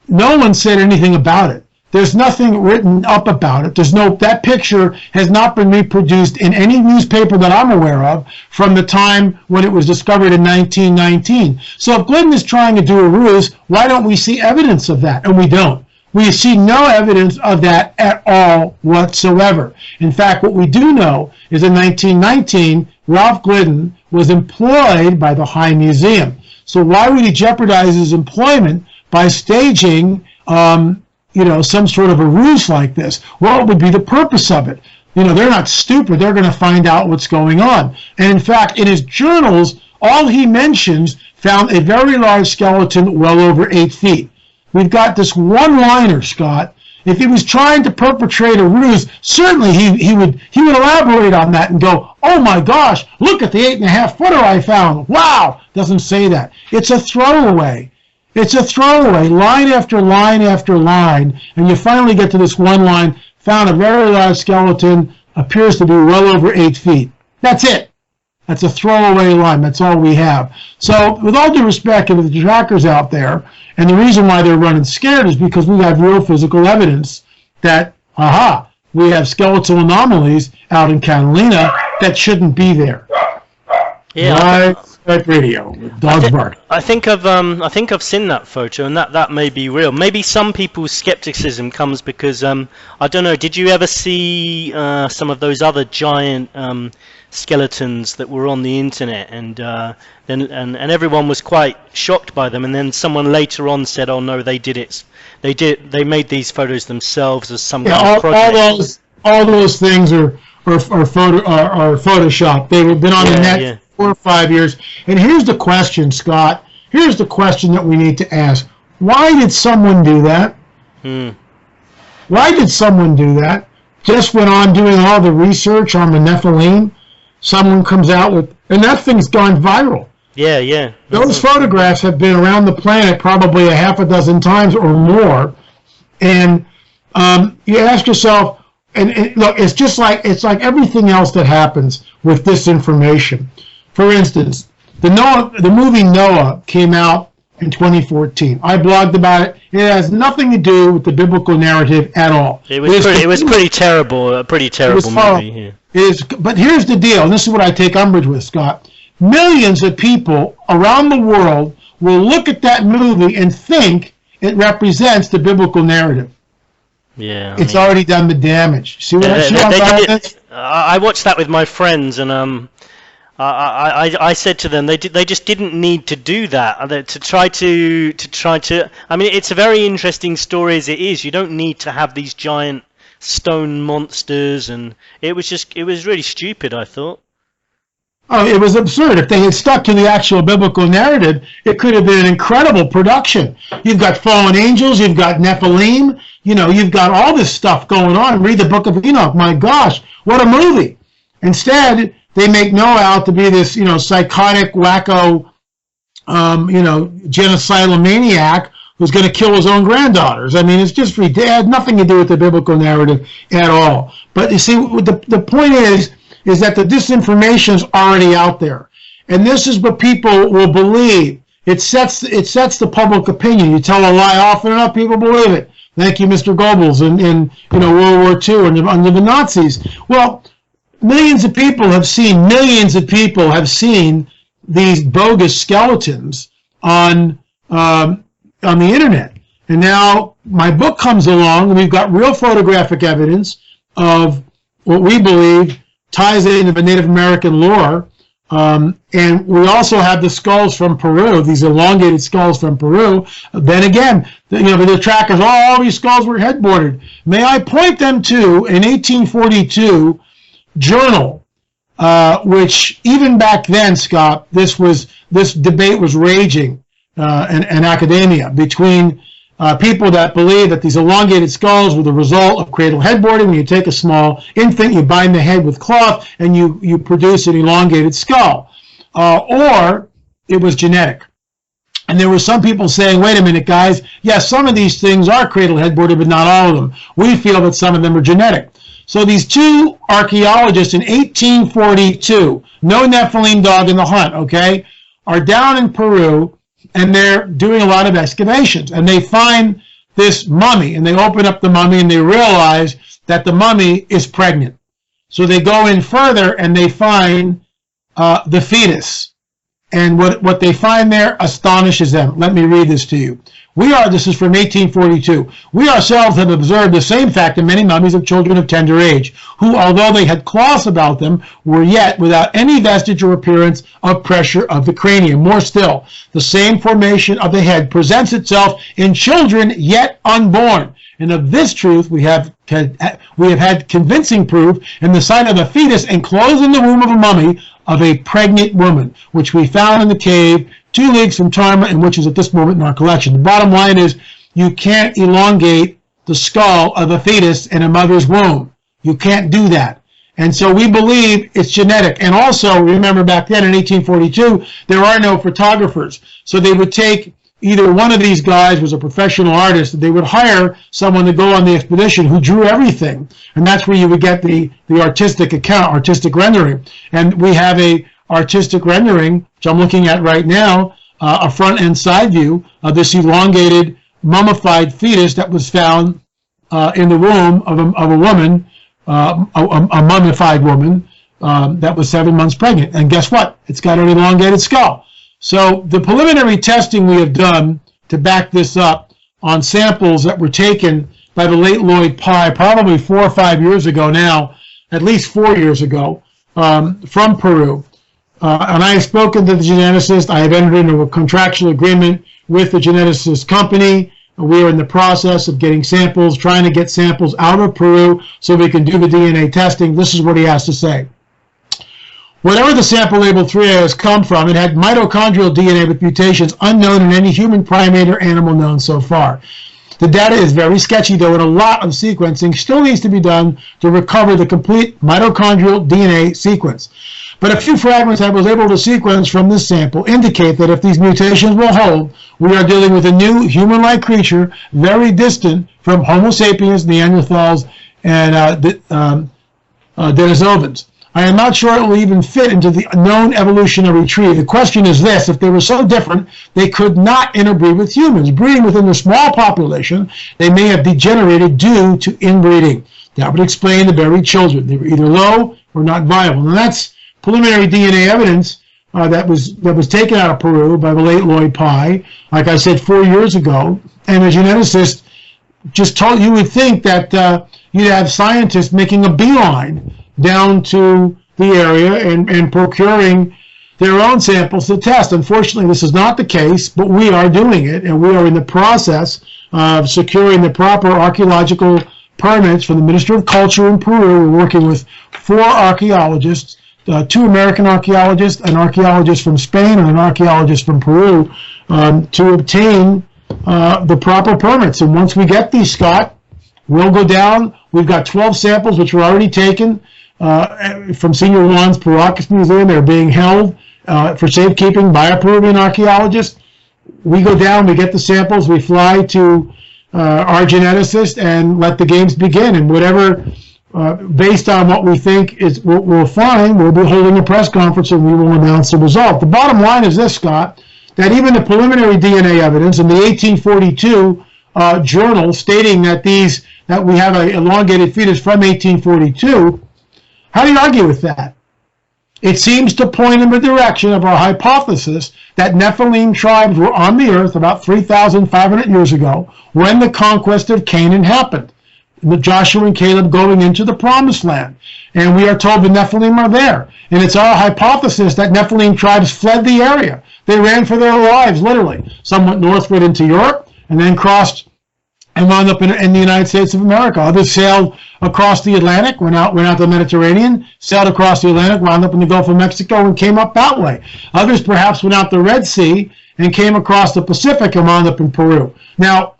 no one said anything about it. There's nothing written up about it. That picture has not been reproduced in any newspaper that I'm aware of from the time when it was discovered in 1919. So if Glidden is trying to do a ruse, why don't we see evidence of that? And we don't. We see no evidence of that at all whatsoever. In fact, what we do know is in 1919, Ralph Glidden was employed by the High Museum. So why would he jeopardize his employment by staging some sort of a ruse like this? What would be the purpose of it? They're not stupid. They're going to find out what's going on. And in fact, in his journals, all he mentions found a very large skeleton well over 8 feet. We've got this one-liner, Scott. If he was trying to perpetrate a ruse, certainly he would elaborate on that and go, oh my gosh, look at the 8.5-footer I found. Wow! Doesn't say that. It's a throwaway. It's a throwaway, line after line after line, and you finally get to this one line, found a very large skeleton, appears to be well over 8 feet. That's it. That's a throwaway line. That's all we have. So, with all due respect to the detractors out there, and the reason why they're running scared is because we have real physical evidence that, we have skeletal anomalies out in Catalina that shouldn't be there. Yeah. Live radio, dogs bark. I think I've seen that photo, and that may be real. Maybe some people's skepticism comes because I don't know. Did you ever see some of those other giant skeletons that were on the internet, and everyone was quite shocked by them, and then someone later on said, "Oh no, they did it. They made these photos themselves as some kind of project." All those things are Photoshop. They've been on the net 4 or 5 years. And here's the question, Scott. Here's the question that we need to ask. Why did someone do that? Why did someone do that? Just went on doing all the research on the Nephilim. Someone comes out with, and that thing's gone viral. Yeah. Those photographs have been around the planet probably a half a dozen times or more. And you ask yourself, and look, it's like everything else that happens with disinformation. For instance, the movie Noah came out in 2014. I blogged about it. It has nothing to do with the biblical narrative at all. It was pretty terrible. A pretty terrible movie. Yeah. But here's the deal, and this is what I take umbrage with, Scott. Millions of people around the world will look at that movie and think it represents the biblical narrative. Yeah, it's already done the damage. See what I watched that with my friends, and I said to them they just didn't need to do that, to try to. I mean, it's a very interesting story as it is. You don't need to have these giant stone monsters, and it was really stupid, I thought. Oh, it was absurd. If they had stuck to the actual biblical narrative, it could have been an incredible production. You've got fallen angels, you've got Nephilim, you've got all this stuff going on. Read the book of Enoch. My gosh, what a movie. Instead, they make Noah out to be this, psychotic, wacko, genocidal maniac who's going to kill his own granddaughters. I mean, it's just it had nothing to do with the biblical narrative at all. But you see, the point is that the disinformation is already out there, and this is what people will believe. It sets the public opinion. You tell a lie often enough, people believe it. Thank you, Mr. Goebbels, in World War II and under the Nazis. Well, millions of people have seen these bogus skeletons on the internet, and now my book comes along, and we've got real photographic evidence of what we believe ties into the Native American lore, and we also have the skulls from Peru, these elongated skulls from Peru. Then again, the trackers, all these skulls were headboarded. May I point them to an 1842 journal, which even back then, Scott, this debate was raging in academia between people that believe that these elongated skulls were the result of cradle headboarding. When you take a small infant, you bind the head with cloth, and you produce an elongated skull. Or it was genetic. And there were some people saying, wait a minute, guys, yes, some of these things are cradle headboarded, but not all of them. We feel that some of them are genetic. So these two archaeologists in 1842, no Nephilim dog in the hunt, okay, are down in Peru, and they're doing a lot of excavations, and they find this mummy, and they open up the mummy, and they realize that the mummy is pregnant. So they go in further, and they find the fetus, and what they find there astonishes them. Let me read this to you. This is from 1842. We ourselves have observed the same fact in many mummies of children of tender age, who, although they had cloths about them, were yet without any vestige or appearance of pressure of the cranium. More still, the same formation of the head presents itself in children yet unborn. And of this truth we have had convincing proof in the sight of a fetus enclosed in the womb of a mummy of a pregnant woman, which we found in the cave 2 leagues from Tarma, and which is at this moment in our collection. The bottom line is, you can't elongate the skull of a fetus in a mother's womb. You can't do that. And so we believe it's genetic. And also, remember back then in 1842, there are no photographers. So they would take either one of these guys was a professional artist, they would hire someone to go on the expedition who drew everything. And that's where you would get the artistic account, artistic rendering. And we have a artistic rendering, which I'm looking at right now, a front and side view of this elongated mummified fetus that was found in the womb of a woman, a mummified woman that was 7 months pregnant. And guess what? It's got an elongated skull. So the preliminary testing we have done to back this up on samples that were taken by the late Lloyd Pye, probably 4 or 5 years ago now, at least 4 years ago, from Peru. And I have spoken to the geneticist. I have entered into a contractual agreement with the geneticist company. We are in the process of getting samples, trying to get samples out of Peru so we can do the DNA testing. This is what he has to say. Whatever the sample labeled 3A has come from, it had mitochondrial DNA with mutations unknown in any human, primate, or animal known so far. The data is very sketchy, though, and a lot of sequencing still needs to be done to recover the complete mitochondrial DNA sequence. But a few fragments I was able to sequence from this sample indicate that if these mutations will hold, we are dealing with a new human-like creature very distant from Homo sapiens, Neanderthals, and Denisovans. I am not sure it will even fit into the known evolutionary tree. The question is this: if they were so different, they could not interbreed with humans. Breeding within a small population, they may have degenerated due to inbreeding. That would explain the buried children. They were either low or not viable. And that's preliminary DNA evidence that was taken out of Peru by the late Lloyd Pye, like I said, 4 years ago. And a geneticist just you would think that you'd have scientists making a beeline down to the area and procuring their own samples to test. Unfortunately, this is not the case, but we are doing it, and we are in the process of securing the proper archaeological permits from the Ministry of Culture in Peru. We're working with 4 archaeologists, 2 American archaeologists, an archaeologist from Spain, and an archaeologist from Peru, to obtain the proper permits. And once we get these, Scott, we'll go down. We've got 12 samples which were already taken from Senior Juan's Paracas Museum. They're being held for safekeeping by a Peruvian archaeologist. We go down, we get the samples, we fly to our geneticist and let the games begin. And whatever, based on what we think is we'll find, we'll be holding a press conference and we will announce the result. The bottom line is this, Scott, that even the preliminary DNA evidence in the 1842 journal stating that we have an elongated fetus from 1842, how do you argue with that? It seems to point in the direction of our hypothesis that Nephilim tribes were on the earth about 3,500 years ago when the conquest of Canaan happened. Joshua and Caleb going into the promised land. And we are told the Nephilim are there. And it's our hypothesis that Nephilim tribes fled the area. They ran for their lives, literally. Some went northward into Europe and then crossed and wound up in the United States of America. Others sailed across the Atlantic, went out the Mediterranean, sailed across the Atlantic, wound up in the Gulf of Mexico, and came up that way. Others perhaps went out the Red Sea and came across the Pacific and wound up in Peru. Now,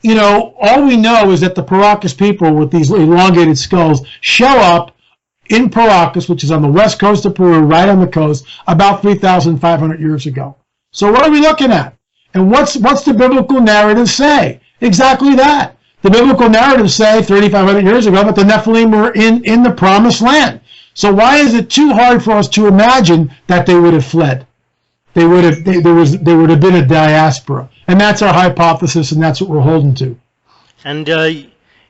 you know, all we know is that the Paracas people with these elongated skulls show up in Paracas, which is on the west coast of Peru, right on the coast, about 3,500 years ago. So what are we looking at? And what's the biblical narrative say? Exactly that. The biblical narratives say 3,500 years ago that the Nephilim were in the promised land. So why is it too hard for us to imagine that they would have fled? There would have been a diaspora, and that's our hypothesis, and that's what we're holding to. And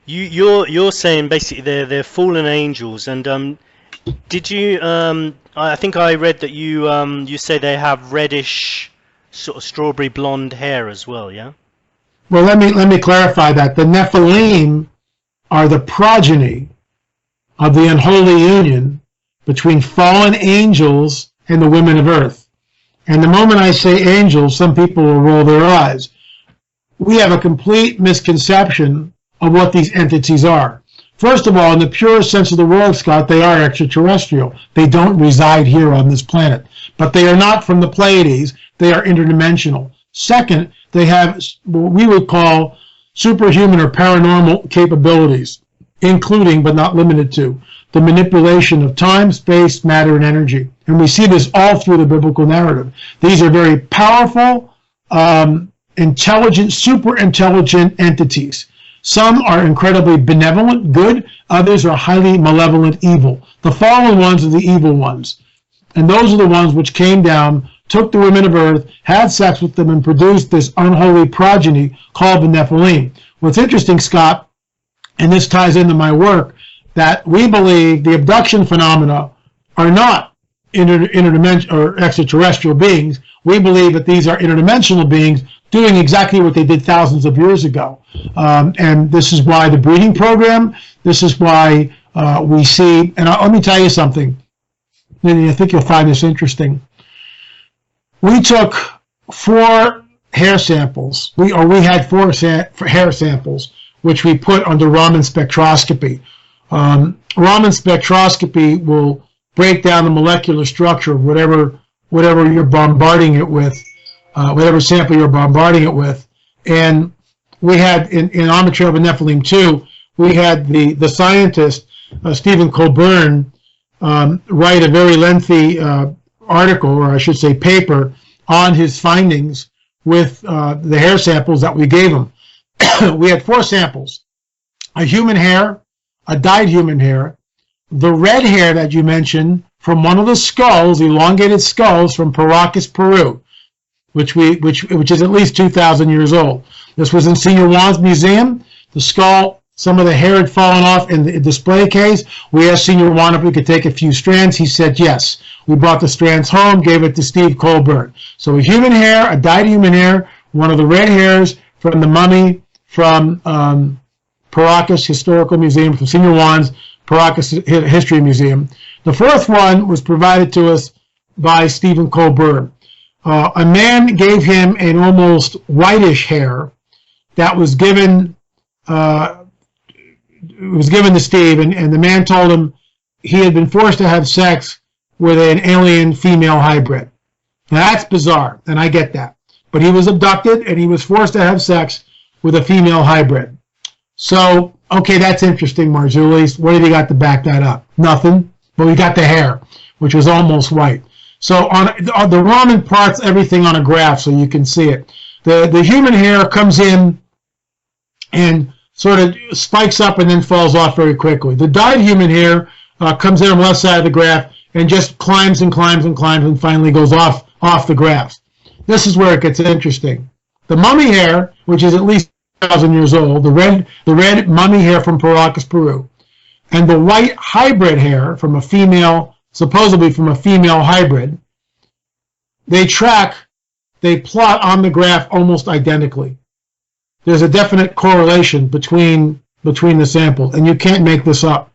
you're saying basically they're fallen angels, and did you? I think I read that you say they have reddish, sort of strawberry blonde hair as well, yeah. Well, let me clarify that. The Nephilim are the progeny of the unholy union between fallen angels and the women of earth. And the moment I say angels, some people will roll their eyes. We have a complete misconception of what these entities are. First of all, in the purest sense of the word, Scott, they are extraterrestrial. They don't reside here on this planet. But they are not from the Pleiades. They are interdimensional. Second, they have what we would call superhuman or paranormal capabilities, including, but not limited to, the manipulation of time, space, matter, and energy. And we see this all through the biblical narrative. These are very powerful, intelligent, super intelligent entities. Some are incredibly benevolent, good. Others are highly malevolent, evil. The fallen ones are the evil ones. And those are the ones which came down, took the women of earth, had sex with them, and produced this unholy progeny called the Nephilim. What's interesting, Scott, and this ties into my work, that we believe the abduction phenomena are not interdimensional or extraterrestrial beings. We believe that these are interdimensional beings doing exactly what they did thousands of years ago. And this is why the breeding program, this is why we see, and let me tell you something, and I think you'll find this interesting. We took 4 hair samples. We had 4 hair samples, which we put under Raman spectroscopy. Raman spectroscopy will break down the molecular structure of whatever you're bombarding it with, whatever sample you're bombarding it with. And we had in Armature of a Nephilim 2, we had the scientist Stephen Colburn write a very lengthy article, or I should say paper, on his findings with the hair samples that we gave him. We had 4 samples: a human hair, a dyed human hair, the red hair that you mentioned from one of the skulls, elongated skulls from Paracas, Peru, which is at least 2,000 years old. This was in Senior Juan's museum. The skull, some of the hair had fallen off in the display case. We asked Senior Juan if we could take a few strands. He said yes. We brought the strands home, gave it to Steve Colburn. So a human hair, a dyed human hair, one of the red hairs from the mummy from Paracas Historical Museum, from Senior Juan's Paracas History Museum. The fourth one was provided to us by Stephen Colbert. A man gave him an almost whitish hair that was given to Steve, and the man told him he had been forced to have sex with an alien female hybrid. Now that's bizarre, and I get that. But he was abducted, and he was forced to have sex with a female hybrid. So, okay, that's interesting, Marzulli. What have you got to back that up? Nothing, but we got the hair, which was almost white. So on the Raman plots everything on a graph so you can see it. The human hair comes in and sort of spikes up and then falls off very quickly. The dyed human hair comes in on the left side of the graph and just climbs and climbs and climbs and finally goes off the graph. This is where it gets interesting. The mummy hair, which is at least 1,000 years old, the red mummy hair from Paracas, Peru, and the white hybrid hair from a female, supposedly from a female hybrid, they plot on the graph almost identically. There's a definite correlation between the samples, and you can't make this up.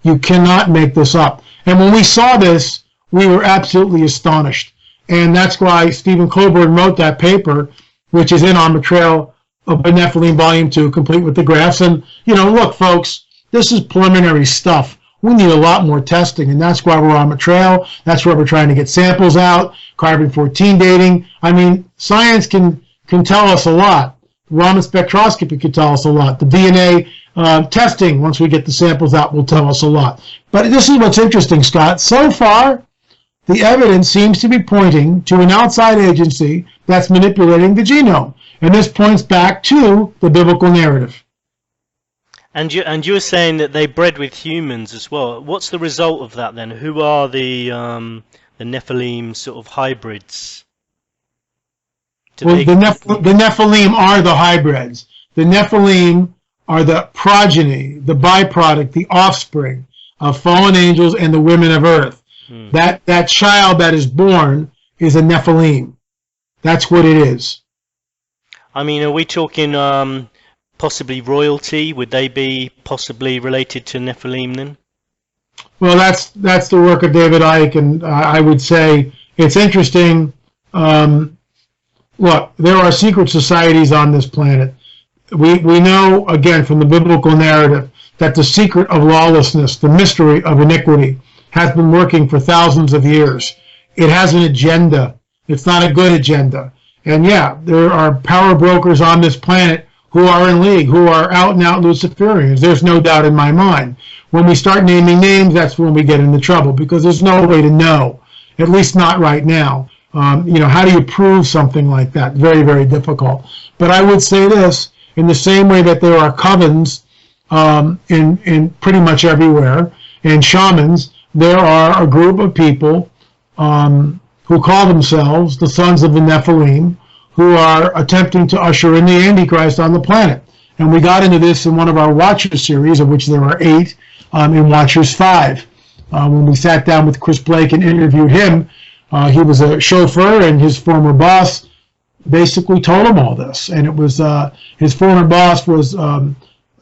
You cannot make this up. And when we saw this, we were absolutely astonished. And that's why Stephen Colbert wrote that paper, which is in on the Trail of the Nephilim Volume 2, complete with the graphs. And, look, folks, this is preliminary stuff. We need a lot more testing, and that's why we're on the trail. That's why we're trying to get samples out, carbon-14 dating. I mean, science can tell us a lot. Raman spectroscopy could tell us a lot. The DNA testing, once we get the samples out, will tell us a lot. But this is what's interesting, Scott. So far, the evidence seems to be pointing to an outside agency that's manipulating the genome. And this points back to the biblical narrative. And you're saying that they bred with humans as well. What's the result of that then? Who are the Nephilim sort of hybrids? Well, the Nephilim are the hybrids. The Nephilim are the progeny, the byproduct, the offspring of fallen angels and the women of earth. That child that is born is a Nephilim. That's what it is. I mean, are we talking possibly royalty? Would they be possibly related to Nephilim then? Well, that's the work of David Icke, and I would say it's interesting. Look, there are secret societies on this planet. We know, again, from the biblical narrative, that the secret of lawlessness, the mystery of iniquity, has been working for thousands of years. It has an agenda. It's not a good agenda. And yeah, there are power brokers on this planet who are in league, who are out and out Luciferians. There's no doubt in my mind. When we start naming names, that's when we get into trouble, because there's no way to know, at least not right now. How do you prove something like that? Very, very difficult. But I would say this, in the same way that there are covens in pretty much everywhere, and shamans, there are a group of people who call themselves the sons of the Nephilim, who are attempting to usher in the Antichrist on the planet. And we got into this in one of our Watchers series, of which there are 8, in Watchers 5. When we sat down with Chris Blake and interviewed him, he was a chauffeur, and his former boss basically told him all this. And it was his former boss was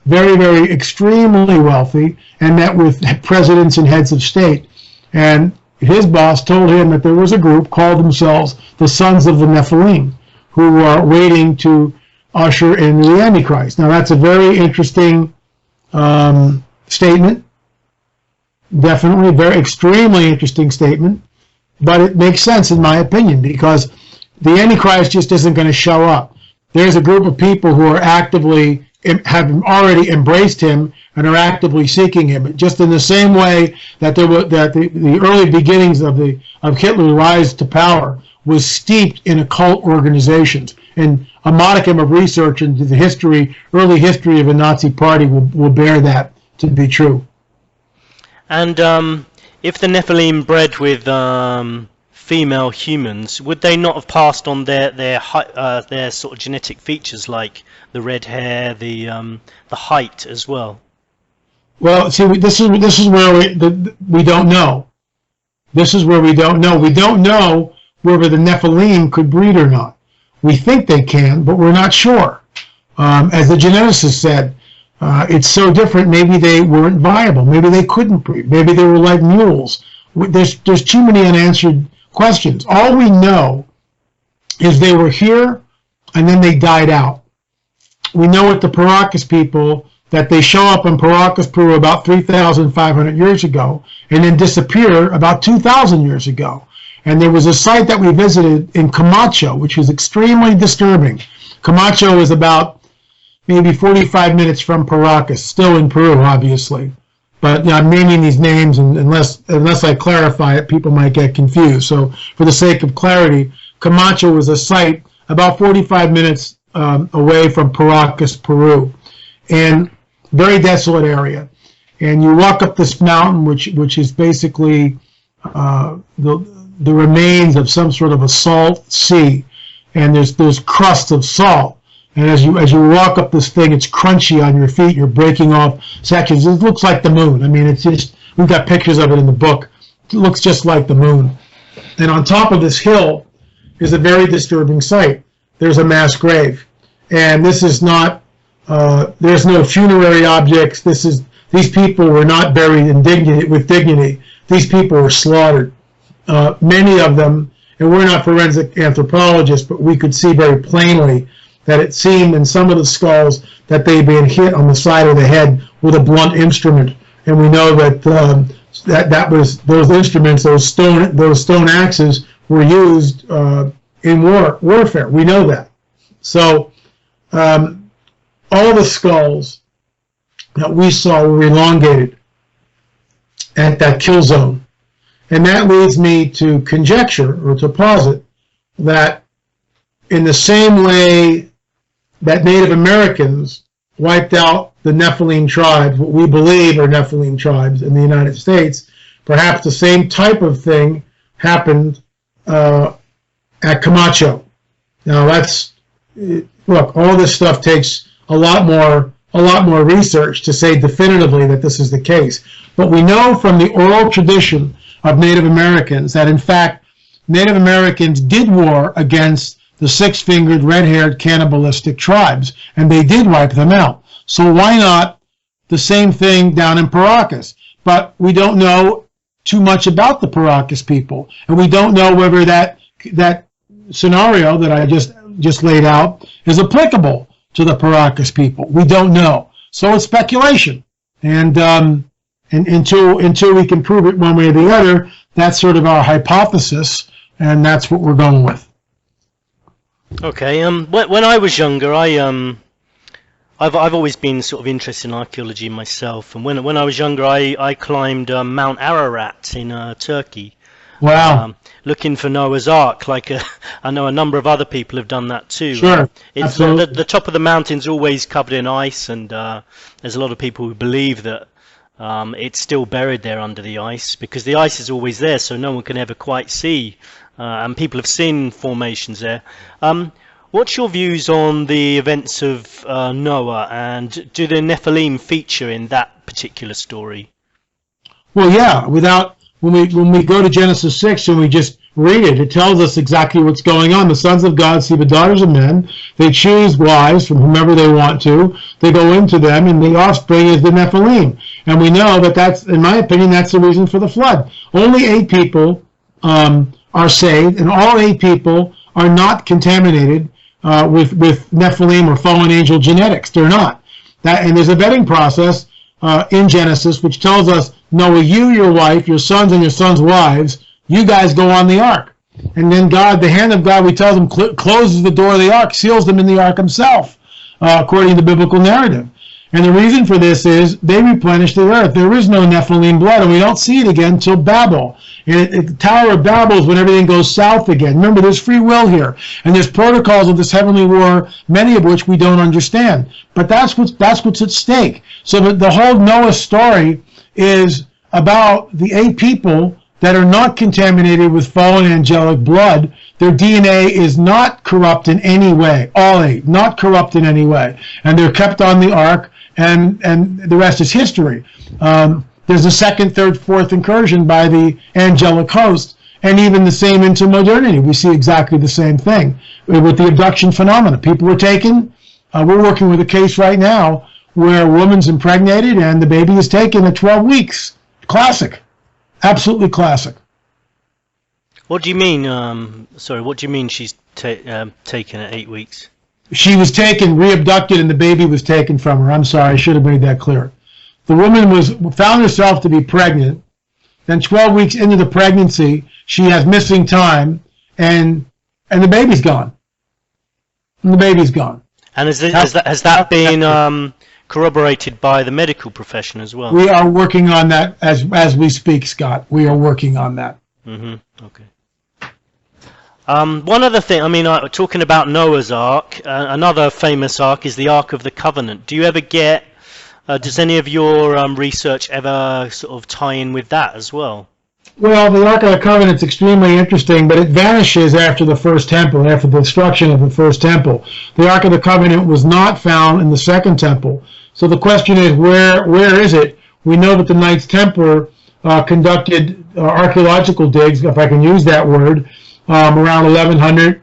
very, very extremely wealthy and met with presidents and heads of state. And his boss told him that there was a group called themselves the Sons of the Nephilim, who are waiting to usher in the Antichrist. Now, that's a very interesting statement. Definitely a very extremely interesting statement. But it makes sense, in my opinion, because the Antichrist just isn't going to show up. There's a group of people who are actively, have already embraced him and are actively seeking him. Just in the same way that the early beginnings of Hitler's rise to power was steeped in occult organizations. And a modicum of research into the early history of the Nazi Party will bear that to be true. And if the Nephilim bred with female humans, would they not have passed on their sort of genetic features, like the red hair, the height as well? Well, see, this is where we don't know. This is where we don't know. We don't know whether the Nephilim could breed or not. We think they can, but we're not sure. As the geneticist said, It's so different. Maybe they weren't viable. Maybe they couldn't breed. Maybe they were like mules. There's too many unanswered questions. All we know is they were here and then they died out. We know with the Paqid people that they show up in Paqid, Peru about 3,500 years ago and then disappear about 2,000 years ago. And there was a site that we visited in Camacho, which was extremely disturbing. Camacho is about maybe 45 minutes from Paqid, still in Peru, obviously. But I'm naming these names, and unless I clarify it, people might get confused. So for the sake of clarity, Camacho was a site about 45 minutes away from Paqid, Peru, and very desolate area. And you walk up this mountain, which is basically the remains of some sort of a salt sea, and there's crust of salt. And as you walk up this thing, it's crunchy on your feet. You're breaking off sections. It looks like the moon. I mean, it's just, we've got pictures of it in the book. It looks just like the moon. And on top of this hill is a very disturbing sight. There's a mass grave, and this is not. There's no funerary objects. These people were not buried with dignity. These people were slaughtered. Many of them, and we're not forensic anthropologists, but we could see very plainly that it seemed in some of the skulls that they'd been hit on the side of the head with a blunt instrument, and we know that that was those instruments, those stone axes, were used in warfare. We know that. So all the skulls that we saw were elongated at that kill zone, and that leads me to conjecture or to posit that in the same way that Native Americans wiped out the Nephilim tribes, what we believe are Nephilim tribes in the United States, perhaps the same type of thing happened at Camacho. Now look, all this stuff takes a lot more research to say definitively that this is the case. But we know from the oral tradition of Native Americans that in fact Native Americans did war against the six-fingered, red-haired, cannibalistic tribes, and they did wipe them out. So why not the same thing down in Paqid? But we don't know too much about the Paqid people, and we don't know whether that scenario that I just laid out is applicable to the Paqid people. We don't know. So it's speculation, and until we can prove it one way or the other, that's sort of our hypothesis, and that's what we're going with. Okay. When I was younger, I've always been sort of interested in archaeology myself, and when I was younger, I climbed Mount Ararat in Turkey. Wow. Looking for Noahs Ark, I know a number of other people have done that too. Sure. It's the top of the mountain's always covered in ice, and there's a lot of people who believe that it's still buried there under the ice because the ice is always there, so no one can ever quite see. And people have seen formations there. What's your views on the events of Noah, and do the Nephilim feature in that particular story? Well, yeah. When we go to Genesis 6 and we just read it, it tells us exactly what's going on. The sons of God see the daughters of men. They choose wives from whomever they want to. They go into them, and the offspring is the Nephilim. And we know that that's, in my opinion, that's the reason for the flood. Only 8 people are saved, and all 8 people are not contaminated with Nephilim or fallen angel genetics. They're not. And there's a vetting process in Genesis which tells us, Noah, you, your wife, your sons, and your sons' wives, you guys go on the ark. And then God, the hand of God, we tell them, closes the door of the ark, seals them in the ark himself, according to the biblical narrative. And the reason for this is they replenish the earth. There is no Nephilim blood, and we don't see it again until Babel. And the Tower of Babel is when everything goes south again. Remember, there's free will here, and there's protocols of this heavenly war, many of which we don't understand. But that's what's at stake. So the whole Noah story is about the 8 people that are not contaminated with fallen angelic blood. Their DNA is not corrupt in any way. All 8, not corrupt in any way. And they're kept on the ark, and the rest is history. There's a second, third, fourth incursion by the angelic host, and even the same into modernity. We see exactly the same thing with the abduction phenomena. People were taken. We're working with a case right now where a woman's impregnated and the baby is taken at 12 weeks. Classic. Absolutely classic. What do you mean? What do you mean she's taken at 8 weeks? She was taken, re-abducted, and the baby was taken from her. I'm sorry, I should have made that clear. The woman found herself to be pregnant. Then 12 weeks into the pregnancy, she has missing time, and the baby's gone. And the baby's gone. And has that been corroborated by the medical profession as well? We are working on that as we speak, Scott. We are working on that. Okay. One other thing, talking about Noah's Ark, another famous ark is the Ark of the Covenant. Do you ever get, does any of your research ever sort of tie in with that as well? Well, the Ark of the Covenant is extremely interesting, but it vanishes after the first temple, after the destruction of the first temple. The Ark of the Covenant was not found in the second temple. So the question is, where is it? We know that the Knights Templar conducted archaeological digs, if I can use that word, around 1100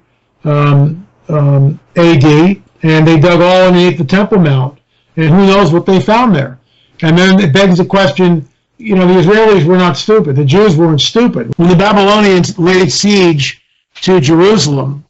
AD, and they dug all underneath the Temple Mount, and who knows what they found there. And then it begs the question, the Israelis were not stupid. The Jews weren't stupid. When the Babylonians laid siege to Jerusalem,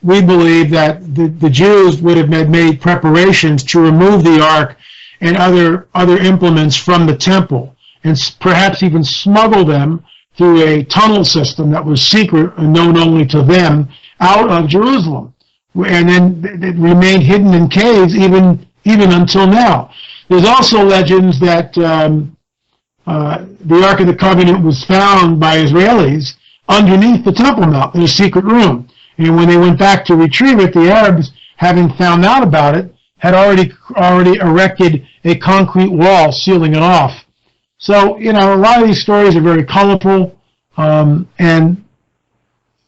we believe that the Jews would have made preparations to remove the ark and other implements from the temple, and perhaps even smuggle them through a tunnel system that was secret and known only to them out of Jerusalem, and then it remained hidden in caves even until now. There's also legends that the Ark of the Covenant was found by Israelis underneath the Temple Mount in a secret room, and when they went back to retrieve it, the Arabs, having found out about it, had already erected a concrete wall sealing it off. So, a lot of these stories are very colorful, and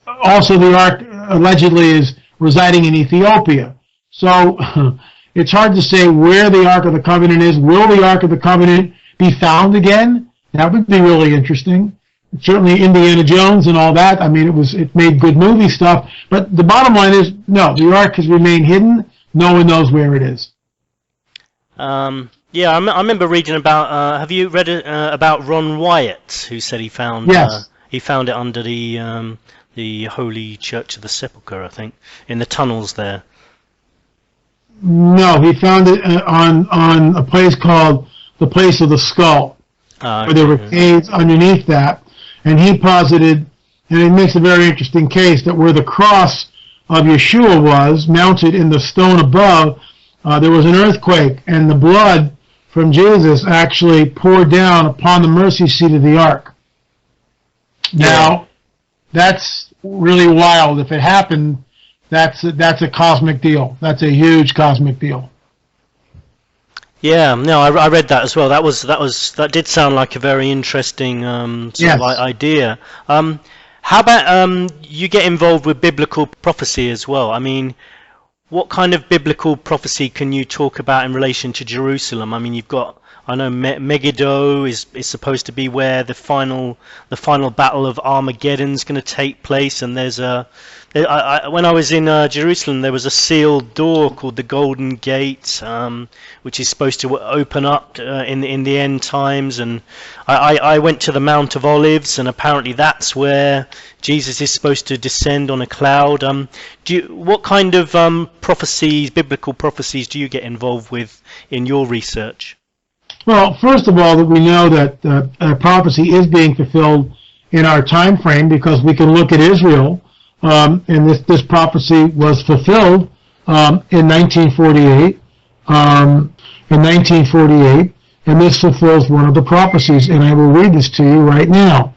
also the Ark allegedly is residing in Ethiopia. So, it's hard to say where the Ark of the Covenant is. Will the Ark of the Covenant be found again? That would be really interesting. Certainly Indiana Jones and all that, it made good movie stuff, but the bottom line is, no, the Ark has remained hidden. No one knows where it is. Yeah, I remember reading about. Have you read about Ron Wyatt, who said he found it under the Holy Church of the Sepulchre, I think, in the tunnels there. No, he found it on a place called the Place of the Skull, where there were caves underneath that, and he posited, and it makes a very interesting case, that where the cross of Yeshua was mounted in the stone above, there was an earthquake, and the blood from Jesus actually poured down upon the mercy seat of the ark. Now, that's really wild. If it happened, that's a cosmic deal. That's a huge cosmic deal. Yeah, no, I read that as well. That did sound like a very interesting sort of idea. How about you get involved with biblical prophecy as well? What kind of biblical prophecy can you talk about in relation to Jerusalem? You've got, I know Megiddo is supposed to be where the final battle of Armageddon is going to take place, and there's when I was in Jerusalem, there was a sealed door called the Golden Gate, which is supposed to open up in the end times. And I went to the Mount of Olives, and apparently that's where Jesus is supposed to descend on a cloud. What kind of biblical prophecies, do you get involved with in your research? Well, first of all, that we know that prophecy is being fulfilled in our time frame, because we can look at Israel. And this prophecy was fulfilled in 1948. And this fulfills one of the prophecies, and I will read this to you right now.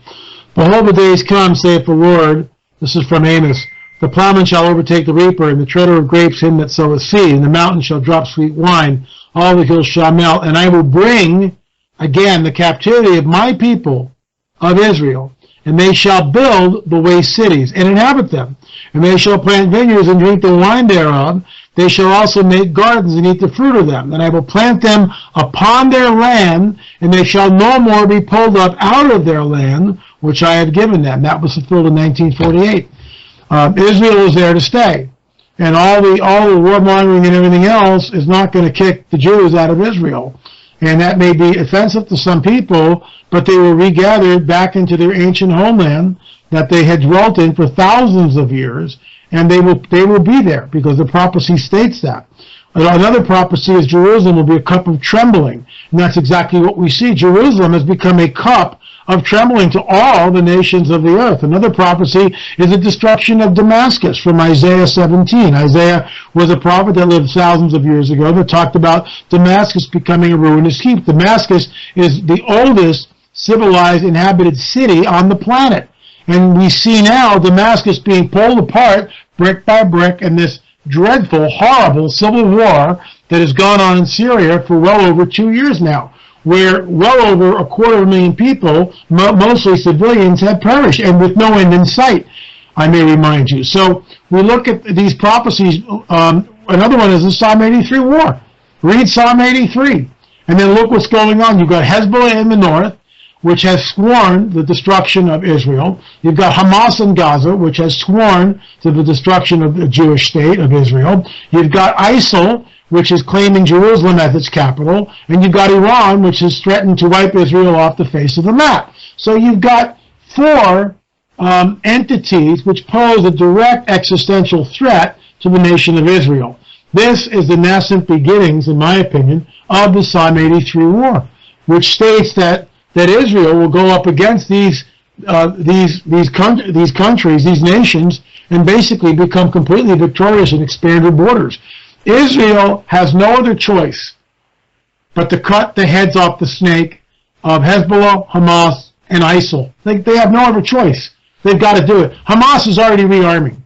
Behold, the days come, saith the Lord. This is from Amos. The plowman shall overtake the reaper, and the treader of grapes him that soweth seed, and the mountain shall drop sweet wine, all the hills shall melt, and I will bring again the captivity of my people of Israel. And they shall build the waste cities, and inhabit them. And they shall plant vineyards, and drink the wine thereof. They shall also make gardens, and eat the fruit of them. And I will plant them upon their land, and they shall no more be pulled up out of their land, which I have given them. That was fulfilled in 1948. Israel is there to stay. and all the warmongering and everything else is not going to kick the Jews out of Israel. And that may be offensive to some people, but they were regathered back into their ancient homeland that they had dwelt in for thousands of years, and they will be there because the prophecy states that. Another prophecy is Jerusalem will be a cup of trembling, and that's exactly what we see. Jerusalem has become a cup of trembling to all the nations of the earth. Another prophecy is the destruction of Damascus from Isaiah 17. Isaiah was a prophet that lived thousands of years ago that talked about Damascus becoming a ruinous heap. Damascus is the oldest civilized inhabited city on the planet. And we see now Damascus being pulled apart brick by brick, and this dreadful, horrible civil war that has gone on in Syria for well over 2 years now, where well over 250,000 people, mostly civilians, have perished, and with no end in sight, I may remind you. So we look at these prophecies. Another one is the Psalm 83 war. Read Psalm 83, and then look what's going on. You've got Hezbollah in the north, which has sworn the destruction of Israel. You've got Hamas in Gaza, which has sworn to the destruction of the Jewish state of Israel. You've got ISIL, which is claiming Jerusalem as its capital. And you've got Iran, which has threatened to wipe Israel off the face of the map. So you've got four entities which pose a direct existential threat to the nation of Israel. This is the nascent beginnings, in my opinion, of the Psalm 83 war, which states that Israel will go up against these countries, these nations, and basically become completely victorious and expand their borders. Israel has no other choice but to cut the heads off the snake of Hezbollah, Hamas, and ISIL. They have no other choice. They've got to do it. Hamas is already rearming.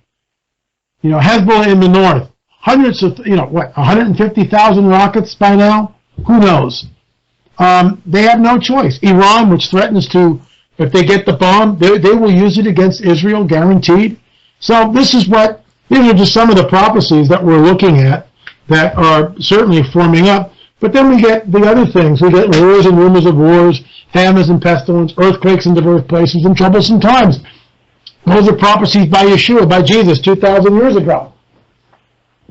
Hezbollah in the north, hundreds of, 150,000 rockets by now? Who knows? They have no choice. Iran, which threatens to, if they get the bomb, they will use it against Israel, guaranteed. So these are just some of the prophecies that we're looking at that are certainly forming up. But then we get the other things. We get wars and rumors of wars, famines and pestilence, earthquakes in diverse places, and troublesome times. Those are prophecies by Yeshua, by Jesus, 2,000 years ago.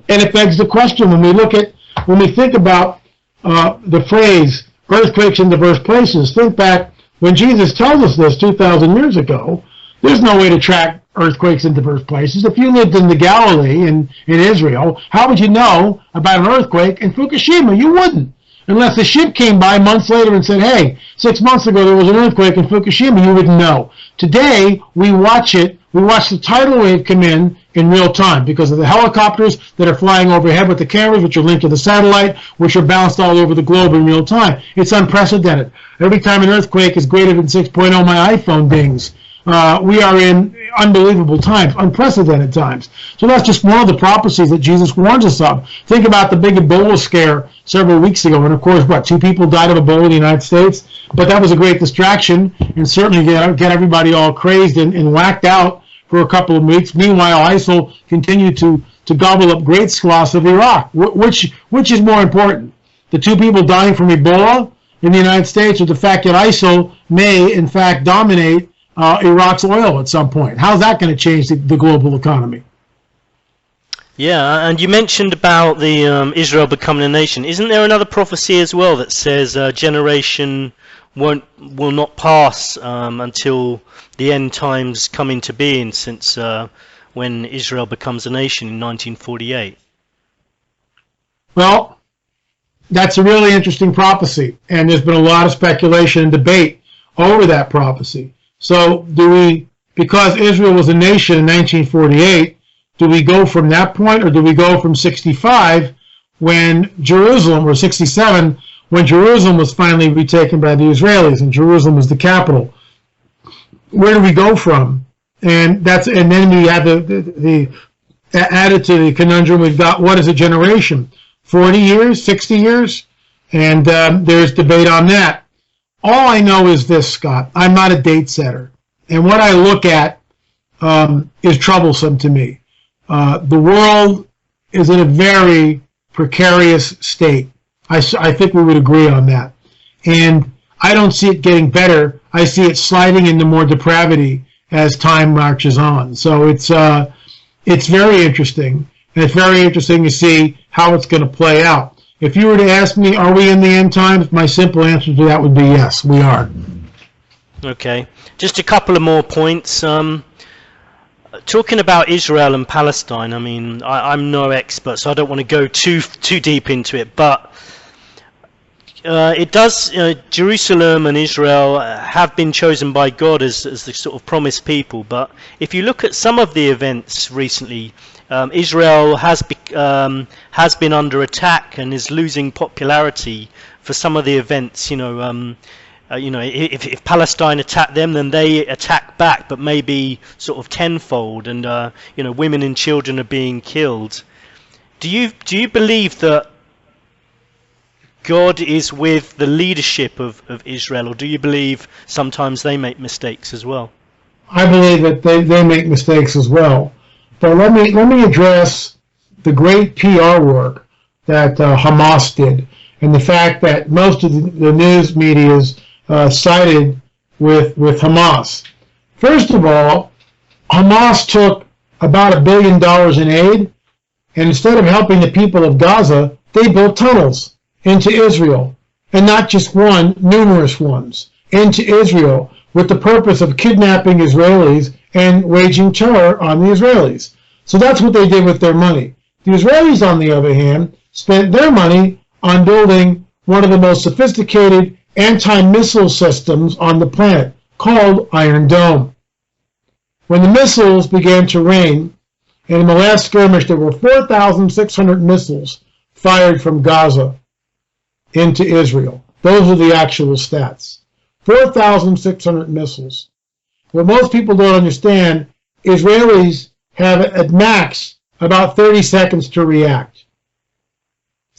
And it begs the question when we think about the phrase earthquakes in diverse places. Think back when Jesus tells us this 2,000 years ago. There's no way to track earthquakes in diverse places. If you lived in the Galilee in Israel, how would you know about an earthquake in Fukushima? You wouldn't. Unless the ship came by months later and said, hey, 6 months ago there was an earthquake in Fukushima, you wouldn't know. Today, we watch the tidal wave come in real time because of the helicopters that are flying overhead with the cameras, which are linked to the satellite, which are bounced all over the globe in real time. It's unprecedented. Every time an earthquake is greater than 6.0, my iPhone dings. We are in unbelievable times, unprecedented times. So that's just one of the prophecies that Jesus warns us of. Think about the big Ebola scare several weeks ago, and of course, 2 people died of Ebola in the United States, but that was a great distraction, and certainly get everybody all crazed and whacked out for a couple of weeks. Meanwhile, ISIL continued to gobble up great swaths of Iraq. Which is more important? The 2 people dying from Ebola in the United States, or the fact that ISIL may, in fact, dominate Iraq's oil at some point? How's that going to change the global economy? Yeah, and you mentioned about the Israel becoming a nation. Isn't there another prophecy as well that says generation will not pass until the end times come into being, since when Israel becomes a nation in 1948? Well, that's a really interesting prophecy, and there's been a lot of speculation and debate over that prophecy. So because Israel was a nation in 1948, do we go from that point, or do we go from 65 when Jerusalem, or 67, when Jerusalem was finally retaken by the Israelis and Jerusalem was the capital? Where do we go from? And then we have the added to the conundrum, we've got what is a generation? 40 years, 60 years? And there's debate on that. All I know is this, Scott. I'm not a date setter. And what I look at is troublesome to me. The world is in a very precarious state. I think we would agree on that. And I don't see it getting better. I see it sliding into more depravity as time marches on. So it's very interesting. and it's very interesting to see how it's going to play out. If you were to ask me, are we in the end times? My simple answer to that would be yes, we are. Okay, just a couple of more points. Talking about Israel and Palestine, I mean, I'm no expert, so I don't want to go too deep into it, but it does. Jerusalem and Israel have been chosen by God as the sort of promised people. But if you look at some of the events recently, Israel has been under attack and is losing popularity for some of the events. If Palestine attack them, then they attack back, but maybe sort of tenfold, and women and children are being killed. Do you believe that God is with the leadership of Israel, or do you believe sometimes they make mistakes as well? I believe that they make mistakes as well. But let me address the great PR work that Hamas did, and the fact that most of the news media is sided with Hamas. First of all, Hamas took about $1 billion in aid, and instead of helping the people of Gaza, they built tunnels into Israel, and not just one, numerous ones, into Israel, with the purpose of kidnapping Israelis and waging terror on the Israelis. So that's what they did with their money. The Israelis, on the other hand, spent their money on building one of the most sophisticated anti-missile systems on the planet, called Iron Dome. When the missiles began to rain, and in the last skirmish there were 4,600 missiles fired from Gaza into Israel. Those are the actual stats. 4,600 missiles. What most people don't understand, Israelis have at max about 30 seconds to react.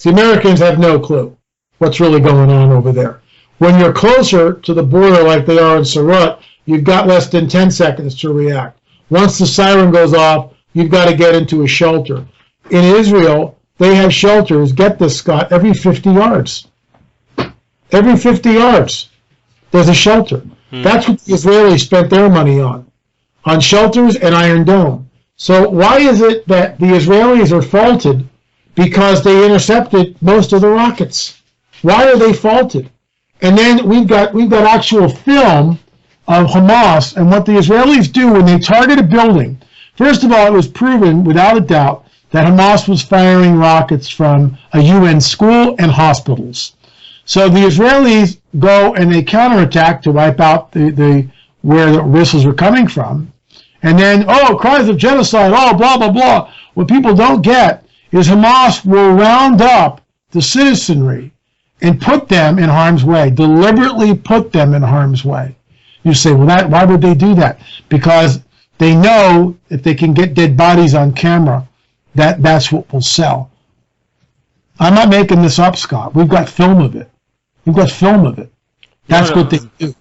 The Americans have no clue what's really going on over there. When you're closer to the border like they are in Surat, you've got less than 10 seconds to react. Once the siren goes off, you've got to get into a shelter. In Israel, they have shelters, get this, Scott, every 50 yards. Every 50 yards, there's a shelter. That's what the Israelis spent their money on shelters and Iron Dome. So why is it that the Israelis are faulted? Because they intercepted most of the rockets. Why are they faulted? And then we've got actual film of Hamas and what the Israelis do when they target a building. First of all, it was proven without a doubt that Hamas was firing rockets from a UN school and hospitals. So the Israelis go and they counterattack to wipe out where the missiles were coming from. And then, cries of genocide, blah, blah, blah. What people don't get is Hamas will round up the citizenry and put them in harm's way, deliberately put them in harm's way. You say, well, why would they do that? Because they know if they can get dead bodies on camera, that's what will sell. I'm not making this up, Scott. We've got film of it. We've got film of it. That's what they do.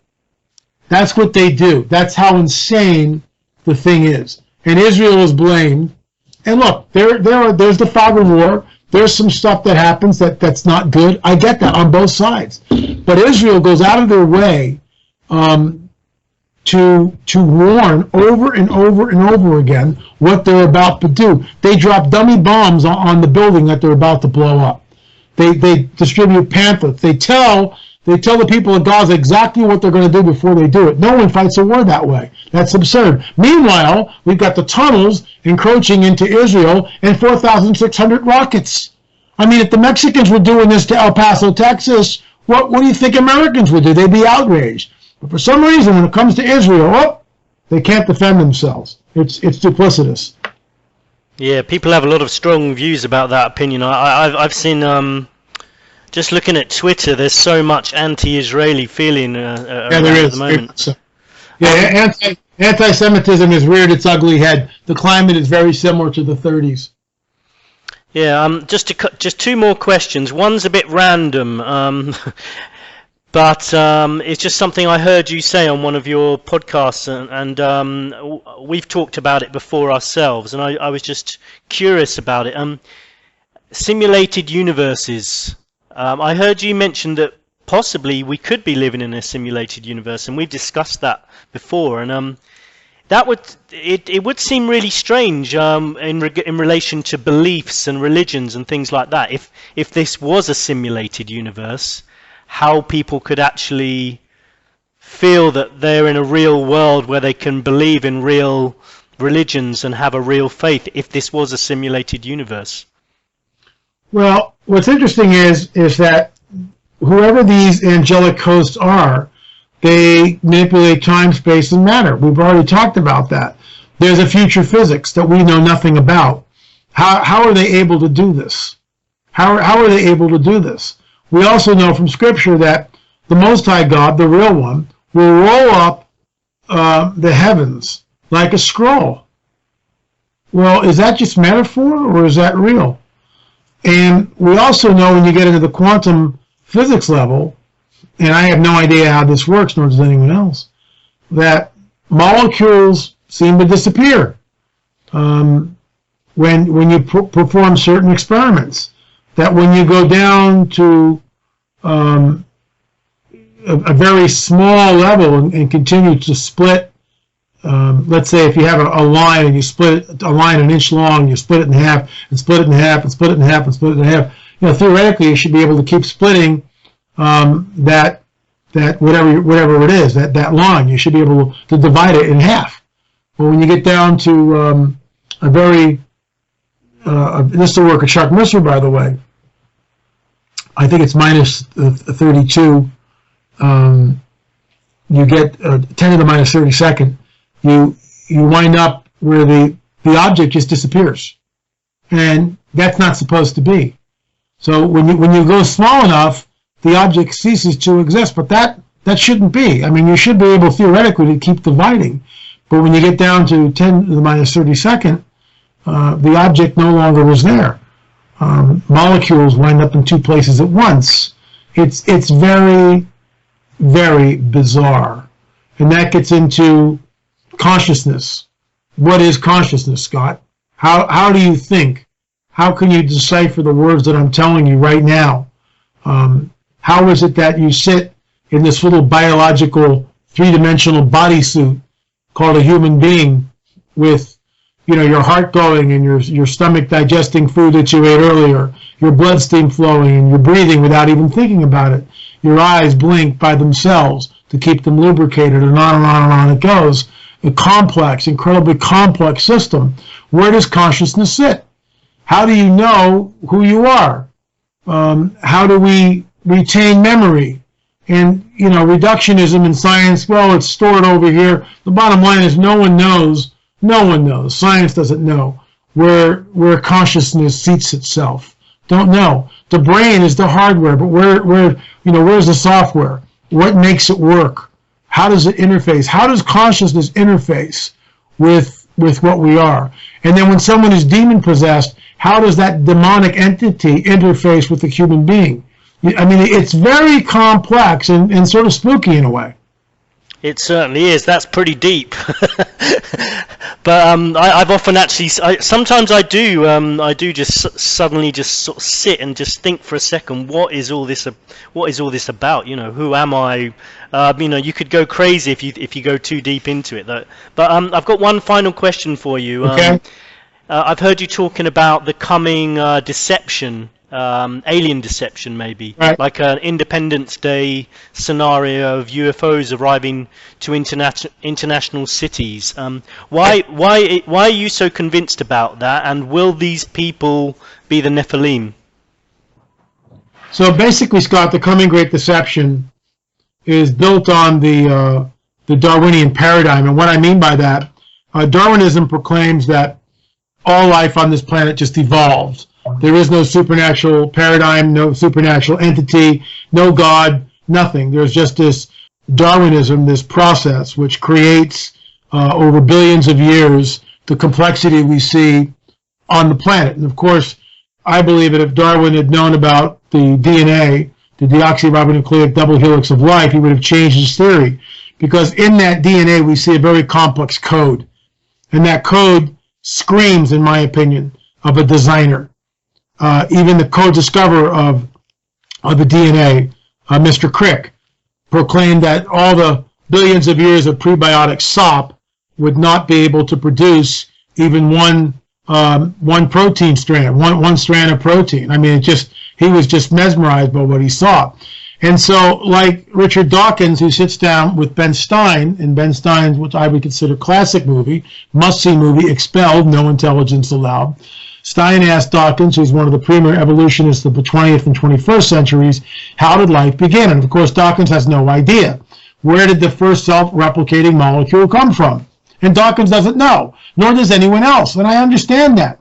That's what they do. That's how insane the thing is. And Israel is blamed. And look, there's the fog of war. There's some stuff that happens that's not good. I get that on both sides. But Israel goes out of their way to warn over and over and over again what they're about to do. They drop dummy bombs on the building that they're about to blow up. They distribute pamphlets. They tell the people of Gaza exactly what they're going to do before they do it. No one fights a war that way. That's absurd. Meanwhile, we've got the tunnels encroaching into Israel and 4,600 rockets. I mean, if the Mexicans were doing this to El Paso, Texas, what do you think Americans would do? They'd be outraged. But for some reason, when it comes to Israel, they can't defend themselves. It's duplicitous. Yeah, people have a lot of strong views about that opinion. I've seen, just looking at Twitter, there's so much anti-Israeli feeling around at the moment. Yeah, anti-Semitism has reared its ugly head. The climate is very similar to the 30s. Yeah, just two more questions. One's a bit random, but it's just something I heard you say on one of your podcasts, and we've talked about it before ourselves, and I was just curious about it. Simulated universes. I heard you mention that possibly we could be living in a simulated universe, and we've discussed that before. And it would seem really strange in relation to beliefs and religions and things like that. If this was a simulated universe, how people could actually feel that they're in a real world where they can believe in real religions and have a real faith if this was a simulated universe. Well, what's interesting is that whoever these angelic hosts are, they manipulate time, space, and matter. We've already talked about that. There's a future physics that we know nothing about. How are they able to do this? How are they able to do this? We also know from Scripture that the Most High God, the real one, will roll up the heavens like a scroll. Well, is that just metaphor or is that real? And we also know when you get into the quantum physics level, and I have no idea how this works, nor does anyone else, that molecules seem to disappear when you perform certain experiments. That when you go down to a very small level and continue to split, let's say if you have a line and you split a line an inch long, you split it in half and split it in half and split it in half and split it in half. Theoretically, you should be able to keep splitting that whatever it is, that line. You should be able to divide it in half. Well, when you get down to a very this will work at sharp missile, by the way. I think it's minus 32. You get 10 to the minus 32nd. You wind up where the object just disappears, and that's not supposed to be. So when you go small enough, the object ceases to exist. But that shouldn't be. I mean, you should be able theoretically to keep dividing. But when you get down to 10 to the minus 32nd, the object no longer is there. Molecules wind up in two places at once. It's very, very bizarre. And that gets into consciousness. What is consciousness, Scott? How do you think? How can you decipher the words that I'm telling you right now? How is it that you sit in this little biological three-dimensional bodysuit called a human being with your heart going and your stomach digesting food that you ate earlier, your bloodstream flowing, and you're breathing without even thinking about it. Your eyes blink by themselves to keep them lubricated, and on and on and on it goes. A complex, incredibly complex system. Where does consciousness sit? How do you know who you are? How do we retain memory? And, reductionism in science, well, it's stored over here. The bottom line is no one knows. No one knows. Science doesn't know where consciousness seats itself. Don't know. The brain is the hardware, but where's the software? What makes it work? How does it interface? How does consciousness interface with what we are? And then when someone is demon possessed, how does that demonic entity interface with the human being? I mean, it's very complex and sort of spooky in a way. It certainly is. That's pretty deep. But I've often actually, sometimes I do just suddenly just sort of sit and just think for a second, what is all this about? Who am I? You could go crazy if you go too deep into it. But I've got one final question for you. Okay. I've heard you talking about the coming deception. Alien deception, maybe, right. Like an Independence Day scenario of UFOs arriving to international cities. Why are you so convinced about that? And will these people be the Nephilim? So basically, Scott, the coming great deception is built on the Darwinian paradigm, and what I mean by that, Darwinism proclaims that all life on this planet just evolved. There is no supernatural paradigm, no supernatural entity, no God, nothing. There's just this Darwinism, this process, which creates over billions of years the complexity we see on the planet. And of course, I believe that if Darwin had known about the DNA, the deoxyribonucleic double helix of life, he would have changed his theory. Because in that DNA, we see a very complex code. And that code screams, in my opinion, of a designer. Even the co-discoverer of the DNA, Mr. Crick, proclaimed that all the billions of years of prebiotic sop would not be able to produce even one protein strand, one strand of protein. I mean, he was just mesmerized by what he saw. And so, like Richard Dawkins, who sits down with Ben Stein, in Ben Stein's, which I would consider classic movie, must-see movie, Expelled, No Intelligence Allowed, Stein asked Dawkins, who's one of the premier evolutionists of the 20th and 21st centuries, how did life begin? And of course, Dawkins has no idea. Where did the first self-replicating molecule come from? And Dawkins doesn't know, nor does anyone else, and I understand that.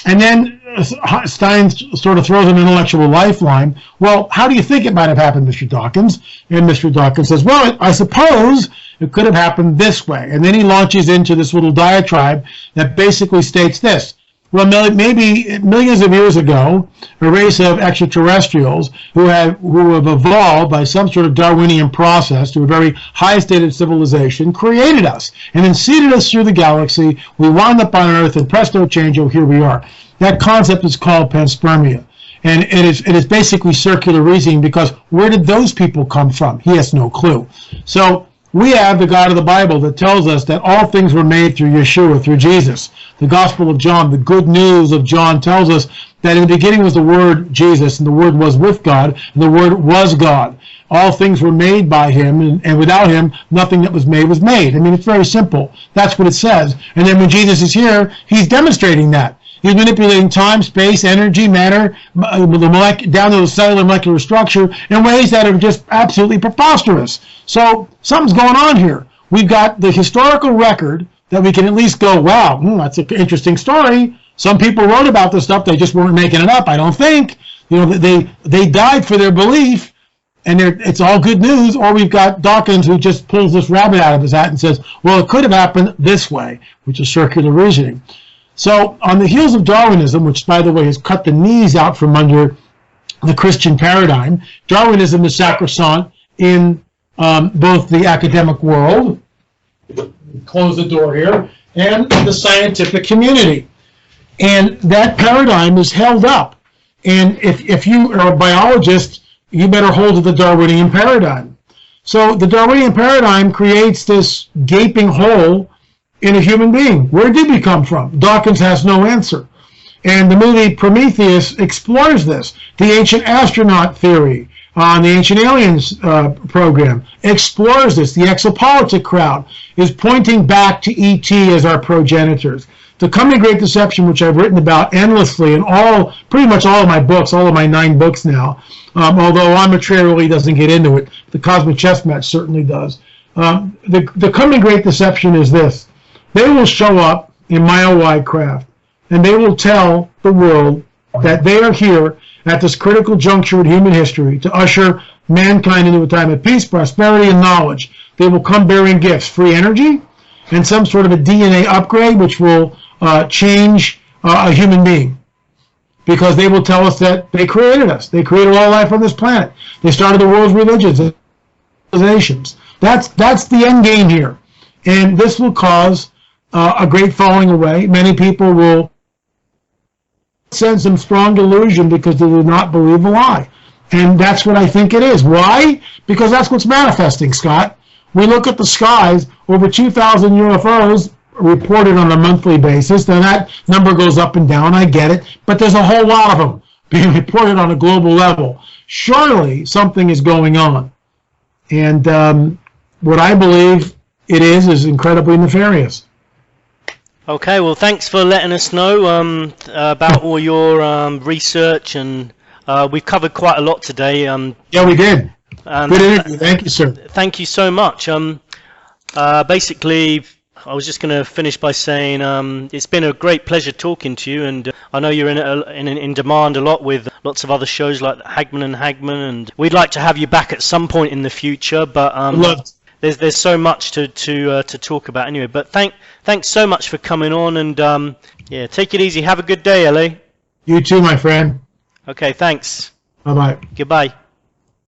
And then Stein sort of throws an intellectual lifeline. Well, how do you think it might have happened, Mr. Dawkins? And Mr. Dawkins says, well, I suppose it could have happened this way. And then he launches into this little diatribe that basically states this. Well, maybe millions of years ago, a race of extraterrestrials who have evolved by some sort of Darwinian process to a very high state of civilization created us and then seeded us through the galaxy. We wound up on Earth, and presto changeo, here we are. That concept is called panspermia. And it is basically circular reasoning, because where did those people come from? He has no clue. So we have the God of the Bible that tells us that all things were made through Yeshua, through Jesus. The Gospel of John, the good news of John, tells us that in the beginning was the Word, Jesus, and the Word was with God, and the Word was God. All things were made by Him, and without Him, nothing that was made was made. I mean, it's very simple. That's what it says. And then when Jesus is here, He's demonstrating that. He's manipulating time, space, energy, matter, down to the cellular molecular structure in ways that are just absolutely preposterous. So something's going on here. We've got the historical record that we can at least go, wow, that's an interesting story. Some people wrote about this stuff. They just weren't making it up, I don't think. You know, they died for their belief, and it's all good news. Or we've got Dawkins, who just pulls this rabbit out of his hat and says, well, it could have happened this way, which is circular reasoning. So on the heels of Darwinism, which, by the way, has cut the knees out from under the Christian paradigm, Darwinism is sacrosanct in both the academic world, close the door here, and the scientific community. And that paradigm is held up. And if you are a biologist, you better hold to the Darwinian paradigm. So the Darwinian paradigm creates this gaping hole in a human being. Where did we come from? Dawkins has no answer. And the movie Prometheus explores this. The ancient astronaut theory on the Ancient Aliens program explores this. The exopolitic crowd is pointing back to E.T. as our progenitors. The Coming Great Deception, which I've written about endlessly in pretty much all of my books, all of my 9 books now, although Armature really doesn't get into it. The Cosmic Chess Match certainly does. The Coming Great Deception is this. They will show up in mile-wide craft, and they will tell the world that they are here at this critical juncture in human history to usher mankind into a time of peace, prosperity, and knowledge. They will come bearing gifts, free energy, and some sort of a DNA upgrade which will change a human being. Because they will tell us that they created us. They created all life on this planet. They started the world's religions and civilizations. That's the end game here. And this will cause a great falling away. Many people will send some strong delusion because they do not believe a lie. And that's what I think it is. Why? Because that's what's manifesting, Scott. We look at the skies, over 2,000 UFOs reported on a monthly basis. Now that number goes up and down, I get it, but there's a whole lot of them being reported on a global level. Surely something is going on. And what I believe it is incredibly nefarious. Okay, well, thanks for letting us know about all your research, and we've covered quite a lot today. Yeah, we did. Good interview. Thank you, sir. Thank you so much. Basically, I was just going to finish by saying it's been a great pleasure talking to you, and I know you're in demand a lot with lots of other shows like Hagman and Hagman, and we'd like to have you back at some point in the future, but there's so much to talk about anyway. But thanks so much for coming on, and yeah, take it easy. Have a good day, Ellie. You too, my friend. Okay, thanks. Bye-bye. Goodbye.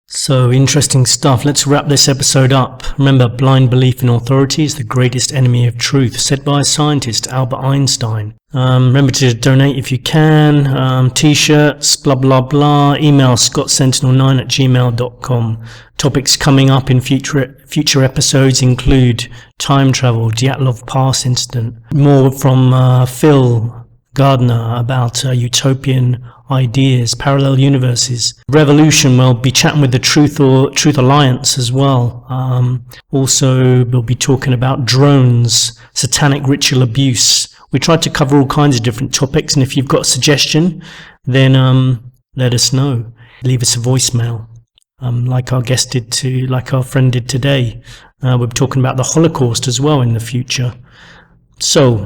So interesting stuff. Let's wrap this episode up. Remember, blind belief in authority is the greatest enemy of truth, said by scientist Albert Einstein. Remember to donate if you can. T-shirts, blah blah blah. Email scottsentinel9@gmail.com. Topics coming up in future episodes include time travel, Dyatlov Pass incident, more from Phil Gardner about utopian ideas, parallel universes, revolution. We'll be chatting with the Truth Alliance as well. Also, we'll be talking about drones, satanic ritual abuse. We tried to cover all kinds of different topics, and if you've got a suggestion, then let us know. Leave us a voicemail, like our friend did today. We're talking about the Holocaust as well in the future. So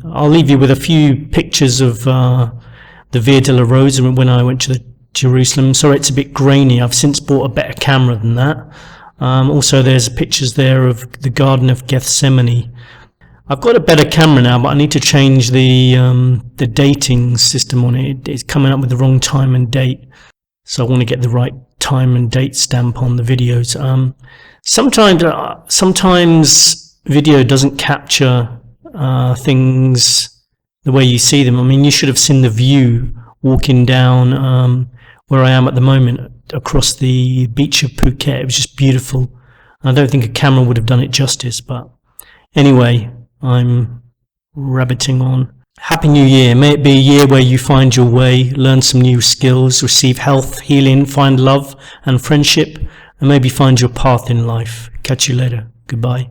I'll leave you with a few pictures of the Via della Rose when I went to Jerusalem. Sorry, it's a bit grainy. I've since bought a better camera than that. Also, there's pictures there of the Garden of Gethsemane. I've got a better camera now, but I need to change the dating system on it. It's coming up with the wrong time and date, so I want to get the right time and date stamp on the videos. Sometimes video doesn't capture things the way you see them. I mean, you should have seen the view walking down where I am at the moment across the beach of Phuket. It was just beautiful. I don't think a camera would have done it justice, but anyway, I'm rabbiting on. Happy New Year. May it be a year where you find your way, learn some new skills, receive health, healing, find love and friendship, and maybe find your path in life. Catch you later. Goodbye.